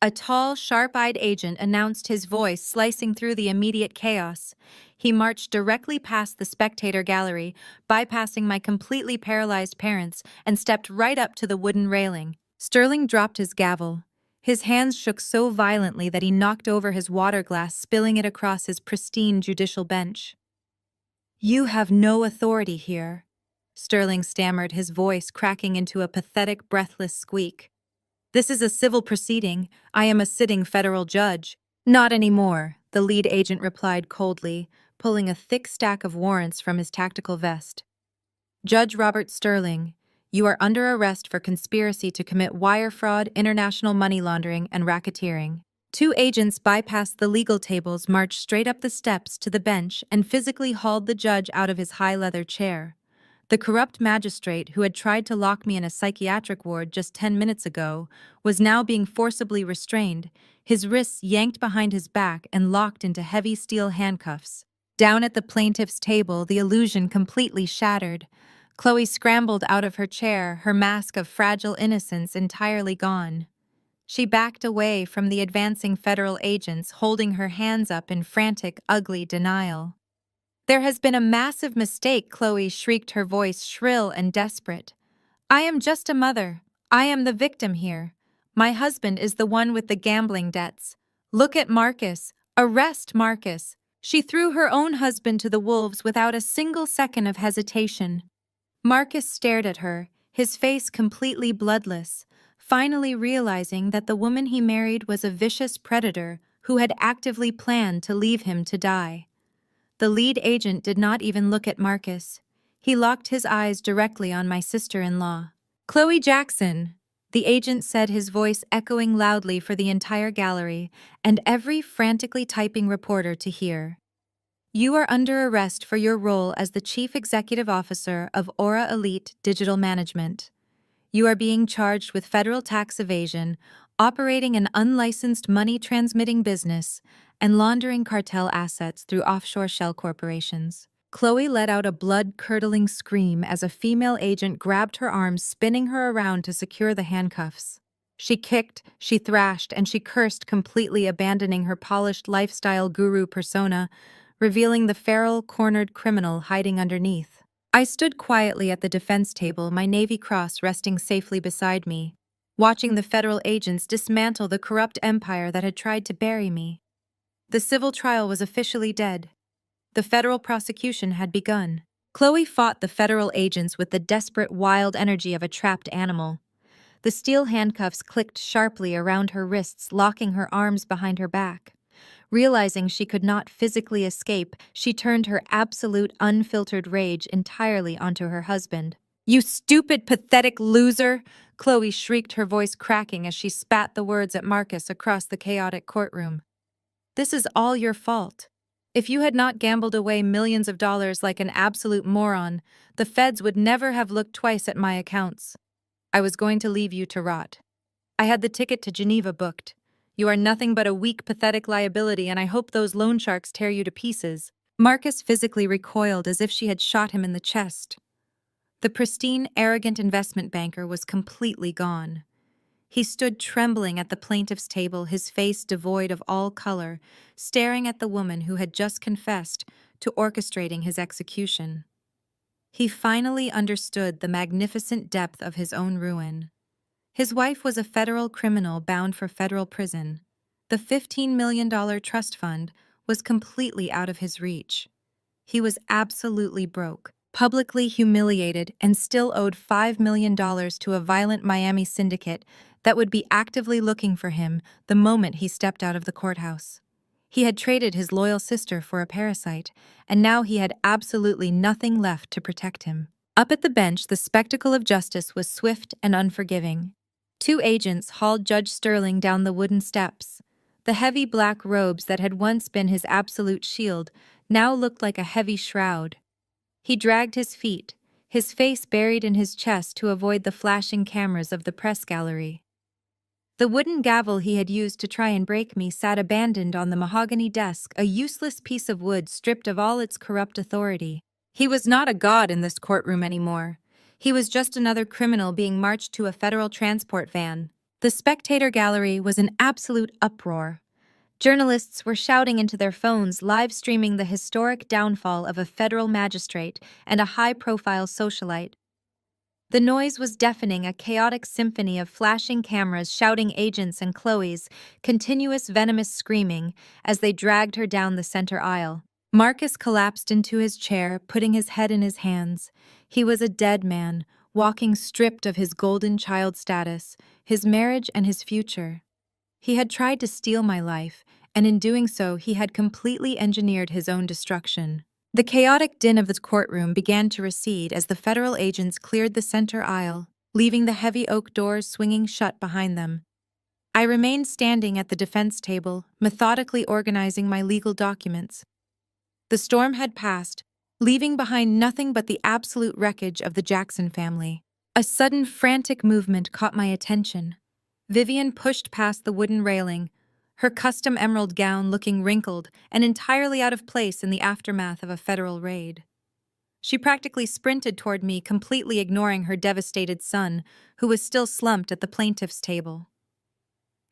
a tall, sharp-eyed agent announced, his voice slicing through the immediate chaos. He marched directly past the spectator gallery, bypassing my completely paralyzed parents, and stepped right up to the wooden railing. Sterling dropped his gavel. His hands shook so violently that he knocked over his water glass, spilling it across his pristine judicial bench. "You have no authority here," Sterling stammered, his voice cracking into a pathetic, breathless squeak. "This is a civil proceeding. I am a sitting federal judge." "Not anymore," the lead agent replied coldly, pulling a thick stack of warrants from his tactical vest. "Judge Robert Sterling, you are under arrest for conspiracy to commit wire fraud, international money laundering, and racketeering." Two agents bypassed the legal tables, marched straight up the steps to the bench, and physically hauled the judge out of his high leather chair. The corrupt magistrate who had tried to lock me in a psychiatric ward just 10 minutes ago was now being forcibly restrained, his wrists yanked behind his back and locked into heavy steel handcuffs. Down at the plaintiff's table, the illusion completely shattered. Chloe scrambled out of her chair, her mask of fragile innocence entirely gone. She backed away from the advancing federal agents, holding her hands up in frantic, ugly denial. "There has been a massive mistake," Chloe shrieked, her voice shrill and desperate. "I am just a mother. I am the victim here. My husband is the one with the gambling debts. Look at Marcus. Arrest Marcus." She threw her own husband to the wolves without a single second of hesitation. Marcus stared at her, his face completely bloodless, finally realizing that the woman he married was a vicious predator who had actively planned to leave him to die. The lead agent did not even look at Marcus. He locked his eyes directly on my sister-in-law. "Chloe Jackson," the agent said, his voice echoing loudly for the entire gallery and every frantically typing reporter to hear. "You are under arrest for your role as the Chief Executive Officer of Aura Elite Digital Management. You are being charged with federal tax evasion, operating an unlicensed money-transmitting business, and laundering cartel assets through offshore shell corporations." Chloe let out a blood-curdling scream as a female agent grabbed her arms, spinning her around to secure the handcuffs. She kicked, she thrashed, and she cursed, completely abandoning her polished lifestyle guru persona, revealing the feral, cornered criminal hiding underneath. I stood quietly at the defense table, my Navy Cross resting safely beside me, watching the federal agents dismantle the corrupt empire that had tried to bury me. The civil trial was officially dead. The federal prosecution had begun. Chloe fought the federal agents with the desperate, wild energy of a trapped animal. The steel handcuffs clicked sharply around her wrists, locking her arms behind her back. Realizing she could not physically escape, she turned her absolute, unfiltered rage entirely onto her husband. "You stupid, pathetic loser!" Chloe shrieked, her voice cracking as she spat the words at Marcus across the chaotic courtroom. "This is all your fault. If you had not gambled away millions of dollars like an absolute moron, the feds would never have looked twice at my accounts. I was going to leave you to rot. I had the ticket to Geneva booked. You are nothing but a weak, pathetic liability, and I hope those loan sharks tear you to pieces." Marcus physically recoiled as if she had shot him in the chest. The pristine, arrogant investment banker was completely gone. He stood trembling at the plaintiff's table, his face devoid of all color, staring at the woman who had just confessed to orchestrating his execution. He finally understood the magnificent depth of his own ruin. His wife was a federal criminal bound for federal prison. The $15 million trust fund was completely out of his reach. He was absolutely broke, publicly humiliated, and still owed $5 million to a violent Miami syndicate that would be actively looking for him the moment he stepped out of the courthouse. He had traded his loyal sister for a parasite, and now he had absolutely nothing left to protect him. Up at the bench, the spectacle of justice was swift and unforgiving. Two agents hauled Judge Sterling down the wooden steps. The heavy black robes that had once been his absolute shield now looked like a heavy shroud. He dragged his feet, his face buried in his chest to avoid the flashing cameras of the press gallery. The wooden gavel he had used to try and break me sat abandoned on the mahogany desk, a useless piece of wood stripped of all its corrupt authority. He was not a god in this courtroom anymore. He was just another criminal being marched to a federal transport van. The spectator gallery was in absolute uproar. Journalists were shouting into their phones, live streaming the historic downfall of a federal magistrate and a high-profile socialite. The noise was deafening, a chaotic symphony of flashing cameras, shouting agents, and Chloe's continuous venomous screaming as they dragged her down the center aisle. Marcus collapsed into his chair, putting his head in his hands. He was a dead man, walking stripped of his golden child status, his marriage, and his future. He had tried to steal my life, and in doing so, he had completely engineered his own destruction. The chaotic din of the courtroom began to recede as the federal agents cleared the center aisle, leaving the heavy oak doors swinging shut behind them. I remained standing at the defense table, methodically organizing my legal documents. The storm had passed, leaving behind nothing but the absolute wreckage of the Jackson family. A sudden, frantic movement caught my attention. Vivian pushed past the wooden railing, her custom emerald gown looking wrinkled and entirely out of place in the aftermath of a federal raid. She practically sprinted toward me, completely ignoring her devastated son, who was still slumped at the plaintiff's table.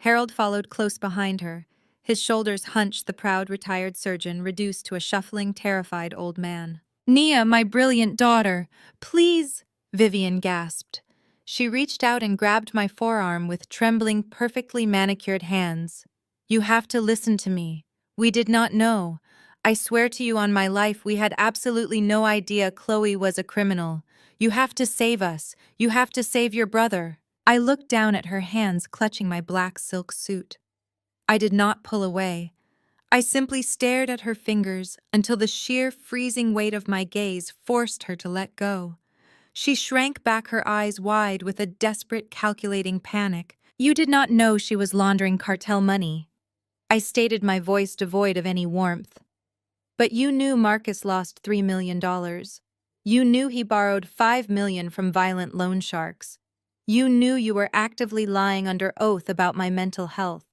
Harold followed close behind her, his shoulders hunched, the proud retired surgeon reduced to a shuffling, terrified old man. "Nia, my brilliant daughter, please," Vivian gasped. She reached out and grabbed my forearm with trembling, perfectly manicured hands. "You have to listen to me. We did not know. I swear to you on my life, we had absolutely no idea Chloe was a criminal. You have to save us. You have to save your brother." I looked down at her hands clutching my black silk suit. I did not pull away. I simply stared at her fingers until the sheer freezing weight of my gaze forced her to let go. She shrank back, her eyes wide with a desperate, calculating panic. "You did not know she was laundering cartel money," I stated, my voice devoid of any warmth. "But you knew Marcus lost $3 million. You knew he borrowed $5 million from violent loan sharks. You knew you were actively lying under oath about my mental health.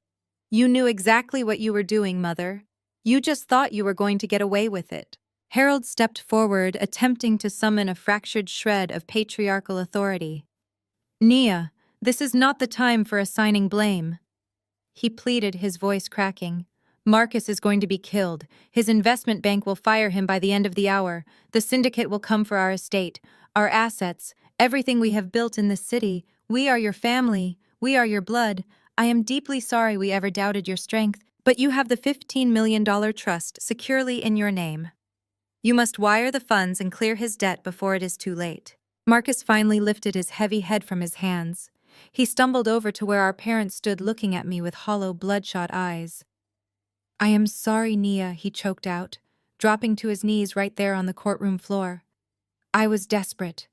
You knew exactly what you were doing, Mother. You just thought you were going to get away with it." Harold stepped forward, attempting to summon a fractured shred of patriarchal authority. "Nia, this is not the time for assigning blame," he pleaded, his voice cracking. "Marcus is going to be killed. His investment bank will fire him by the end of the hour. The syndicate will come for our estate, our assets, everything we have built in this city. We are your family. We are your blood. I am deeply sorry we ever doubted your strength, but you have the $15 million trust securely in your name. You must wire the funds and clear his debt before it is too late." Marcus finally lifted his heavy head from his hands. He stumbled over to where our parents stood, looking at me with hollow, bloodshot eyes. "I am sorry, Nia," he choked out, dropping to his knees right there on the courtroom floor. "I was desperate.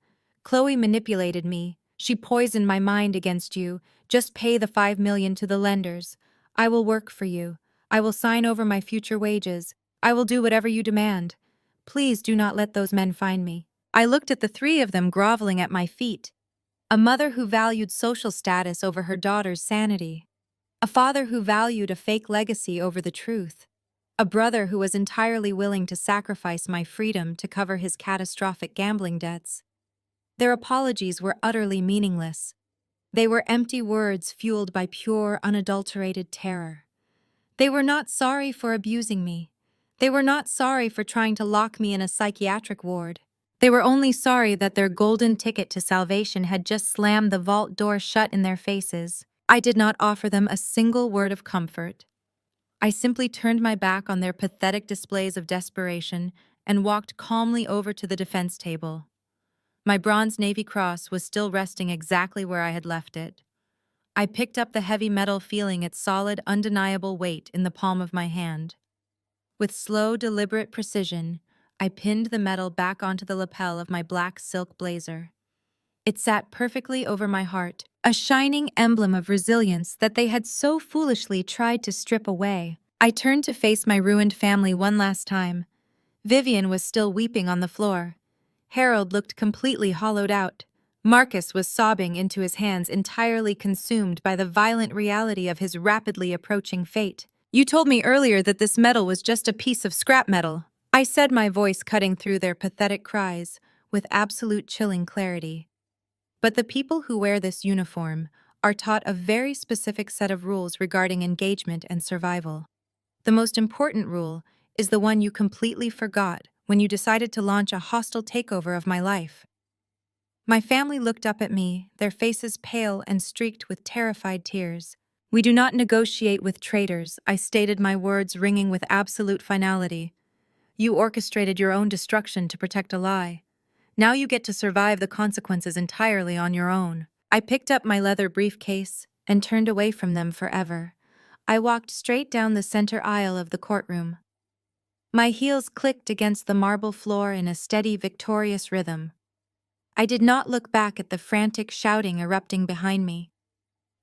Chloe manipulated me. She poisoned my mind against you. Just pay the $5 million to the lenders. I will work for you. I will sign over my future wages. I will do whatever you demand. Please do not let those men find me." I looked at the three of them groveling at my feet. A mother who valued social status over her daughter's sanity. A father who valued a fake legacy over the truth. A brother who was entirely willing to sacrifice my freedom to cover his catastrophic gambling debts. Their apologies were utterly meaningless. They were empty words fueled by pure, unadulterated terror. They were not sorry for abusing me. They were not sorry for trying to lock me in a psychiatric ward. They were only sorry that their golden ticket to salvation had just slammed the vault door shut in their faces. I did not offer them a single word of comfort. I simply turned my back on their pathetic displays of desperation and walked calmly over to the defense table. My bronze Navy Cross was still resting exactly where I had left it. I picked up the heavy metal, feeling its solid, undeniable weight in the palm of my hand. With slow, deliberate precision, I pinned the metal back onto the lapel of my black silk blazer. It sat perfectly over my heart, a shining emblem of resilience that they had so foolishly tried to strip away. I turned to face my ruined family one last time. Vivian was still weeping on the floor. Harold looked completely hollowed out. Marcus was sobbing into his hands, entirely consumed by the violent reality of his rapidly approaching fate. "You told me earlier that this metal was just a piece of scrap metal," I said, my voice cutting through their pathetic cries with absolute chilling clarity. "But the people who wear this uniform are taught a very specific set of rules regarding engagement and survival. The most important rule is the one you completely forgot when you decided to launch a hostile takeover of my life." My family looked up at me, their faces pale and streaked with terrified tears. "We do not negotiate with traitors," I stated, my words ringing with absolute finality. "You orchestrated your own destruction to protect a lie. Now you get to survive the consequences entirely on your own." I picked up my leather briefcase and turned away from them forever. I walked straight down the center aisle of the courtroom. My heels clicked against the marble floor in a steady, victorious rhythm. I did not look back at the frantic shouting erupting behind me.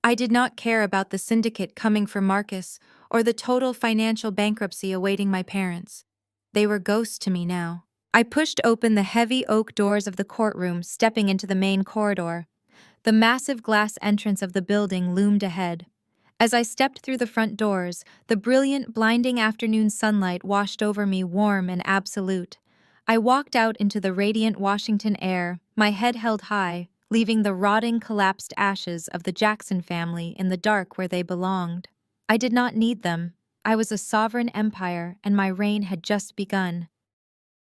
I did not care about the syndicate coming for Marcus or the total financial bankruptcy awaiting my parents. They were ghosts to me now. I pushed open the heavy oak doors of the courtroom, stepping into the main corridor. The massive glass entrance of the building loomed ahead. As I stepped through the front doors, the brilliant, blinding afternoon sunlight washed over me, warm and absolute. I walked out into the radiant Washington air, my head held high, leaving the rotting, collapsed ashes of the Jackson family in the dark where they belonged. I did not need them. I was a sovereign empire, and my reign had just begun.